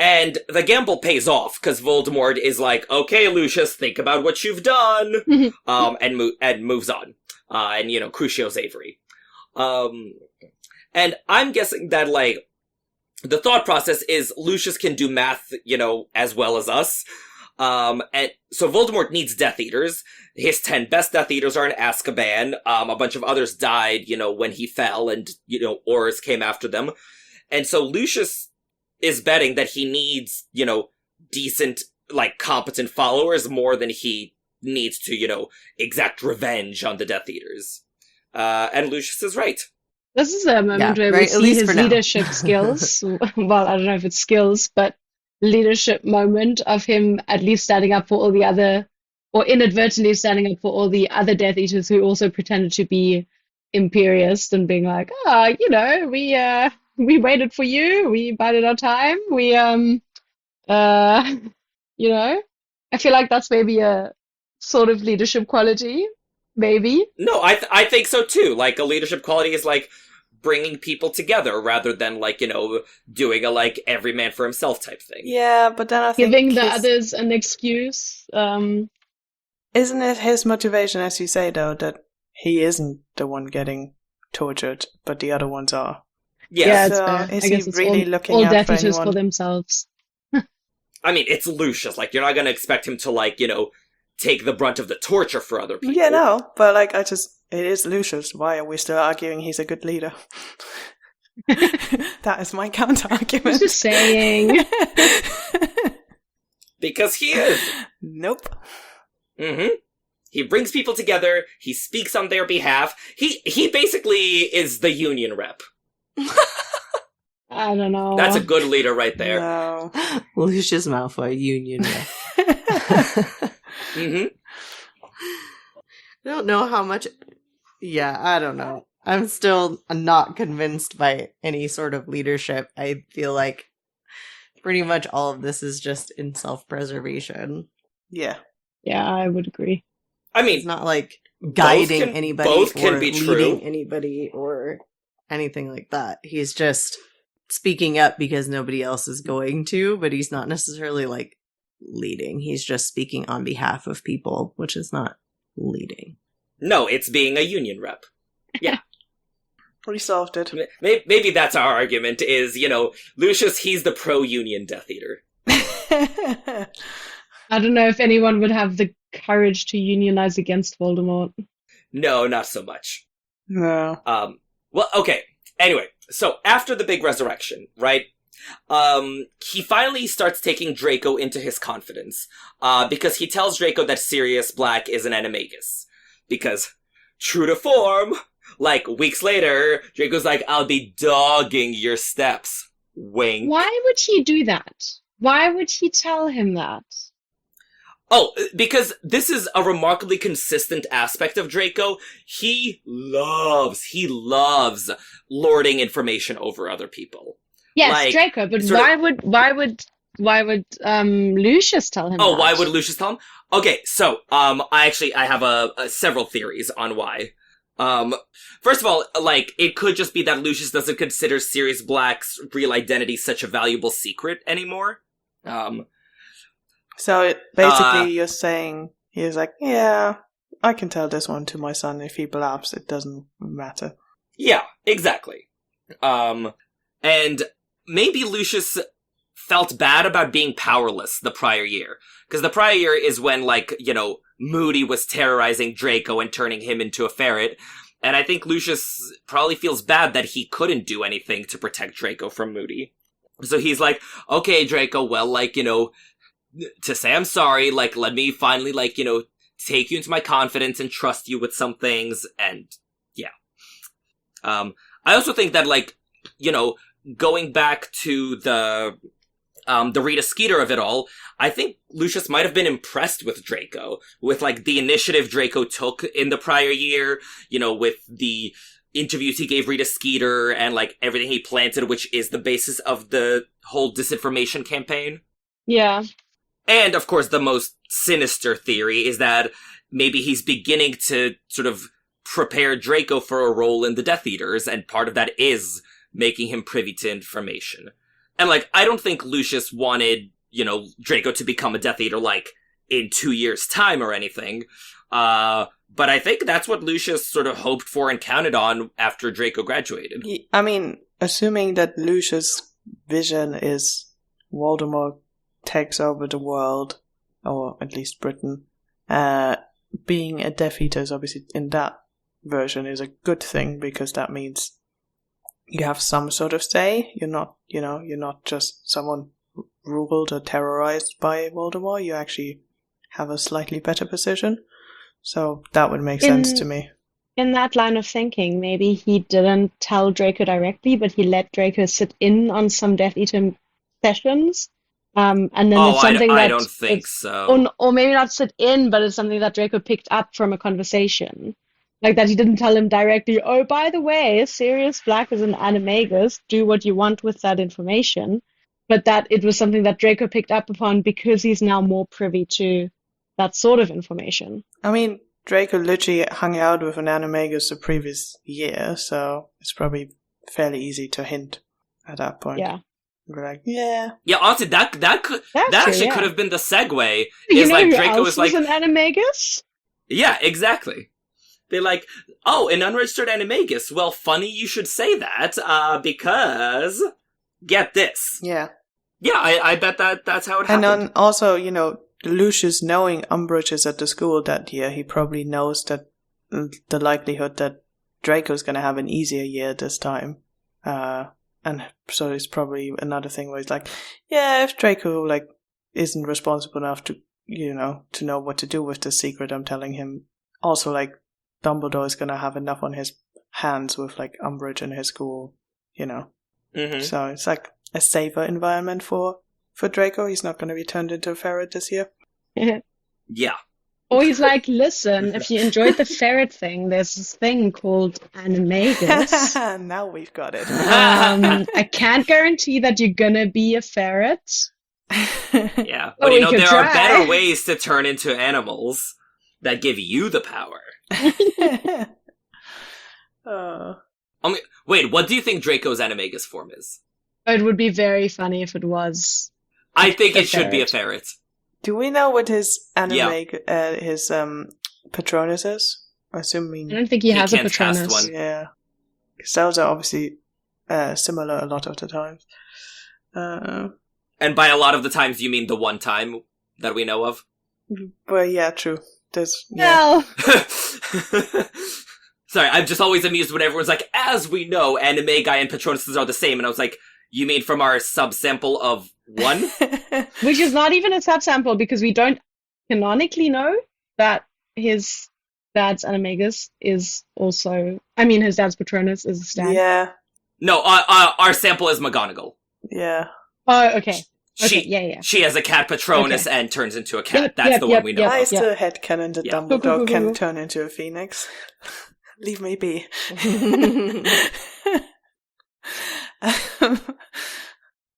And the gamble pays off, because Voldemort is like, okay, Lucius, think about what you've done, and moves on. And Crucio's Avery. And I'm guessing that, the thought process is Lucius can do math, as well as us. And so Voldemort needs Death Eaters. His 10 best Death Eaters are in Azkaban. A bunch of others died, when he fell, and, Aurors came after them. And so Lucius is betting that he needs, decent, competent followers more than he needs to, exact revenge on the Death Eaters. And Lucius is right. This is a moment where we see his leadership skills. Well, I don't know if it's skills, but leadership moment of him at least standing up for all the other, or inadvertently standing up for all the other Death Eaters who also pretended to be imperious and being like, we waited for you, we bided our time, I feel like that's maybe a sort of leadership quality, maybe. No, I think so too. A leadership quality is bringing people together rather than doing a every man for himself type thing. Yeah, but then I think giving the others an excuse. Isn't it his motivation, as you say, though, that he isn't the one getting tortured, but the other ones are? Yes. Yeah, so is he really looking all out Death for Eaters anyone? for themselves? I mean, it's Lucius. You're not gonna expect him to, take the brunt of the torture for other people. Yeah, no, but it is Lucius. Why are we still arguing he's a good leader? That is my counter-argument. Just saying. Because he is. Nope. Mm-hmm. He brings people together, he speaks on their behalf, he basically is the union rep. I don't know. That's a good leader right there. No. Lucius Malfoy, union. Mm-hmm. I don't know how much. Yeah, I don't know. I'm still not convinced by any sort of leadership. I feel like pretty much all of this is just in self-preservation. Yeah. Yeah, I would agree. I mean, It's not guiding anybody both can or be leading true. anybody or anything like that. He's just speaking up because nobody else is going to, but he's not necessarily leading. He's just speaking on behalf of people, which is not leading. No, it's being a union rep. Yeah. We solved it. Maybe that's our argument is, Lucius, he's the pro-union Death Eater. I don't know if anyone would have the courage to unionize against Voldemort. No, not so much. No. Well, okay. Anyway, so after the big resurrection, right? He finally starts taking Draco into his confidence, because he tells Draco that Sirius Black is an animagus. Because, true to form, weeks later, Draco's like, I'll be dogging your steps. Wink. Why would he do that? Why would he tell him that? Oh, because this is a remarkably consistent aspect of Draco. He loves lording information over other people. Yes, Draco, but why would Lucius tell him Oh, that? why would Lucius tell him? Okay, so, I have several theories on why. First of all, it could just be that Lucius doesn't consider Sirius Black's real identity such a valuable secret anymore. So basically you're saying he's like, yeah, I can tell this one to my son. If he blabs, it doesn't matter. Yeah, exactly. And maybe Lucius felt bad about being powerless the prior year. Because the prior year is when, Moody was terrorizing Draco and turning him into a ferret. And I think Lucius probably feels bad that he couldn't do anything to protect Draco from Moody. So he's like, okay, Draco, well, like, you know, to say I'm sorry, like, let me finally, like, you know, take you into my confidence and trust you with some things, and, yeah. I also think that, like, you know, going back to the Rita Skeeter of it all, I think Lucius might have been impressed with Draco, with, like, the initiative Draco took in the prior year, you know, with the interviews he gave Rita Skeeter and, like, everything he planted, which is the basis of the whole disinformation campaign. Yeah. And, of course, the most sinister theory is that maybe he's beginning to sort of prepare Draco for a role in the Death Eaters, and part of that is making him privy to information. And, like, I don't think Lucius wanted, you know, Draco to become a Death Eater, like, in 2 years' time or anything. But I think that's what Lucius sort of hoped for and counted on after Draco graduated. I mean, assuming that Lucius' vision is Voldemort takes over the world, or at least Britain, being a Death Eater is obviously, in that version, is a good thing, because that means you have some sort of say. You're not, you know, you're not just someone ruled or terrorized by Voldemort. You actually have a slightly better position. So that would make sense to me. In that line of thinking, maybe he didn't tell Draco directly, but he let Draco sit in on some Death Eater sessions. And then it's something I don't think so. Or maybe not sit in, but it's something that Draco picked up from a conversation. Like that he didn't tell him directly, oh, by the way, Sirius Black is an animagus, do what you want with that information. But that it was something that Draco picked up upon because he's now more privy to that sort of information. I mean, Draco literally hung out with an animagus the previous year, so it's probably fairly easy to hint at that point. Yeah. We're like, yeah. Yeah, honestly, that actually could have been the segue. You is know like who Draco else was like, an animagus? yeah, exactly. They're like, oh, an unregistered animagus. Well, funny you should say that, because get this. Yeah. Yeah, I bet that's how it happened. And then also, you know, Lucius knowing Umbridge is at the school that year, he probably knows that the likelihood that Draco's going to have an easier year this time. And so it's probably another thing where he's like, yeah, if Draco, like, isn't responsible enough to, you know, to know what to do with the secret I'm telling him. Also, like, Dumbledore is going to have enough on his hands with, like, Umbridge in his school, you know. Mm-hmm. So it's like a safer environment for Draco. He's not going to be turned into a ferret this year. Yeah. Or he's like, listen, if you enjoyed the ferret thing, there's this thing called animagus. Now we've got it. I can't guarantee that you're gonna be a ferret. Yeah. But you know, there are better ways to turn into animals that give you the power. Wait, what do you think Draco's animagus form is? It would be very funny if it was. I think it should be a ferret. Do we know what his his Patronus is? Assuming I don't think he has a can't cast Patronus. one. Yeah, because those are obviously similar a lot of the times. And by a lot of the times, you mean the one time that we know of? Well, yeah, true. There's No. Sorry, I'm just always amused when everyone's like, as we know, anime guy and Patronuses are the same. And I was like, you mean from our subsample of one? Which is not even a subsample because we don't canonically know that his dad's animagus is also... I mean, his dad's Patronus is a stand. Yeah. No, our sample is McGonagall. Yeah. Oh, okay. Okay, She has a cat Patronus and turns into a cat. That's the one we know I of. still headcanon that Dumbledore can turn into a phoenix. Leave me be.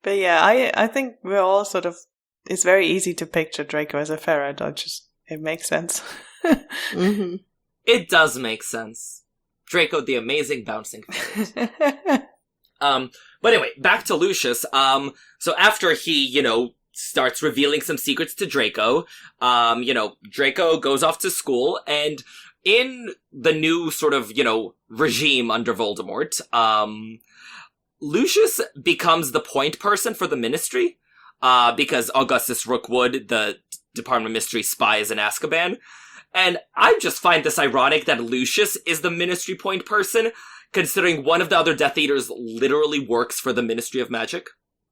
But yeah, I think we're all sort of... It's very easy to picture Draco as a ferret. It makes sense. Mm-hmm. It does make sense. Draco, the amazing bouncing ferret. But anyway, back to Lucius. So after he, starts revealing some secrets to Draco, Draco goes off to school, and in the new sort of, regime under Voldemort, Lucius becomes the point person for the Ministry, because Augustus Rookwood, the Department of Mystery spy, is in Azkaban. And I just find this ironic that Lucius is the Ministry point person, considering one of the other Death Eaters literally works for the Ministry of Magic.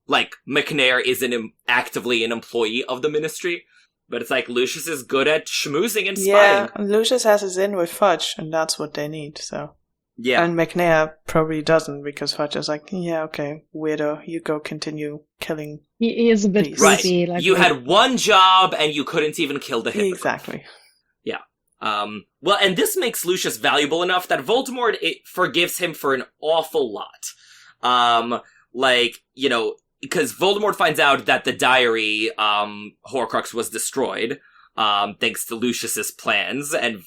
like, McNair isn't actively an employee of the Ministry. But it's like, Lucius is good at schmoozing and spying. Yeah, Lucius has his in with Fudge, and that's what they need, so. Yeah. And McNair probably doesn't, because Fudge is like, yeah, okay, weirdo, you go continue killing. He is a bit Please. Right. creepy. Like You had one job, and you couldn't even kill the Hippogriff. Exactly. Yeah. Well, and this makes Lucius valuable enough that Voldemort forgives him for an awful lot. Because Voldemort finds out that the diary, Horcrux was destroyed, thanks to Lucius's plans, and,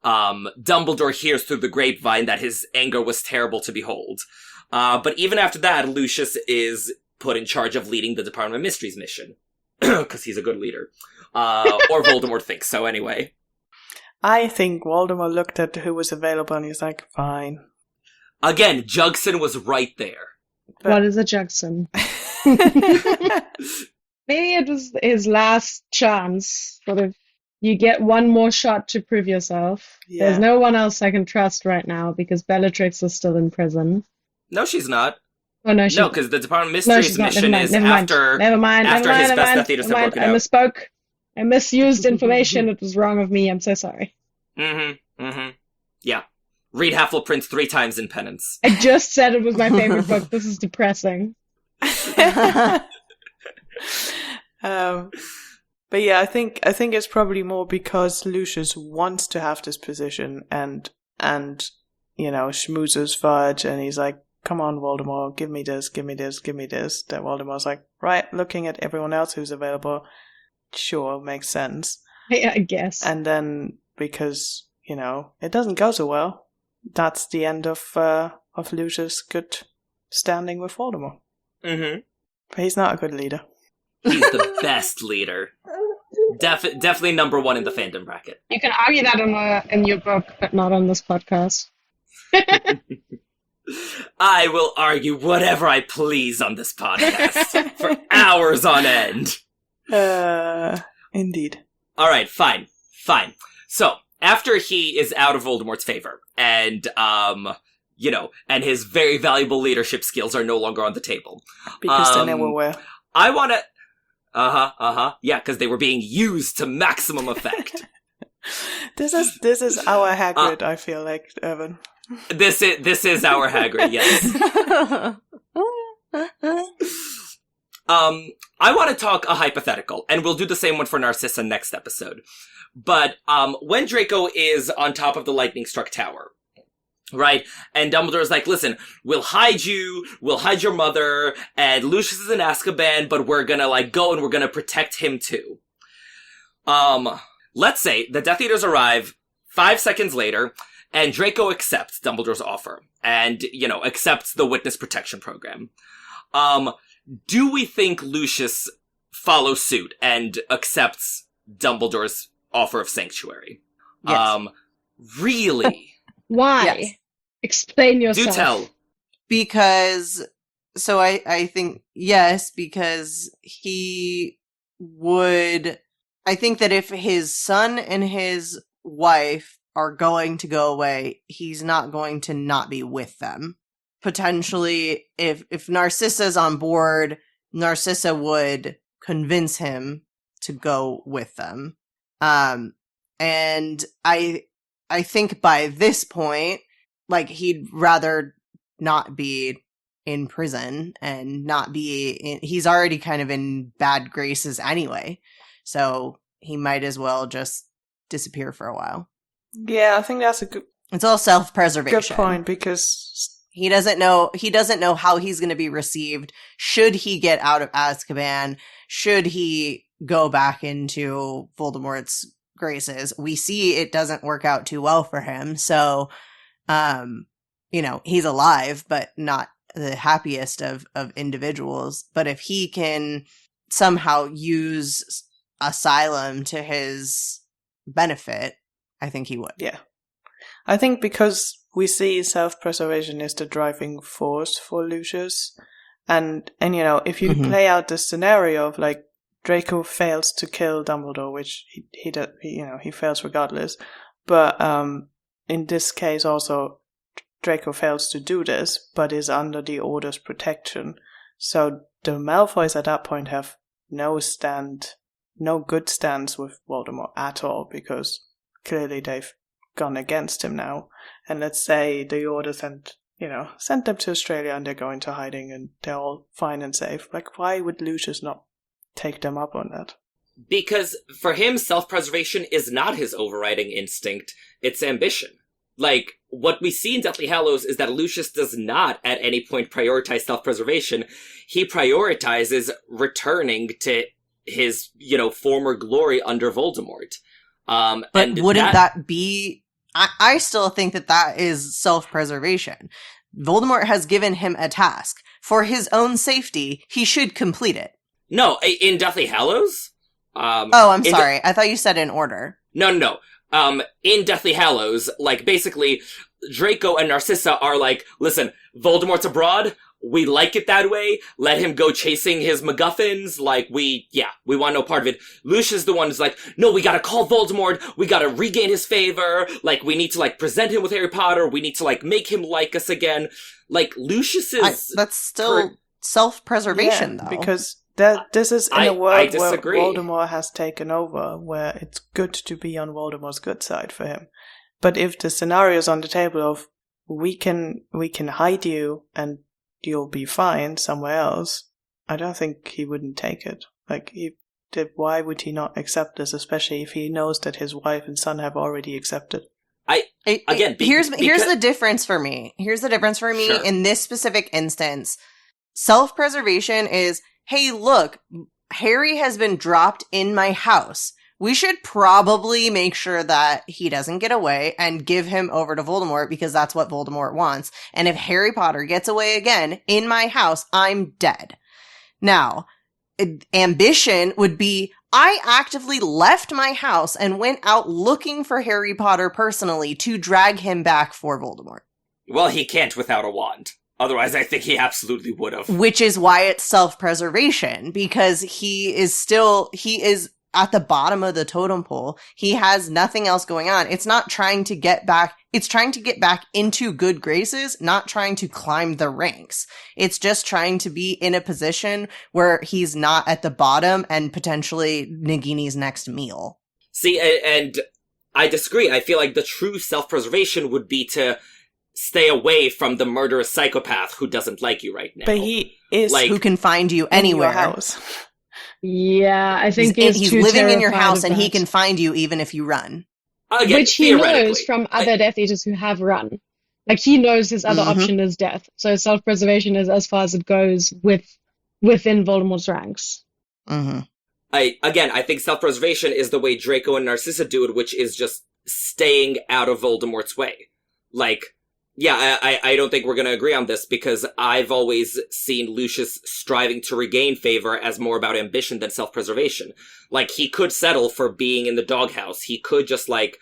Dumbledore hears through the grapevine that his anger was terrible to behold. But even after that, Lucius is put in charge of leading the Department of Mysteries mission. Because he's a good leader. Or Voldemort thinks so, anyway. I think Voldemort looked at who was available and he's like, fine. Again, Jugson was right there. what is a Jackson? Maybe it was his last chance. Sort of, you get one more shot to prove yourself. Yeah. There's no one else I can trust right now because Bellatrix is still in prison. No, she's not. Oh no, she's No, because the Department of no, Mysteries she's not. mission is after Never mind. after his best Death Eaters have broken I out. misspoke. I misused information. It was wrong of me. I'm so sorry. Yeah. Read Half-Blood 3 times in penance. I just said it was my favorite book. This is depressing. But yeah, I think it's probably more because Lucius wants to have this position and schmoozes Fudge, and he's like, come on, Voldemort, give me this. That Voldemort's like, right, looking at everyone else who's available, sure, makes sense. Yeah, I guess. And then because, it doesn't go so well, that's the end of Lucius' good standing with Voldemort. Mm-hmm. But he's not a good leader. He's the best leader. Definitely number one in the fandom bracket. You can argue that in your book, but not on this podcast. I will argue whatever I please on this podcast for hours on end. Indeed. Alright, fine. So, after he is out of Voldemort's favor, and, and his very valuable leadership skills are no longer on the table. Because they never were. I wanna... Yeah, because they were being used to maximum effect. This is our Hagrid, I feel like, Irvin. This is our Hagrid, yes. I want to talk a hypothetical, and we'll do the same one for Narcissa next episode. But, when Draco is on top of the lightning-struck tower, right? And Dumbledore's like, listen, we'll hide your mother, and Lucius is in Azkaban, but we're gonna, go and we're gonna protect him too. Let's say the Death Eaters arrive 5 seconds later, and Draco accepts Dumbledore's offer, and, accepts the witness protection program. Do we think Lucius follows suit and accepts Dumbledore's offer of sanctuary? Yes. Really? Why? Yes. Explain yourself. Do tell. Because, so I think, yes, because he would, I think that if his son and his wife are going to go away, he's not going to not be with them. Potentially, if Narcissa's on board, Narcissa would convince him to go with them. And I think by this point, he'd rather not be in prison and not be he's already kind of in bad graces anyway. So he might as well just disappear for a while. Yeah, I think that's a good It's all self-preservation. point, because he doesn't know how he's going to be received. Should he get out of Azkaban? Should he go back into Voldemort's graces? We see it doesn't work out too well for him. So, he's alive, but not the happiest of individuals. But if he can somehow use asylum to his benefit, I think he would. yeah. I think because we see self-preservation is the driving force for Lucius. And if you play out the scenario of Draco fails to kill Dumbledore, which he fails regardless. But in this case also, Draco fails to do this, but is under the Order's protection. So the Malfoys at that point have no good stance with Voldemort at all, because clearly they've gone against him now. And let's say the Order sent them to Australia and they're going to hiding and they're all fine and safe. Like, why would Lucius not take them up on that? Because for him, self-preservation is not his overriding instinct, it's ambition. Like, what we see in Deathly Hallows is that Lucius does not at any point prioritize self-preservation. He prioritizes returning to his, former glory under Voldemort. But and wouldn't that be... I still think that is self-preservation. Voldemort has given him a task. For his own safety, he should complete it. No, in Deathly Hallows? I'm sorry. I thought you said in order. No. In Deathly Hallows, like, basically, Draco and Narcissa are like, listen, Voldemort's abroad, we like it that way, let him go chasing his MacGuffins, like, we want no part of it. Lucius is the one who's like, no, we gotta call Voldemort, we gotta regain his favor, like, we need to, like, present him with Harry Potter, we need to, like, make him like us again. Like, Lucius is... That's still self-preservation, though. Because... this is in a world where Voldemort has taken over, where it's good to be on Voldemort's good side for him. But if the scenario is on the table of we can hide you and you'll be fine somewhere else, I don't think he wouldn't take it. Like, why would he not accept this, especially if he knows that his wife and son have already accepted? Here's the difference for me. Sure. In this specific instance. Self-preservation is, hey, look, Harry has been dropped in my house. We should probably make sure that he doesn't get away and give him over to Voldemort, because that's what Voldemort wants. And if Harry Potter gets away again in my house, I'm dead. Now, ambition would be, I actively left my house and went out looking for Harry Potter personally to drag him back for Voldemort. Well, he can't without a wand. Otherwise, I think he absolutely would have. Which is why it's self-preservation, because he is at the bottom of the totem pole. He has nothing else going on. It's not trying to get back. It's trying to get back into good graces, not trying to climb the ranks. It's just trying to be in a position where he's not at the bottom and potentially Nagini's next meal. See, and I disagree. I feel like the true self-preservation would be to stay away from the murderous psychopath who doesn't like you right now. But he is, like, who can find you anywhere. In your house. Yeah, I think he's living in your house and he can find you even if you run. Again, which he knows from other Death Eaters who have run. Like, he knows his other option is death. So self-preservation is as far as it goes within Voldemort's ranks. Mm-hmm. I think self-preservation is the way Draco and Narcissa do it, which is just staying out of Voldemort's way. Like, yeah, I don't think we're going to agree on this, because I've always seen Lucius striving to regain favor as more about ambition than self-preservation. Like, he could settle for being in the doghouse. He could just, like,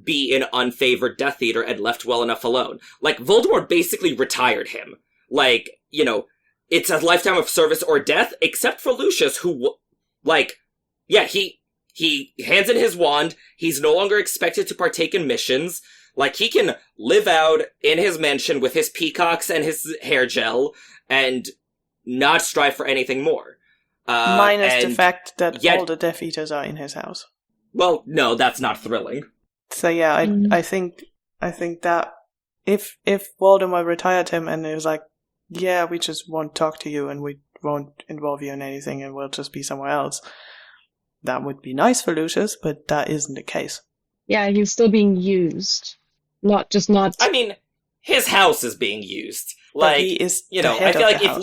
be an unfavored Death Eater and left well enough alone. Like, Voldemort basically retired him. Like, it's a lifetime of service or death, except for Lucius, who, like, yeah, he hands in his wand. He's no longer expected to partake in missions. Like, he can live out in his mansion with his peacocks and his hair gel and not strive for anything more. Minus the fact that all the Death Eaters are in his house. Well, no, that's not thrilling. So yeah, I think that if Voldemort retired him and it was like, yeah, we just won't talk to you and we won't involve you in anything and we'll just be somewhere else, that would be nice for Lucius, but that isn't the case. Yeah, he's still being used. Not. I mean, his house is being used. Like, he is I feel like if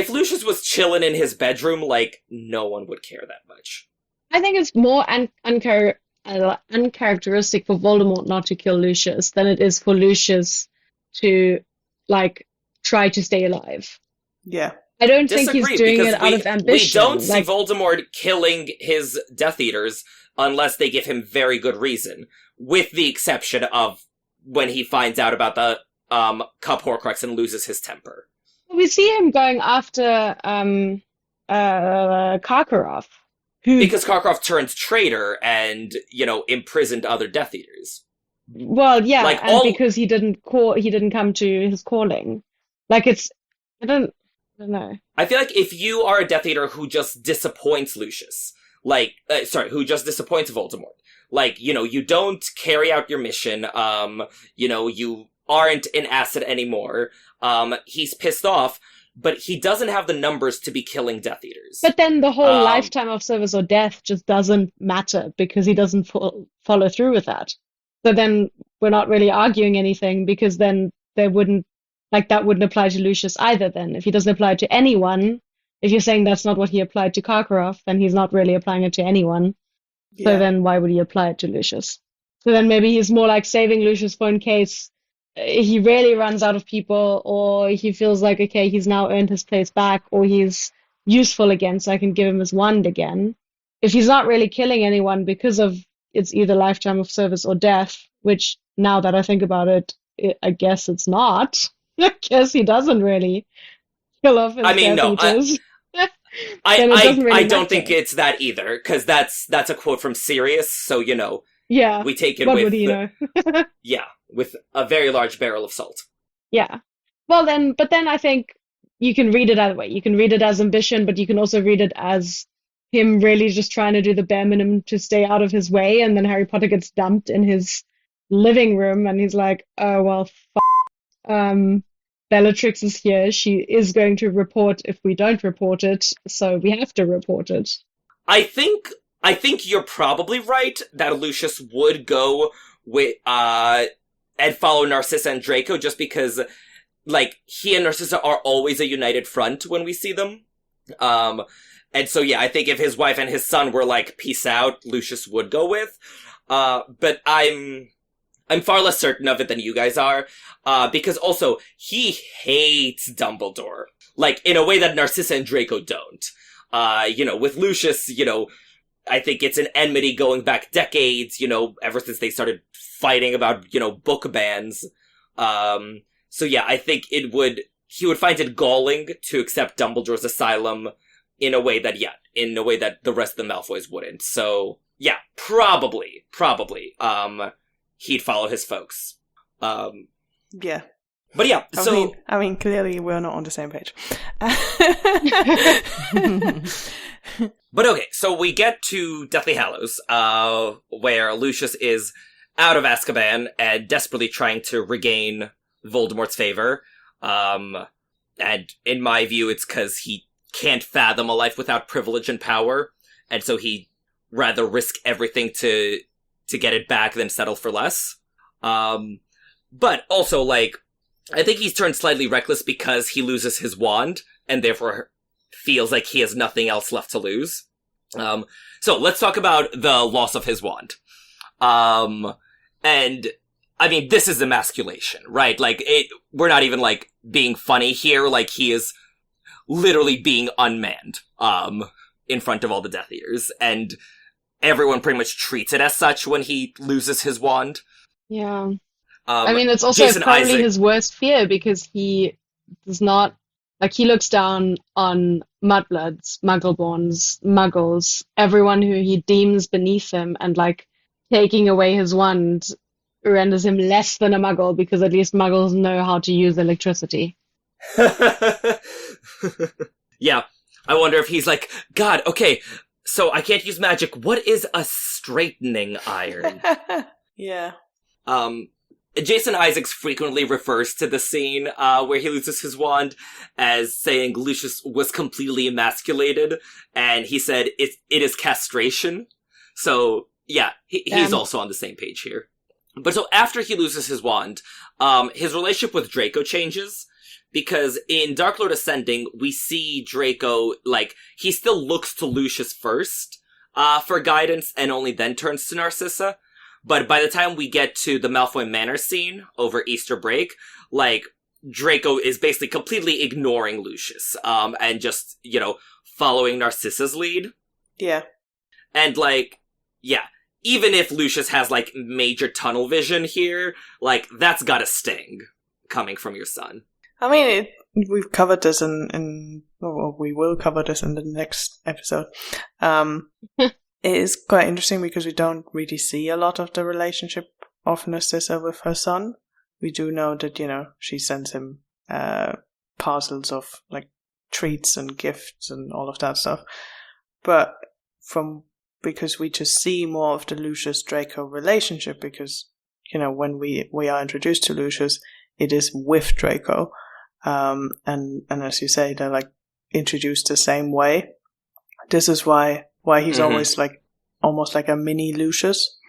Lucius was chilling in his bedroom, like, no one would care that much. I think it's more uncharacteristic for Voldemort not to kill Lucius than it is for Lucius to, like, try to stay alive. Yeah. I don't think he's doing it out of ambition. We don't see Voldemort killing his Death Eaters unless they give him very good reason, with the exception of when he finds out about the Cup Horcrux and loses his temper. We see him going after Karkaroff. Because Karkaroff turned traitor and, imprisoned other Death Eaters. Well, yeah, because he didn't come to his calling. Like, I don't know. I feel like if you are a Death Eater who just disappoints Lucius, who just disappoints Voldemort, you don't carry out your mission, you aren't an asset anymore, he's pissed off, but he doesn't have the numbers to be killing Death Eaters. But then the whole lifetime of service or death just doesn't matter because he doesn't follow through with that. So then we're not really arguing anything because then that wouldn't apply to Lucius either then. If he doesn't apply to anyone, if you're saying that's not what he applied to Karkaroff, then he's not really applying it to anyone. Yeah. So then why would he apply it to Lucius? So then maybe he's more like saving Lucius for in case he really runs out of people, or he feels like, okay, he's now earned his place back, or he's useful again, so I can give him his wand again. If he's not really killing anyone because of it's either lifetime of service or death, which now that I think about it, I guess it's not. I guess he doesn't really kill off his Death Eaters. I don't think it's that either, because that's a quote from Sirius, so yeah, we take it what with would he know? yeah, with a very large barrel of salt. Yeah. Well then, I think you can read it either way. You can read it as ambition, but you can also read it as him really just trying to do the bare minimum to stay out of his way, and then Harry Potter gets dumped in his living room, and he's like, oh, well, Bellatrix is here. She is going to report if we don't report it, so we have to report it. I think you're probably right that Lucius would go with and follow Narcissa and Draco just because he and Narcissa are always a united front when we see them. And so yeah, I think if his wife and his son were peace out, Lucius would go with. But I'm far less certain of it than you guys are, because also, he hates Dumbledore. In a way that Narcissa and Draco don't. With Lucius, I think it's an enmity going back decades, ever since they started fighting about, book bans. So yeah, I think he would find it galling to accept Dumbledore's asylum in a way that the rest of the Malfoys wouldn't. So, yeah, probably, he'd follow his folks. Yeah. But yeah, I mean, clearly we're not on the same page. But okay, so we get to Deathly Hallows, where Lucius is out of Azkaban and desperately trying to regain Voldemort's favor. And in my view, it's because he can't fathom a life without privilege and power, and so he'd rather risk everything to get it back than settle for less. But also, I think he's turned slightly reckless because he loses his wand, and therefore feels like he has nothing else left to lose. So let's talk about the loss of his wand. And, I mean, this is emasculation, right? We're not even, being funny here, he is literally being unmanned, in front of all the Death Eaters, and everyone pretty much treats it as such when he loses his wand. Yeah. I mean, it's also probably his worst fear because he does not, he looks down on mudbloods, muggleborns, muggles, everyone who he deems beneath him, and taking away his wand renders him less than a muggle because at least muggles know how to use electricity. Yeah. I wonder if he's God, okay, so I can't use magic. What is a straightening iron? Yeah. Jason Isaacs frequently refers to the scene where he loses his wand as saying Lucius was completely emasculated, and he said it is castration. So, yeah, he's also on the same page here. But so after he loses his wand, his relationship with Draco changes, because in Dark Lord Ascending, we see Draco, he still looks to Lucius first for guidance, and only then turns to Narcissa. But by the time we get to the Malfoy Manor scene over Easter break, Draco is basically completely ignoring Lucius, and just, following Narcissa's lead. Yeah. And, yeah, even if Lucius has, major tunnel vision here, that's gotta sting, coming from your son. I mean, we've covered this we will cover this in the next episode. It is quite interesting because we don't really see a lot of the relationship of Narcissa with her son. We do know that, she sends him parcels of, treats and gifts and all of that stuff. But because we just see more of the Lucius Draco relationship, because when we are introduced to Lucius, it is with Draco, and as you say, they're like introduced the same way. This is why he's always like almost like a mini Lucius,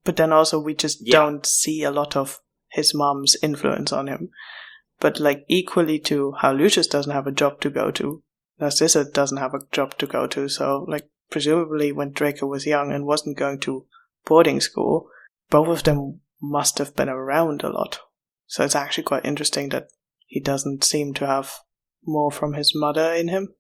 but then also we just don't see a lot of his mom's influence on him. But like equally to how Lucius doesn't have a job to go to, Narcissa doesn't have a job to go to. So like presumably when Draco was young and wasn't going to boarding school, both of them must have been around a lot. So it's actually quite interesting that he doesn't seem to have more from his mother in him.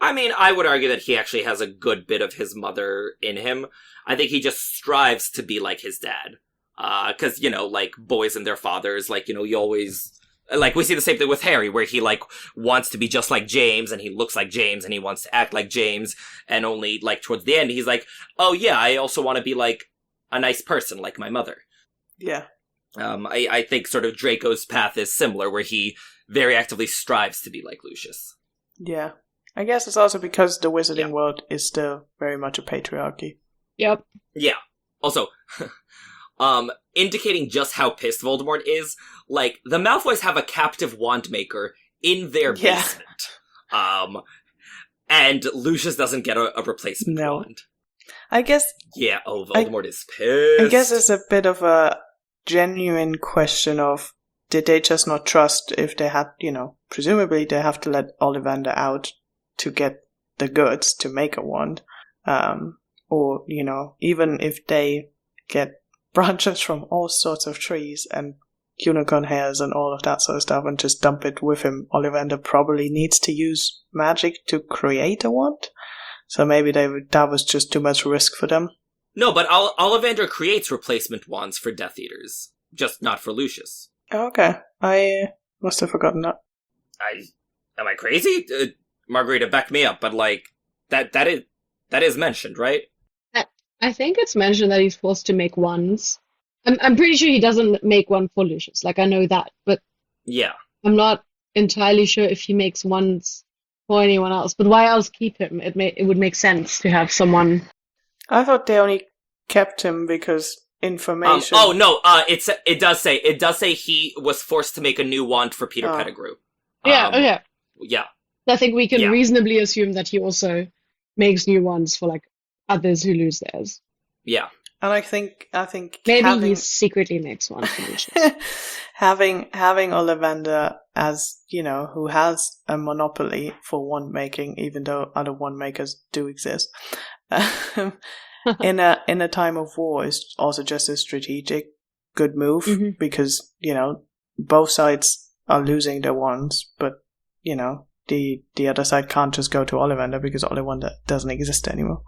I mean, I would argue that he actually has a good bit of his mother in him. I think he just strives to be like his dad. Because, like, boys and their fathers, like, you always... Like, we see the same thing with Harry, where he, like, wants to be just like James, and he looks like James, and he wants to act like James, and only, like, towards the end, he's like, oh, yeah, I also want to be, like, a nice person, like my mother. Yeah. I think sort of Draco's path is similar, where he very actively strives to be like Lucius. Yeah. I guess it's also because the wizarding world is still very much a patriarchy. Yep. Yeah. Also, indicating just how pissed Voldemort is, like, the Malfoys have a captive wand maker in their basement. And Lucius doesn't get a replacement wand. I guess... Yeah, Voldemort is pissed. I guess it's a bit of a genuine question of, did they just not trust if they had, presumably they have to let Ollivander out to get the goods to make a wand. Or, even if they get branches from all sorts of trees and unicorn hairs and all of that sort of stuff and just dump it with him, Ollivander probably needs to use magic to create a wand. So maybe that was just too much risk for them. No, but Ollivander creates replacement wands for Death Eaters, just not for Lucius. Okay, I must have forgotten that. Am I crazy? Margarete, back me up, but like, that is mentioned, right? I think it's mentioned that he's forced to make wands. I'm pretty sure he doesn't make one for Lucius, like I know that, but yeah, I'm not entirely sure if he makes wands for anyone else. But why else keep him? It would make sense to have someone. I thought they only kept him because information. It does say he was forced to make a new wand for Peter Pettigrew. Yeah. Yeah. I think we can reasonably assume that he also makes new wands for like others who lose theirs. Yeah. And I think maybe he secretly makes one for Lucius. having Ollivander as, who has a monopoly for wand making, even though other wand makers do exist. in a time of war is also just a strategic good move, because both sides are losing their wands, but the other side can't just go to Ollivander because Ollivander doesn't exist anymore.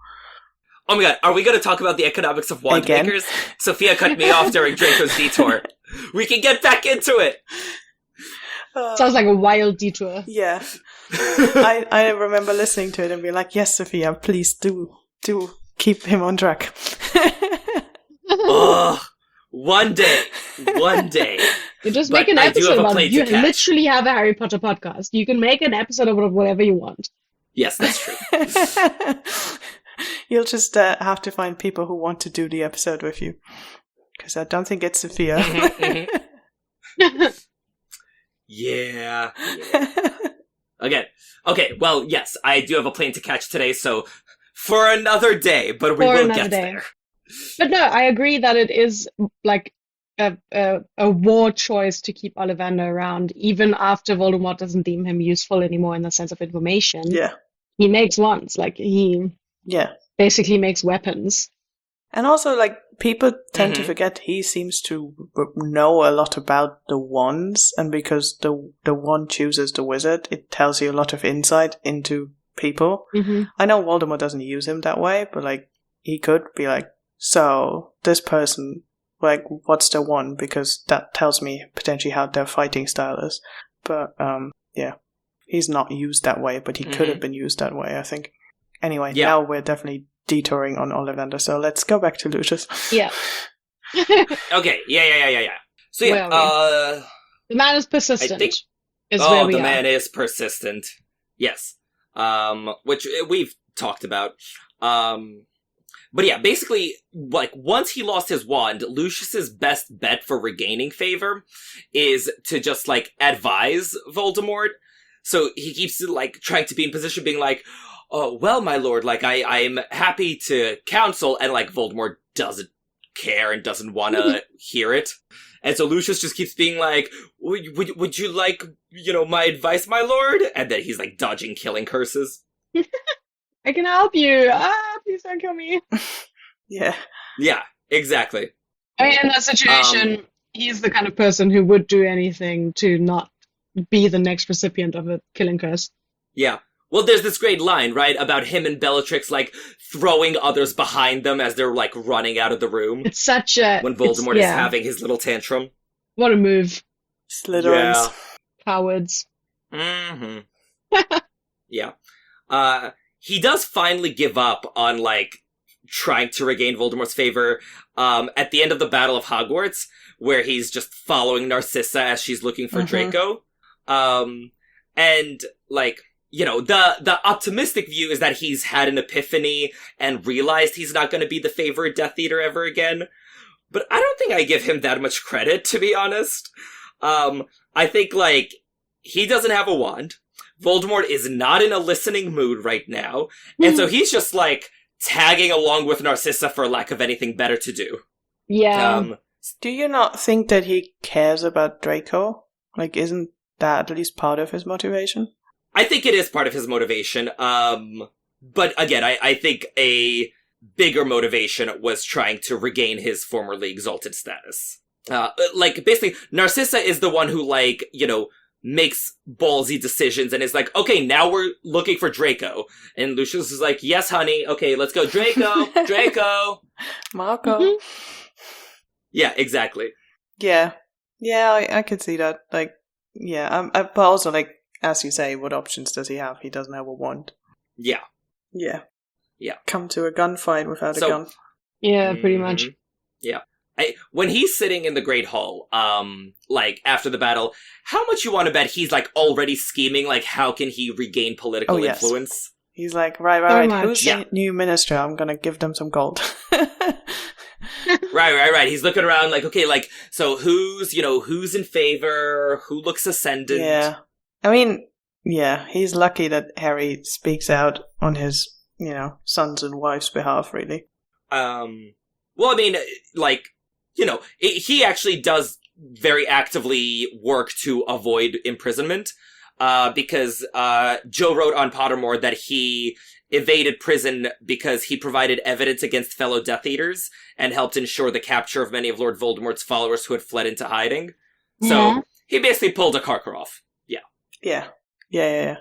Oh my god, are we going to talk about the economics of wand makers? Sophia cut me off during Draco's detour. We can get back into it. Sounds like a wild detour. Yeah. I remember listening to it and being like, yes, Sophia, please do keep him on track. One day. You just make an episode about it. You literally have a Harry Potter podcast. You can make an episode about whatever you want. Yes, that's true. You'll just have to find people who want to do the episode with you. Because I don't think it's Sophia. Yeah. Okay, well, yes, I do have a plane to catch today, so for another day, but we will get there. But no, I agree that it is like a war choice to keep Ollivander around, even after Voldemort doesn't deem him useful anymore in the sense of information. Yeah. He makes wands, like he basically makes weapons. And also, like, people tend to forget he seems to know a lot about the wands, and because the wand chooses the wizard, it tells you a lot of insight into people. I know Voldemort doesn't use him that way, but, like, he could be like, so, this person, like, what's their wand? Because that tells me potentially how their fighting style is. But, he's not used that way, but he could have been used that way, I think. Anyway, now we're definitely detouring on Ollivander, so let's go back to Lucius. Yeah. Okay, yeah. So the man is persistent. the man is persistent. Yes. Which we've talked about. But yeah, basically, like, once he lost his wand, Lucius's best bet for regaining favor is to just, like, advise Voldemort. So he keeps, like, trying to be in position being like, oh, well, my lord, like, I'm happy to counsel, and, like, Voldemort doesn't care and doesn't want to hear it. And so Lucius just keeps being like, would you like, my advice, my lord? And then he's, like, dodging killing curses. I can help you. Please don't kill me. Yeah. Yeah, exactly. I mean, in that situation, he's the kind of person who would do anything to not be the next recipient of a killing curse. Yeah. Well, there's this great line, right, about him and Bellatrix, like, throwing others behind them as they're, like, running out of the room. It's such a... When Voldemort is having his little tantrum. What a move. Slytherins. Yeah. Cowards. Mm-hmm. Yeah. He does finally give up on, like, trying to regain Voldemort's favor, at the end of the Battle of Hogwarts, where he's just following Narcissa as she's looking for Draco. And, like, the optimistic view is that he's had an epiphany and realized he's not going to be the favorite Death Eater ever again. But I don't think I give him that much credit, to be honest. I think, like, he doesn't have a wand. Voldemort is not in a listening mood right now. And so he's just, like, tagging along with Narcissa for lack of anything better to do. Yeah. Do you not think that he cares about Draco? Like, isn't that at least part of his motivation? I think it is part of his motivation. But again, I think a bigger motivation was trying to regain his formerly exalted status. Like, basically, Narcissa is the one who, like, makes ballsy decisions and is like, okay, now we're looking for Draco. And Lucius is like, yes, honey. Okay, let's go. Draco! Draco! Marco. Mhm. Yeah, exactly. Yeah. Yeah, I could see that. Like, yeah. But also, like, as you say, what options does he have? He doesn't have a wand. Yeah. Yeah. Yeah. Come to a gunfight without a gun. Yeah, pretty much. Yeah. When he's sitting in the Great Hall, like, after the battle, how much you want to bet he's, like, already scheming, like, how can he regain political influence? He's like, right. much. Who's the new minister? I'm gonna give them some gold. Right. He's looking around like, okay, like, so who's in favor? Who looks ascendant? Yeah. I mean, yeah, he's lucky that Harry speaks out on his, sons and wife's behalf, really. Well, I mean, like, he actually does very actively work to avoid imprisonment, because, Joe wrote on Pottermore that he evaded prison because he provided evidence against fellow Death Eaters and helped ensure the capture of many of Lord Voldemort's followers who had fled into hiding. So, he basically pulled a Karkaroff. Yeah.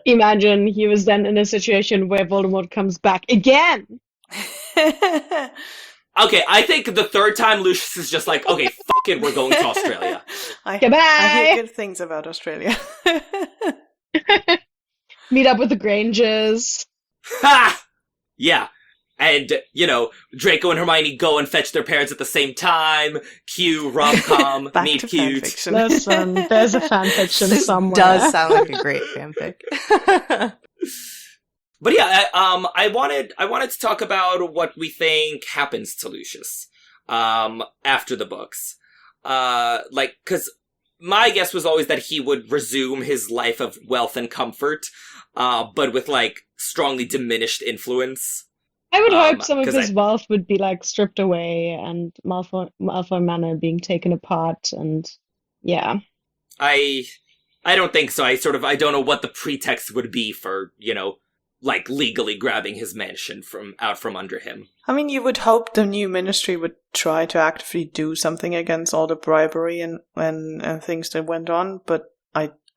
Imagine he was then in a situation where Voldemort comes back again. Okay, I think the third time Lucius is just like, okay, fuck it, we're going to Australia. Goodbye! I hear good things about Australia. Meet up with the Grangers. Ha! Yeah. And, Draco and Hermione go and fetch their parents at the same time. Cue rom-com, Back meet to cute. fanfiction. Listen, there's a fanfiction This somewhere. does sound like a great fanfic. But yeah, I wanted to talk about what we think happens to Lucius, after the books. Like, cause my guess was always that he would resume his life of wealth and comfort, but with, like, strongly diminished influence. I would hope some of 'cause his wealth would be, like, stripped away and Malfoy Manor being taken apart and, yeah. I don't think so. I don't know what the pretext would be for, like, legally grabbing his mansion out from under him. I mean, you would hope the new ministry would try to actively do something against all the bribery and things that went on, but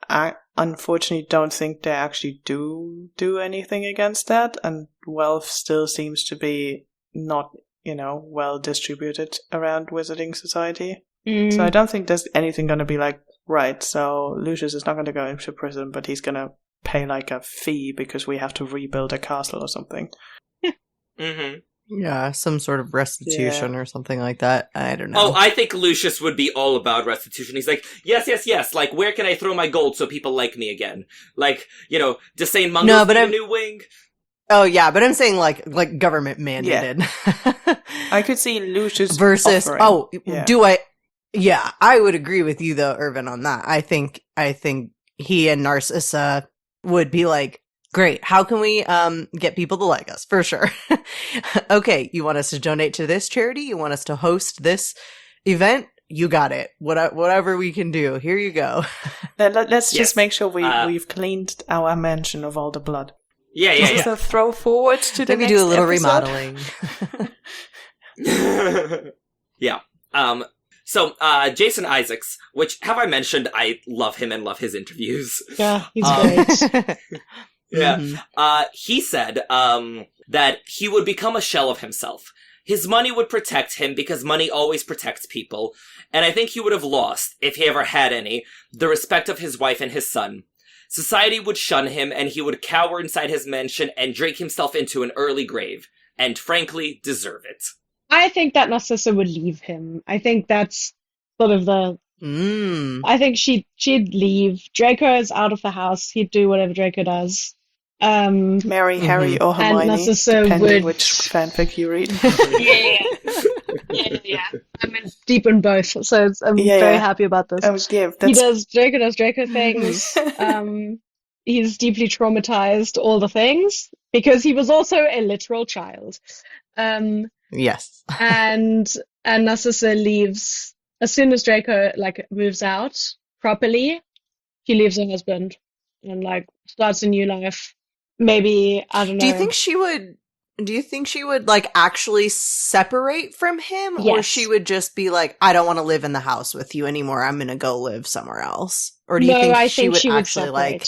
I unfortunately don't think they actually do anything against that, and wealth still seems to be not, well distributed around Wizarding Society. So I don't think there's anything going to be like, right, so Lucius is not going to go into prison, but he's going to pay, like, a fee because we have to rebuild a castle or something. Mm-hmm. Yeah, some sort of restitution or something like that. I don't know. Oh, I think Lucius would be all about restitution. He's like, yes. Like, where can I throw my gold so people like me again? Like, does St. Mungo's need a new wing? Oh, yeah, but I'm saying, like government mandated. Yeah. I could see Lucius versus, offering. Yeah, I would agree with you, though, Irvin, on that. I think he and Narcissa would be like, great, how can we get people to like us? For sure. Okay, you want us to donate to this charity? You want us to host this event? You got it. Whatever we can do, here you go. Let's just make sure we've cleaned our mansion of all the blood. Yeah. So throw forward to the next do a little episode. remodeling. Yeah. So Jason Isaacs, which have I mentioned? I love him and love his interviews. Yeah, he's great. Yeah. Mm-hmm. He said that he would become a shell of himself. His money would protect him because money always protects people. And I think he would have lost, if he ever had any, the respect of his wife and his son. Society would shun him and he would cower inside his mansion and drink himself into an early grave. And frankly, deserve it. I think that Narcissa would leave him. I think that's sort of the... I think she'd leave. Draco is out of the house. He'd do whatever Draco does. Marry Harry or Hermione, and Narcissa depending would... which fanfic you read. Yeah. I'm deep in both, so I'm very happy about this. Draco does Draco things. He's deeply traumatized, all the things, because he was also a literal child. Yes. and Narcissa leaves as soon as Draco moves out properly. He leaves her husband and starts a new life. Maybe, I don't know. Do you think she would actually separate from him? Yes. Or she would just be like, I don't want to live in the house with you anymore. I'm going to go live somewhere else? Or do you think she would actually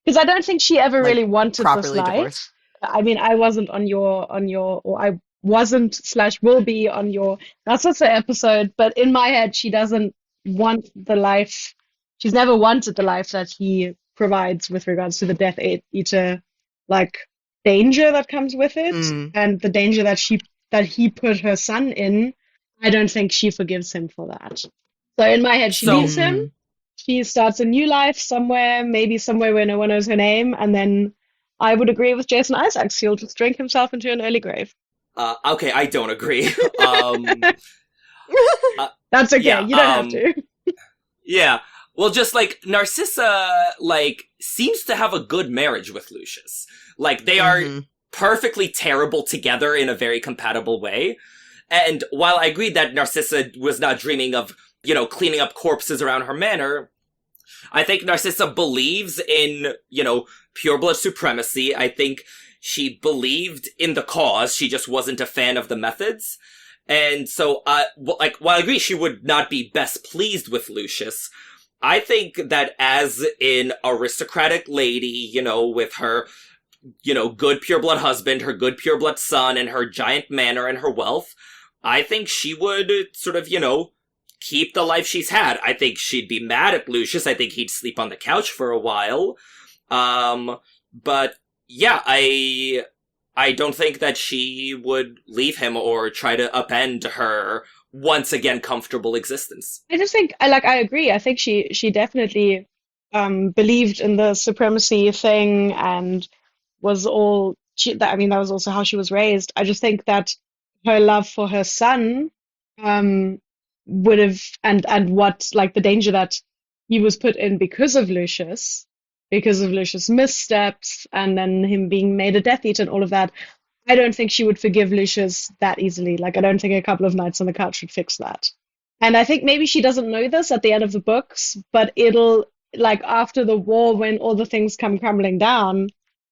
because I don't think she ever really wanted this life. Divorce? I mean, I wasn't or I wasn't/will be on your Narcissa episode, but in my head, she doesn't want the life. She's never wanted the life that he provides with regards to the Death Eater, danger that comes with it, and the danger that he put her son in. I don't think she forgives him for that. So in my head, she leaves him. She starts a new life somewhere, maybe somewhere where no one knows her name, and then I would agree with Jason Isaacs. He'll just drink himself into an early grave. Okay, I don't agree. That's okay. Yeah, you don't have to. Yeah. Well, just Narcissa, seems to have a good marriage with Lucius. They are perfectly terrible together in a very compatible way. And while I agree that Narcissa was not dreaming of, cleaning up corpses around her manor, I think Narcissa believes in, pureblood supremacy. I think she believed in the cause. She just wasn't a fan of the methods. And so, while I agree she would not be best pleased with Lucius, I think that as an aristocratic lady, with her, good pureblood husband, her good pureblood son, and her giant manor and her wealth, I think she would sort of, keep the life she's had. I think she'd be mad at Lucius. I think he'd sleep on the couch for a while. But yeah, I don't think that she would leave him or try to upend her once again comfortable existence. I just think, I agree. I think she definitely believed in the supremacy thing and was all. That was also how she was raised. I just think that her love for her son would have, and what the danger that he was put in because of Lucius missteps, and then him being made a Death Eater and all of that. I don't think she would forgive Lucius that easily. I don't think a couple of nights on the couch would fix that. And I think maybe she doesn't know this at the end of the books, but it'll, after the war, when all the things come crumbling down,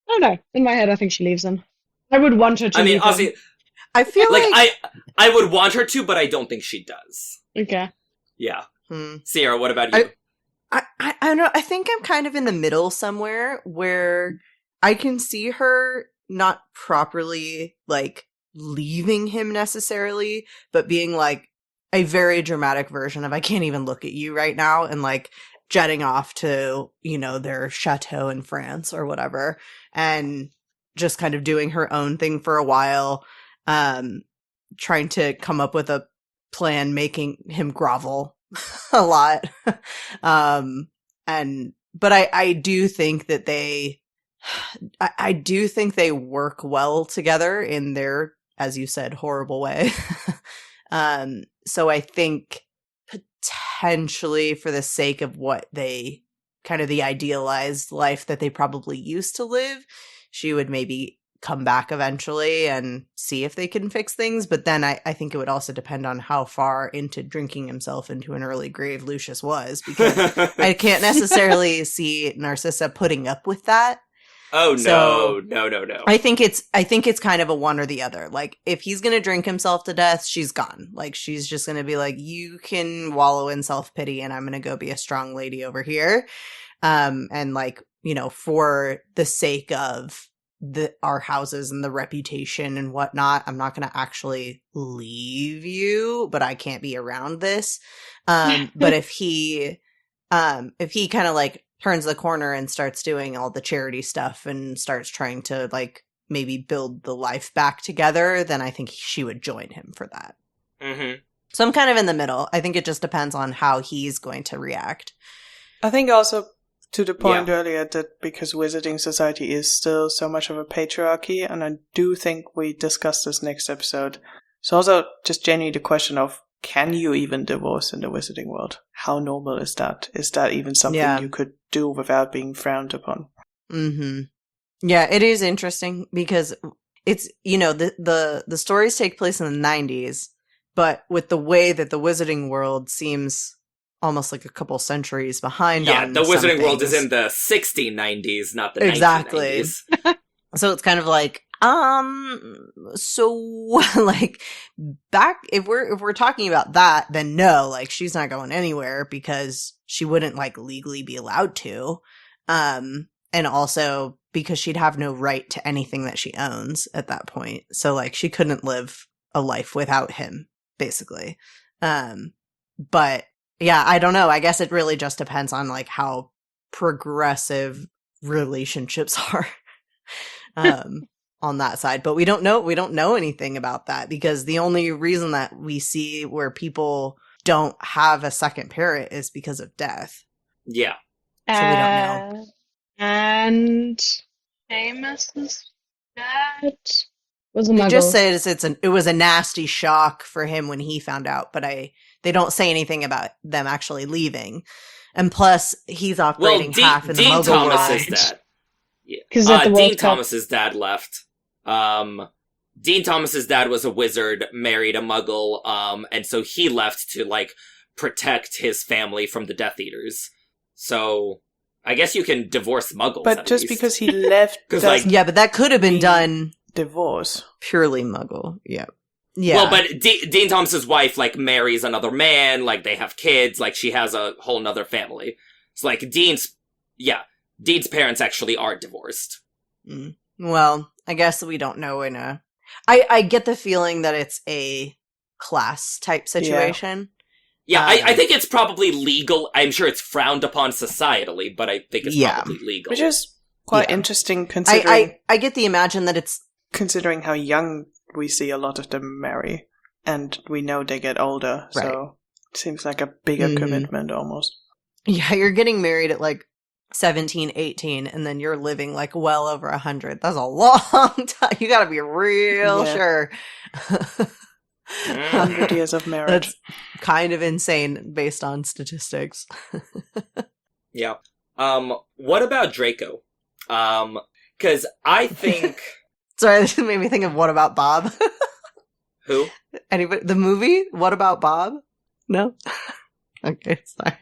I don't know. In my head, I think she leaves him. I would want her to leave him. I feel I would want her to, but I don't think she does. Okay. Yeah. Sierra, what about you? I don't know. I think I'm kind of in the middle somewhere where I can see her not properly leaving him necessarily, but being a very dramatic version of I can't even look at you right now, and jetting off to their chateau in France or whatever, and just kind of doing her own thing for a while, trying to come up with a plan, making him grovel a lot. But I do think that I do think they work well together in their, as you said, horrible way. So I think potentially for the sake of what they kind of the idealized life that they probably used to live, she would maybe come back eventually and see if they can fix things. But then I think it would also depend on how far into drinking himself into an early grave Lucius was, because I can't necessarily see Narcissa putting up with that. Oh, no, So, no. I think it's kind of a one or the other. Like, if he's gonna drink himself to death, she's gone. Like, she's just gonna be like, you can wallow in self-pity and I'm gonna go be a strong lady over here. And like, you know, for the sake of our houses and the reputation and whatnot, I'm not gonna actually leave you, but I can't be around this. But if he kind of like turns the corner and starts doing all the charity stuff and starts trying to like maybe build the life back together, then I think she would join him for that. Mm-hmm. So I'm kind of in the middle. I think it just depends on how he's going to react. I think also to the point earlier that because Wizarding Society is still so much of a patriarchy, and I do think we discussed this next episode. So also just genuinely the question of, can you even divorce in the wizarding world? How normal is that? Is that even something you could do without being frowned upon? Mm-hmm. Yeah, it is interesting because it's, you know, the stories take place in the 90s, but with the way that the wizarding world seems almost like a couple centuries behind. Yeah, on the wizarding world things. is in the 1690s, not the Exactly. 1990s. So it's kind of like, so like back, if we're talking about that, then no, like she's not going anywhere because she wouldn't like legally be allowed to. And also because she'd have no right to anything that she owns at that point. So like she couldn't live a life without him, basically. But yeah, I don't know. I guess it really just depends on like how progressive relationships are. On that side, but we don't know anything about that, because the only reason that we see where people don't have a second parent is because of death. Yeah. So we don't know. And Seamus's dad was a It muggle. just says it was a nasty shock for him when he found out, but they don't say anything about them actually leaving. And plus, he's operating half in the Dean muggle Thomas's world. dad. Yeah. 'Cause at the World Dean Cup- Thomas's dad left. Dean Thomas's dad was a wizard, married a muggle, and so he left to, like, protect his family from the Death Eaters. So, I guess you can divorce muggles, But at just least. because he left, 'Cause, doesn't like, Yeah, but that could have been mean done divorce. purely muggle. Yeah. Yeah. Well, but Dean Thomas's wife, like, marries another man, like, they have kids, like, she has a whole nother family. It's like, Dean's parents actually are divorced. Well, I guess we don't know I get the feeling that it's a class type situation. Yeah, I think it's probably legal. I'm sure it's frowned upon societally, but I think it's probably legal. Which is quite Yeah. interesting considering I get the imagine that it's considering how young we see a lot of them marry, and we know they get older, Right. so it seems like a bigger Mhm. commitment almost. yeah, you're getting married at like 17, 18, and then you're living like well over 100. That's a long time. You gotta be real Yeah. sure. 100 years of marriage. That's kind of insane based on statistics. Yeah. What about Draco? Cause I think... Sorry, this made me think of What About Bob? Who? Anybody? The movie? What About Bob? No? Okay, sorry.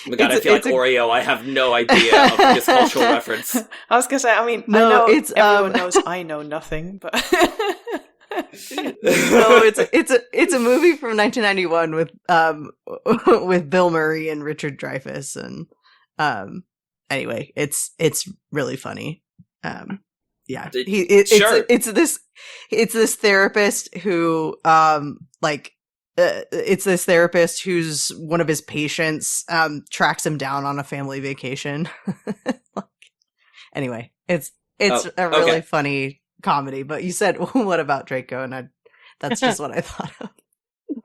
Oh my god, I feel like Aureo. I have no idea of this cultural reference. I was gonna say, I mean, No, I know it's, everyone knows I know nothing, but No, it's a movie from 1991 with Bill Murray and Richard Dreyfuss, and anyway, it's really funny. Yeah, Sure. it's this therapist who it's this therapist who's one of his patients tracks him down on a family vacation. Anyway, it's a really funny comedy. But you said, what about Draco? And that's just what I thought of.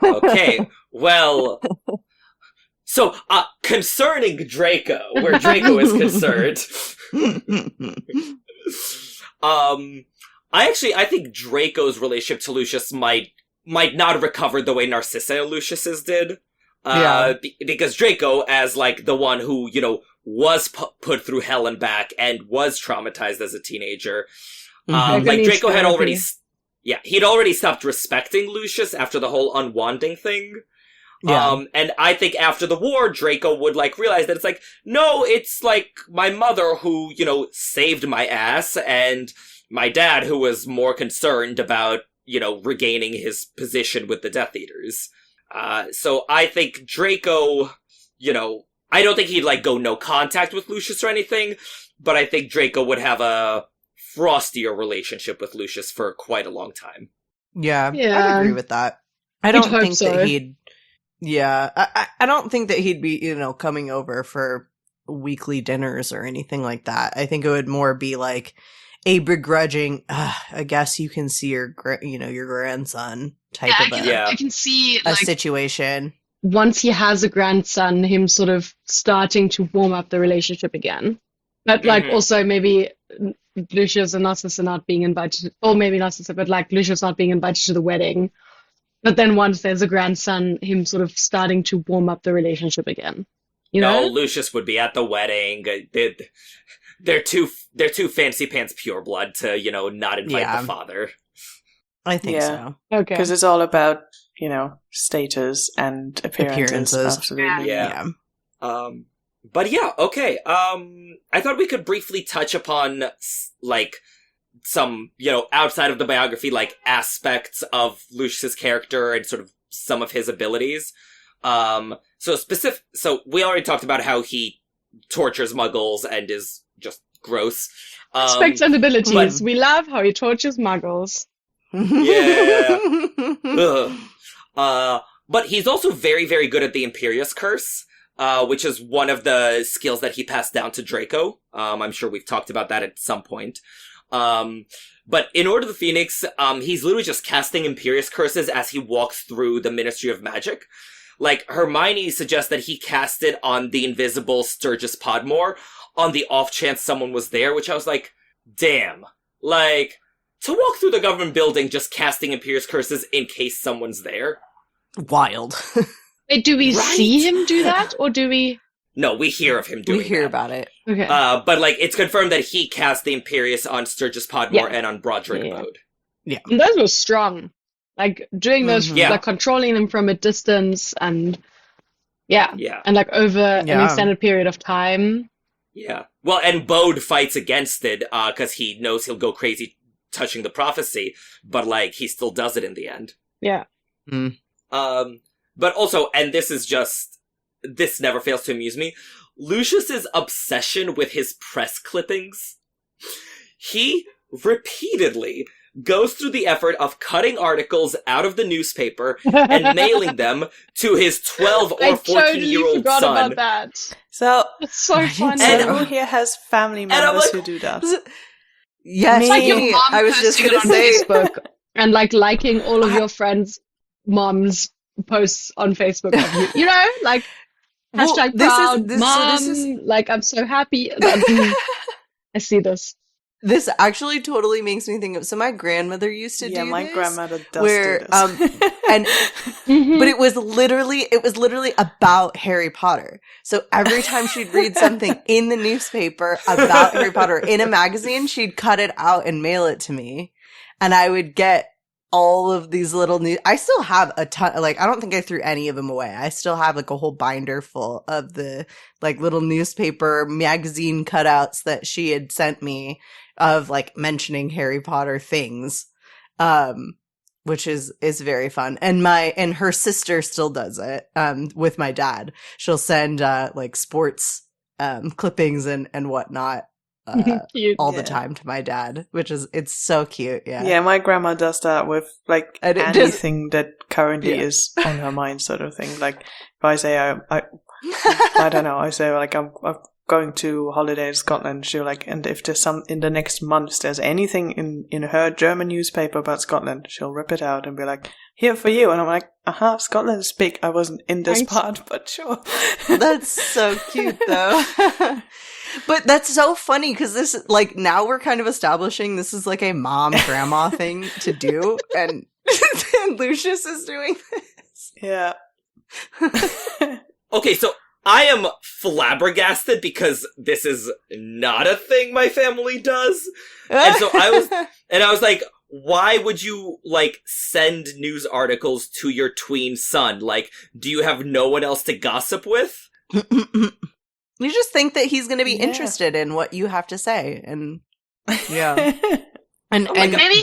Okay, well, so, concerning Draco, where Draco is concerned, I think Draco's relationship to Lucius might not have recovered the way Narcissa and Lucius's did. Because Draco, as, like, the one who, was put through hell and back and was traumatized as a teenager, like, Draco had already... Yeah, he'd already stopped respecting Lucius after the whole unwanding thing. Yeah. And I think after the war, Draco would, like, realize that it's like, no, it's, like, my mother who, saved my ass, and my dad who was more concerned about, regaining his position with the Death Eaters. So I think Draco, I don't think he'd, like, go no contact with Lucius or anything, but I think Draco would have a frostier relationship with Lucius for quite a long time. Yeah, I'd agree with that. I don't think so. that he'd... Yeah, I don't think that he'd be, coming over for weekly dinners or anything like that. I think it would more be like a begrudging, I guess you can see your grandson type of I can see a like, situation. Once he has a grandson, him sort of starting to warm up the relationship again. But like also maybe Lucius and Narcissa not being invited, or maybe Narcissa, but like Lucius not being invited to the wedding. But then once there's a grandson, him sort of starting to warm up the relationship again. No, Lucius would be at the wedding. They're too fancy pants pureblood to, not invite the father. I think so. Okay. Because it's all about, status and appearances. Absolutely. Yeah. But yeah, okay. I thought we could briefly touch upon, like, some, outside of the biography, like, aspects of Lucius's character and sort of some of his abilities. So we already talked about how he tortures muggles and is just gross. Aspects and abilities. We love how he tortures muggles. Yeah. But he's also very, very good at the Imperious Curse, which is one of the skills that he passed down to Draco. I'm sure we've talked about that at some point. But in Order of the Phoenix, he's literally just casting Imperious Curses as he walks through the Ministry of Magic. Like, Hermione suggests that he cast it on the invisible Sturgis Podmore on the off chance someone was there, which I was like, damn. Like, to walk through the government building just casting Imperious Curses in case someone's there? Wild. Wait, do we see him do that, or do we... No, we hear of him doing that. We hear about it. Okay. But, like, it's confirmed that he cast the Imperious on Sturgis Podmore and on Broderick Mode. Yeah. And those were strong. Like, doing those, like, controlling them from a distance and... Yeah. And, like, over an extended period of time. Yeah. Well, and Bode fights against it, because he knows he'll go crazy touching the prophecy, but, like, he still does it in the end. Yeah. But also, and this never fails to amuse me, Lucius's obsession with his press clippings. He repeatedly goes through the effort of cutting articles out of the newspaper and mailing them to his 12 or 14-year-old son. son. About that. So it's so funny. And who here has family members who do that? Yes, it's like your mom I was just going to say Facebook and like liking all of your friends' moms' posts on Facebook of you. Like hashtag proud mom. Like I'm so happy that I see this. This actually totally makes me think of. So my grandmother used to do this. My grandmother does where, do this. And but it was literally about Harry Potter. So every time she'd read something in the newspaper about Harry Potter in a magazine, she'd cut it out and mail it to me, and I would get all of these little I still have a ton. Like I don't think I threw any of them away. I still have like a whole binder full of the like little newspaper magazine cutouts that she had sent me of like mentioning Harry Potter things, which is very fun. And her sister still does it with my dad. She'll send like sports clippings and whatnot all the time to my dad, it's so cute. Yeah, my grandma does that with like anything that currently is on her mind, sort of thing. Like if I say I don't know, I say like I've going to holiday in Scotland. She'll like, and if there's in the next months there's anything in her German newspaper about Scotland, she'll rip it out and be like, "Here for you." And I'm like, Scotland is big. I wasn't in this part, but sure. That's so cute, though. But that's so funny because this, like, now we're kind of establishing this is like a mom-grandma thing to do, and Lucius is doing this. Yeah. Okay, so I am flabbergasted because this is not a thing my family does. And so I was like, why would you, like, send news articles to your tween son? Like, do you have no one else to gossip with? You just think that he's going to be interested in what you have to say, and yeah. And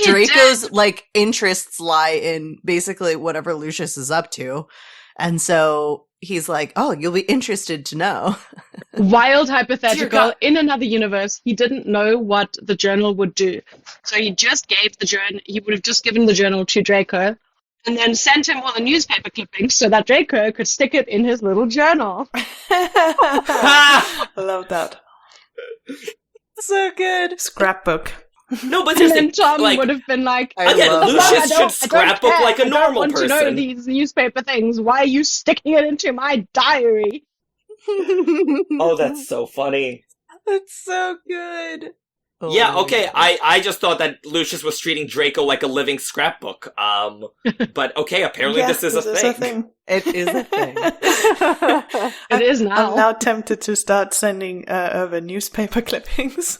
Draco's, like, interests lie in basically whatever Lucius is up to. And so he's like, oh, you'll be interested to know. Wild hypothetical. In another universe, he didn't know what the journal would do. So he just gave the journal, he would have just given the journal to Draco and then sent him all the newspaper clippings so that Draco could stick it in his little journal. I love that. So good. Scrapbook. No, but And then seriously, Tom like, would have been like, again, Lucius should scrapbook like a normal I don't want to know person. these newspaper things. Why are you sticking it into my diary? Oh, that's so funny. That's so good. Oh, Yeah, okay, I just thought that Lucius was treating Draco like a living scrapbook. But okay, apparently this is a thing. It is a thing. It is now. I'm now tempted to start sending Irvin newspaper clippings.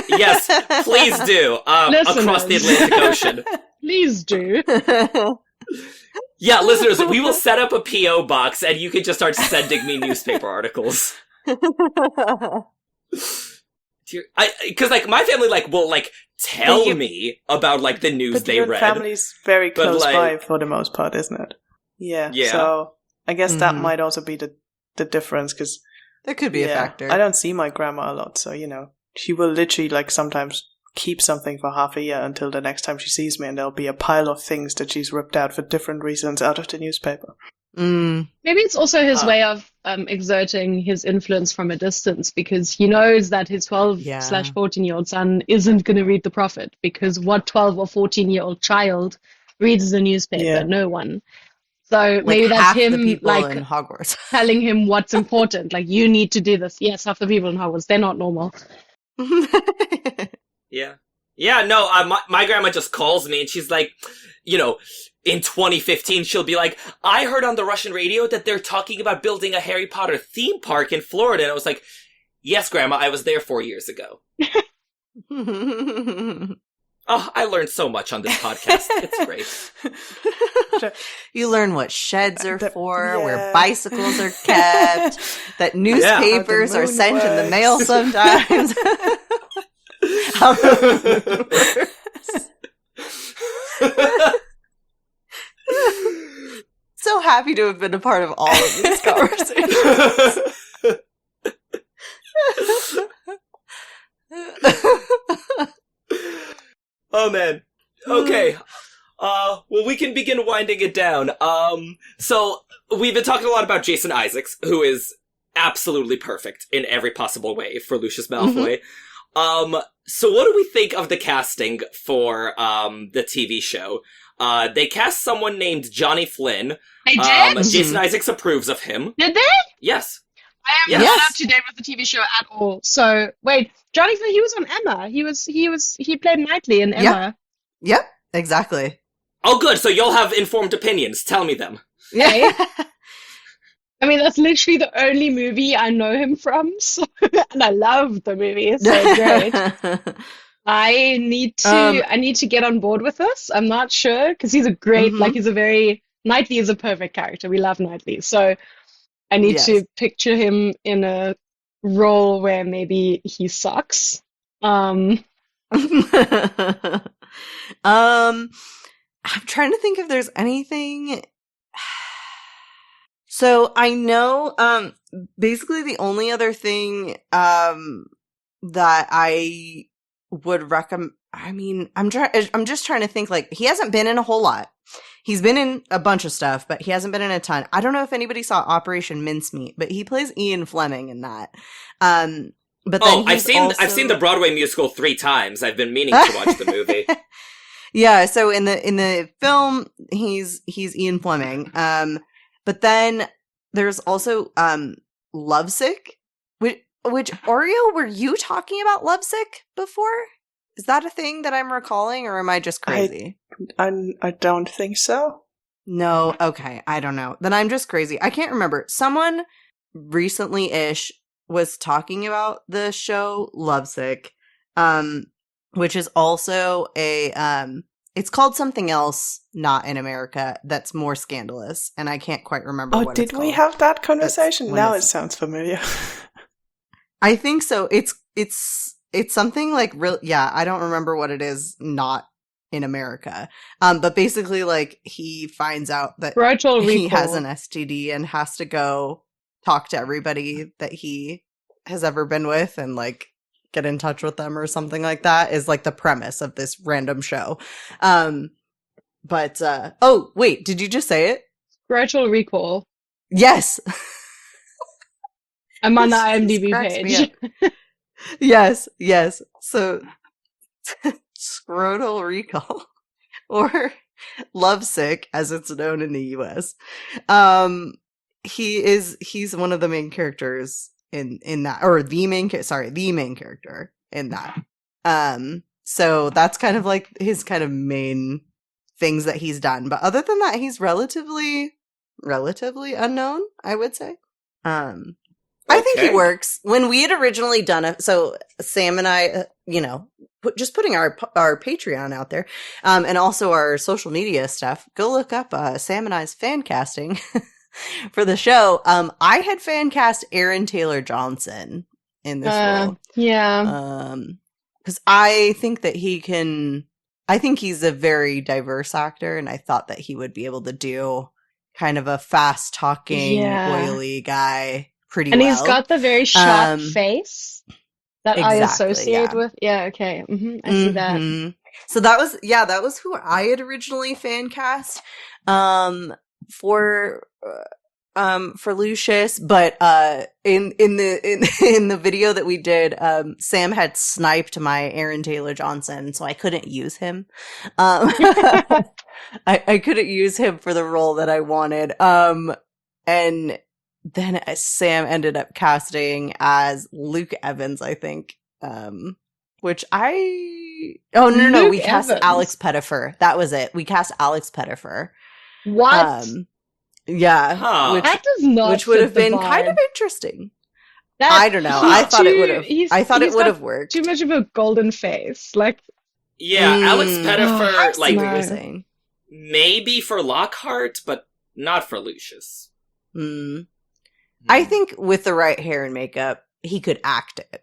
Yes, please do. Across the Atlantic Ocean. Please do. Yeah, listeners, we will set up a P.O. box and you can just start sending me newspaper articles. Because, like, my family, like, will, like, tell me about, like, the news they read. But your family's very close like, by for the most part, isn't it? Yeah. So I guess that might also be the difference, because... That could be a factor. I don't see my grandma a lot, so, you know, she will literally, like, sometimes keep something for half a year until the next time she sees me, and there'll be a pile of things that she's ripped out for different reasons out of the newspaper. Mm. Maybe it's also his way of exerting his influence from a distance, because he knows that his 12/14-year-old son isn't going to read the Prophet, because what 12 or 14-year-old child reads the newspaper? Yeah. No one. So Like maybe that's half him, the people like, in Hogwarts. telling him what's important. Like, you need to do this. Yes, half the people in Hogwarts, they're not normal. Yeah. Yeah, no, my grandma just calls me and she's like, you know, in 2015, she'll be like, I heard on the Russian radio that they're talking about building a Harry Potter theme park in Florida. And I was like, yes, Grandma, I was there 4 years ago. Oh, I learned so much on this podcast. It's great. You learn what sheds are for, where bicycles are kept, that newspapers are sent in the mail sometimes. How the works. So happy to have been a part of all of these conversations. Oh, man. Okay. Well, we can begin winding it down. So, we've been talking a lot about Jason Isaacs, who is absolutely perfect in every possible way for Lucius Malfoy. So what do we think of the casting for, the TV show? They cast someone named Johnny Flynn. They did? Jason Isaacs approves of him. Did they? Yes. I am not up to date with the TV show at all. So wait, Johnny Flynn, he was on Emma. He played Knightley in Emma. Yep, exactly. Oh, good. So you'll have informed opinions. Tell me them. Yeah. I mean, that's literally the only movie I know him from. So, and I love the movie. It's so great. I need to get on board with this. I'm not sure because he's a great, Knightley is a perfect character. We love Knightley. So I need to picture him in a role where maybe he sucks. I'm trying to think if there's anything. So I know, basically the only other thing, that I would recommend, I mean, I'm just trying to think, like, he hasn't been in a whole lot. He's been in a bunch of stuff, but he hasn't been in a ton. I don't know if anybody saw Operation Mincemeat, but he plays Ian Fleming in that. But then I've seen the Broadway musical 3 times. I've been meaning to watch the movie. Yeah, so in the film, he's Ian Fleming. But then there's also Lovesick, which Aureo, were you talking about Lovesick before? Is that a thing that I'm recalling, or am I just crazy? I don't think so. No, okay, I don't know. Then I'm just crazy. I can't remember. Someone recently-ish was talking about the show Lovesick, which is also it's called something else, not in America, that's more scandalous, and I can't quite remember what it's called. Did we have that conversation? Now it sounds familiar. I think so. It's something like real. Yeah, I don't remember what it is. Not in America. But basically, like, he finds out that he has an STD and has to go talk to everybody that he has ever been with and, like, get in touch with them or something like that is, like, the premise of this random show. Oh, wait, did you just say it? Gradual recall. Yes. I'm on the IMDb page. Yes. So, scrotal recall, or Lovesick, as it's known in the US. He's one of the main characters in that, or the main character in that. So that's kind of like his kind of main things that he's done. But other than that, he's relatively unknown, I would say. I think he works. When we had originally done it, so Sam and I, just putting our Patreon out there, and also our social media stuff, go look up Sam and I's fan casting for the show. I had fan cast Aaron Taylor Johnson in this role. Yeah. Because I think that I think he's a very diverse actor, and I thought that he would be able to do kind of a fast-talking, oily guy pretty well. And he's got the very sharp face that I associate with. Yeah, okay. I see that. So that was who I had originally fan cast for Lucius, but in the video that we did, Sam had sniped my Aaron Taylor Johnson, so I couldn't use him. I couldn't use him for the role that I wanted. And then Sam ended up casting as Luke Evans, I think. Which we cast Alex Pettifer. That was it. We cast Alex Pettifer. What? Yeah. Huh. That does not. Which would have been kind of interesting. I don't know. I thought it would have. I thought it would have worked. Too much of a golden face, like. Yeah, Alex Pettifer, like, what you're saying. Maybe for Lockhart, but not for Lucius. I think with the right hair and makeup, he could act it.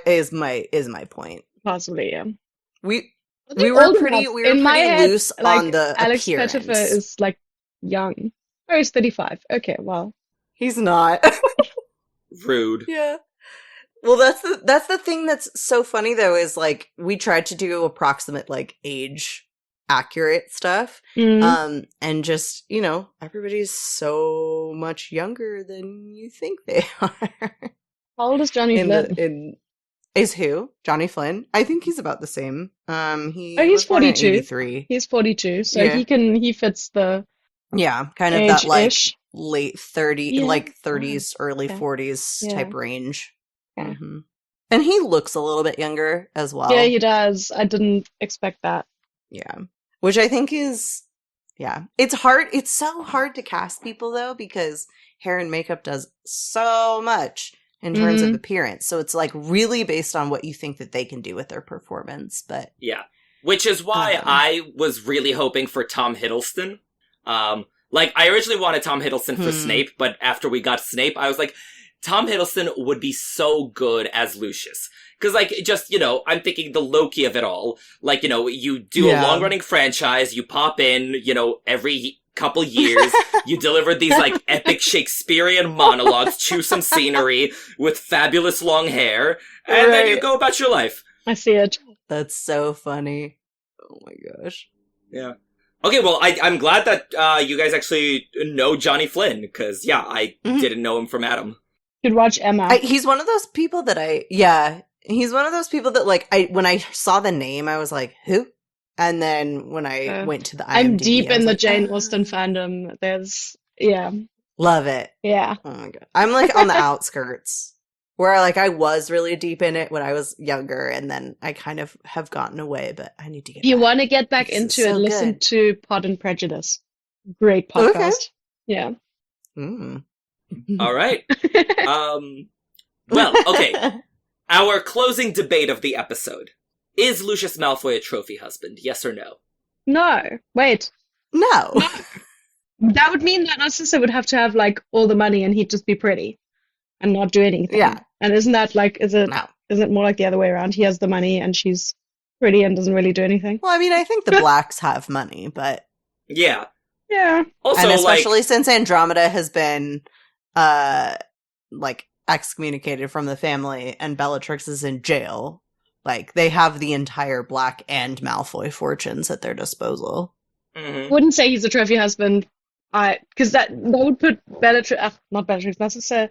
Is my point. Possibly, yeah. We were pretty loose on the Alex appearance. Pettifer is like young. Oh, he's 35. Okay, well, he's not. Rude. Yeah. Well, that's the thing that's so funny though, is like we tried to do approximate like age accurate stuff. And just, everybody's so much younger than you think they are. How old is Johnny Flynn? Is who? Johnny Flynn? I think he's about the same. He's 42. He's 42, so he fits the kind of age-ish. that like late 30s, early 40s type range. Yeah. And he looks a little bit younger as well. Yeah, he does. I didn't expect that. Yeah. Which I think is, it's hard. It's so hard to cast people though, because hair and makeup does so much in terms of appearance. So it's like really based on what you think that they can do with their performance. But yeah, which is why I was really hoping for Tom Hiddleston. Like I originally wanted Tom Hiddleston for Snape, but after we got Snape, I was like, Tom Hiddleston would be so good as Lucius. Because, like, just, I'm thinking the Loki of it all. Like, you do a long-running franchise, you pop in, every couple years, you deliver these, like, epic Shakespearean monologues, choose some scenery with fabulous long hair, and then you go about your life. I see it. That's so funny. Oh my gosh. Yeah. Okay, well, I'm glad that you guys actually know Johnny Flynn, because, yeah, I didn't know him from Adam. You should watch Emma. He's one of those people that he's one of those people that, like, when I saw the name, I was like, who? And then when I went to the IMDb, I'm deep I was in the like, Jane Austen fandom. Yeah. Love it. Yeah. Oh my god. I'm, like, on the outskirts. Where, like, I was really deep in it when I was younger, and then I kind of have gotten away, but I need to get If you back. want to get back This is into so it, listen good. to Pod and Prejudice. Great podcast. Okay. Yeah. Mm. All right. Well, okay. Our closing debate of the episode. Is Lucius Malfoy a trophy husband? Yes or no? No. Wait. No. That would mean that Narcissa would have to have, like, all the money and he'd just be pretty and not do anything. Yeah. And isn't that, like, is it No. more like the other way around? He has the money and she's pretty and doesn't really do anything. Well, I mean, I think the Blacks have money, but... Yeah. Yeah. Also, and like... especially since Andromeda has been, like, excommunicated from the family and Bellatrix is in jail, like, they have the entire Black and Malfoy fortunes at their disposal. Mhm. Wouldn't say he's a trophy husband. Because that would put not Bellatrix, Narcissa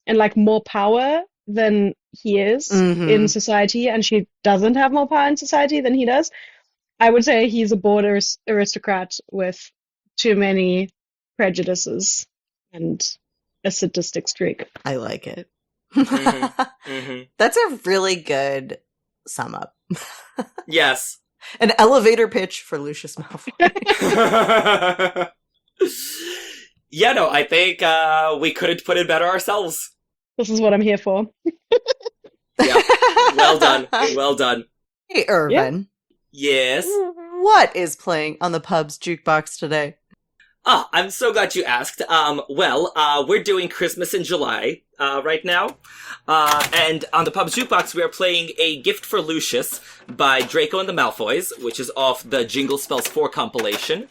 in, like, more power than he is Mhm. in society, and she doesn't have more power in society than he does. I would say he's a border aristocrat with too many prejudices and a sadistic streak. I like it. Mhm. That's a really good sum up. Yes. An elevator pitch for Lucius Malfoy. Yeah, no, I think we couldn't put it better ourselves. This is what I'm here for. Yeah. Well done. Well done. Hey, Irvin. Yes. What is playing on the pub's jukebox today? Ah, I'm so glad you asked. We're doing Christmas in July, right now. And on the pub's jukebox, we are playing A Gift for Lucius by Draco and the Malfoys, which is off the Jingle Spells 4 compilation.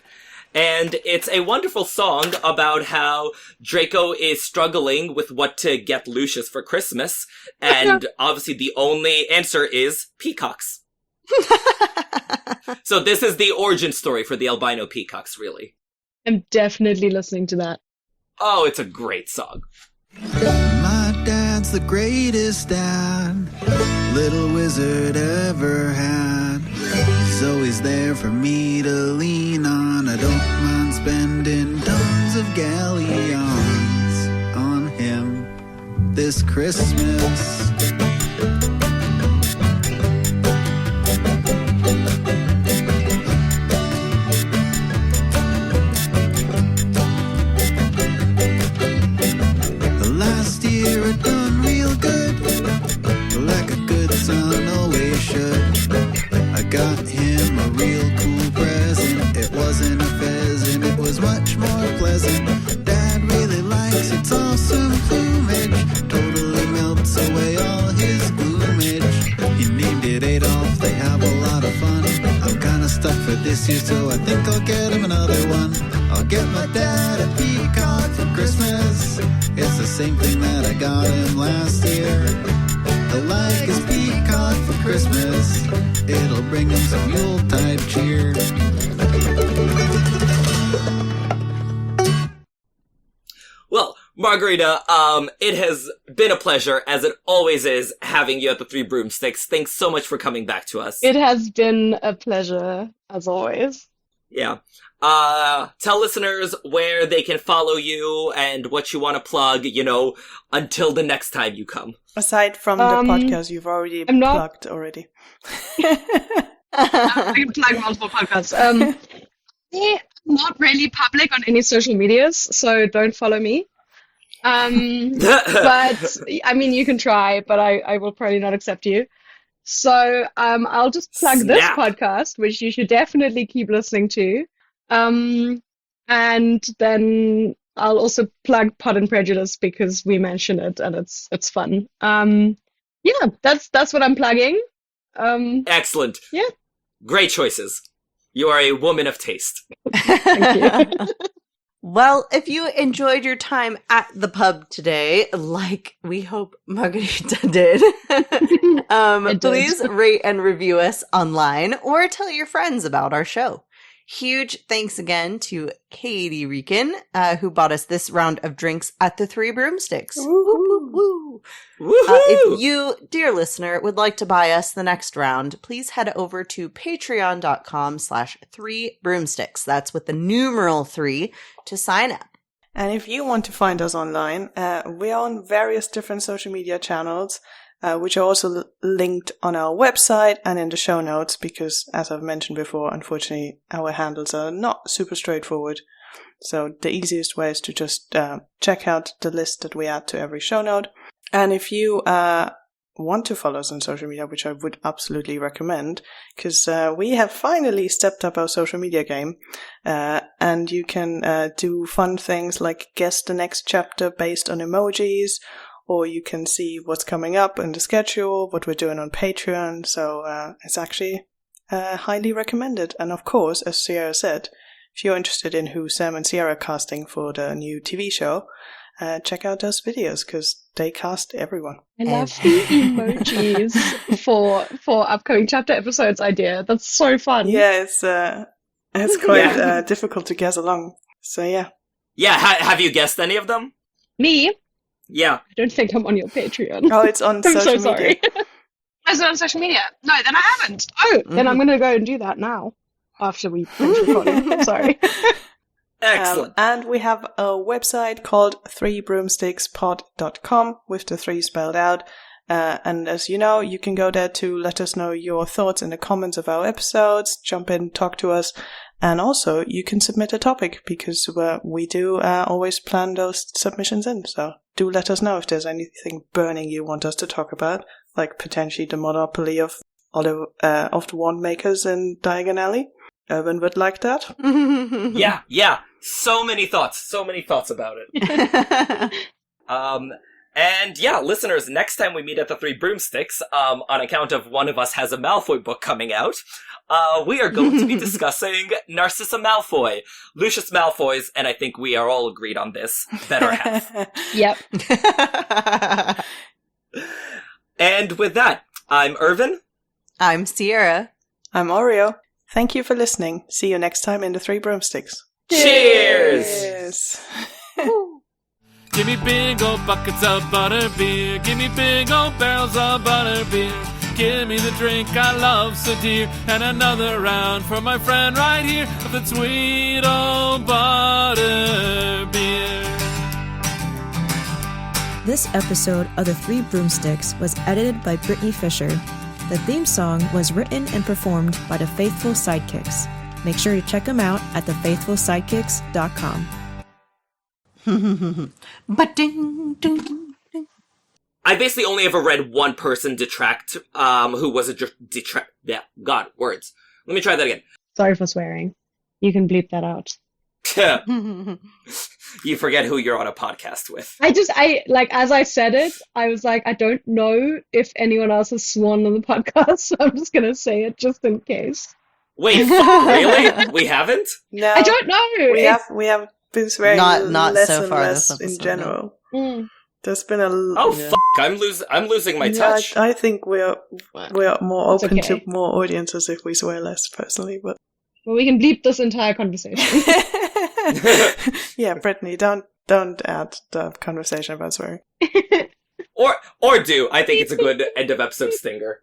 And it's a wonderful song about how Draco is struggling with what to get Lucius for Christmas. And obviously the only answer is peacocks. So this is the origin story for the albino peacocks, really. I'm definitely listening to that. Oh, it's a great song. My dad's the greatest dad little wizard ever had. He's always there for me to lean on. I don't mind spending tons of galleons on him this Christmas. Last year it done real good, like a good son always should. I got him a real cool present. It wasn't a pheasant, it was much more pleasant. Dad really likes its awesome plumage, totally melts away all his gloomage. He named it Adolf, they have a lot of fun. I'm kinda stuck for this year, so I think I'll get him another one. I'll get my dad a peacock for Christmas. It's the same thing that I got him last year. I like his peacock for Christmas. It'll bring him some Yuletide cheer. Well, Margarete, it has been a pleasure, as it always is, having you at the Three Broomsticks. Thanks so much for coming back to us. It has been a pleasure, as always. Yeah. Tell listeners where they can follow you and what you want to plug, until the next time you come. Aside from the podcast you've already I'm not- plugged already. I can plug multiple podcasts. I'm not really public on any social medias, so don't follow me. But I mean, you can try, but I will probably not accept you. So I'll just plug this Snap. podcast, which you should definitely keep listening to. And then I'll also plug Pod and Prejudice because we mention it and it's fun. Yeah, that's what I'm plugging. Excellent. Yeah. Great choices. You are a woman of taste. Thank you. Well, if you enjoyed your time at the pub today, like we hope Margarete did, please rate and review us online or tell your friends about our show. Huge thanks again to Katie Rieken, who bought us this round of drinks at the Three Broomsticks. Woo, woo, woo. If you, dear listener, would like to buy us the next round, please head over to patreon.com/3broomsticks. That's with the numeral 3 to sign up. And if you want to find us online, we are on various different social media channels, which are also linked on our website and in the show notes, because, as I've mentioned before, unfortunately, our handles are not super straightforward. So the easiest way is to just check out the list that we add to every show note. And if you want to follow us on social media, which I would absolutely recommend, because we have finally stepped up our social media game, and you can do fun things like guess the next chapter based on emojis, or you can see what's coming up in the schedule, what we're doing on Patreon. So it's actually highly recommended. And of course, as Sierra said, if you're interested in who Sam and Sierra are casting for the new TV show, check out those videos, because they cast everyone. I love the emojis for upcoming chapter episodes idea. That's so fun. Yeah, it's quite difficult to guess along. So yeah. Yeah, have you guessed any of them? Me? Yeah. I don't think I'm on your Patreon. Oh, it's on I'm social so media. sorry. Is it on social media? No, then I haven't. Oh, then I'm going to go and do that now. After we finish recording. Sorry. Excellent. And we have a website called 3broomstickspod.com with the 3 spelled out. And as you know, you can go there to let us know your thoughts in the comments of our episodes, jump in, talk to us. And also, you can submit a topic, because we do always plan those submissions in. So do let us know if there's anything burning you want us to talk about, like potentially the monopoly of the wand makers in Diagon Alley. Irvin would like that. Yeah. So many thoughts about it. And yeah, listeners, next time we meet at the Three Broomsticks, on account of one of us has a Malfoy book coming out, we are going to be discussing Narcissa Malfoy, Lucius Malfoy's, and I think we are all agreed on this, better half. Yep. And with that, I'm Irvin. I'm Sierra. I'm Aureo. Thank you for listening. See you next time in the Three Broomsticks. Cheers! Give me big old buckets of butterbeer. Give me big old barrels of butterbeer. Give me the drink I love so dear. And another round for my friend right here of the sweet old butterbeer. This episode of The Three Broomsticks was edited by Brittany Fisher. The theme song was written and performed by the Faithful Sidekicks. Make sure to check them out at thefaithfulsidekicks.com. But ding, ding, ding. I basically only ever read one person detract, who was a detract. Yeah, God, words. Let me try that again. Sorry for swearing. You can bleep that out. You forget who you're on a podcast with. As I said it, I was like, I don't know if anyone else has sworn on the podcast, so I'm just going to say it just in case. Wait, really? We haven't? No. I don't know. We have been swearing not less so and far less this episode, in general. Mm. There's been a... Oh, I'm losing my touch. I think we're more It's open okay. to more audiences if we swear less, personally, but... Well, we can bleep this entire conversation. Yeah, Brittany, don't add the conversation about swearing. Or do. I think it's a good end of episode stinger.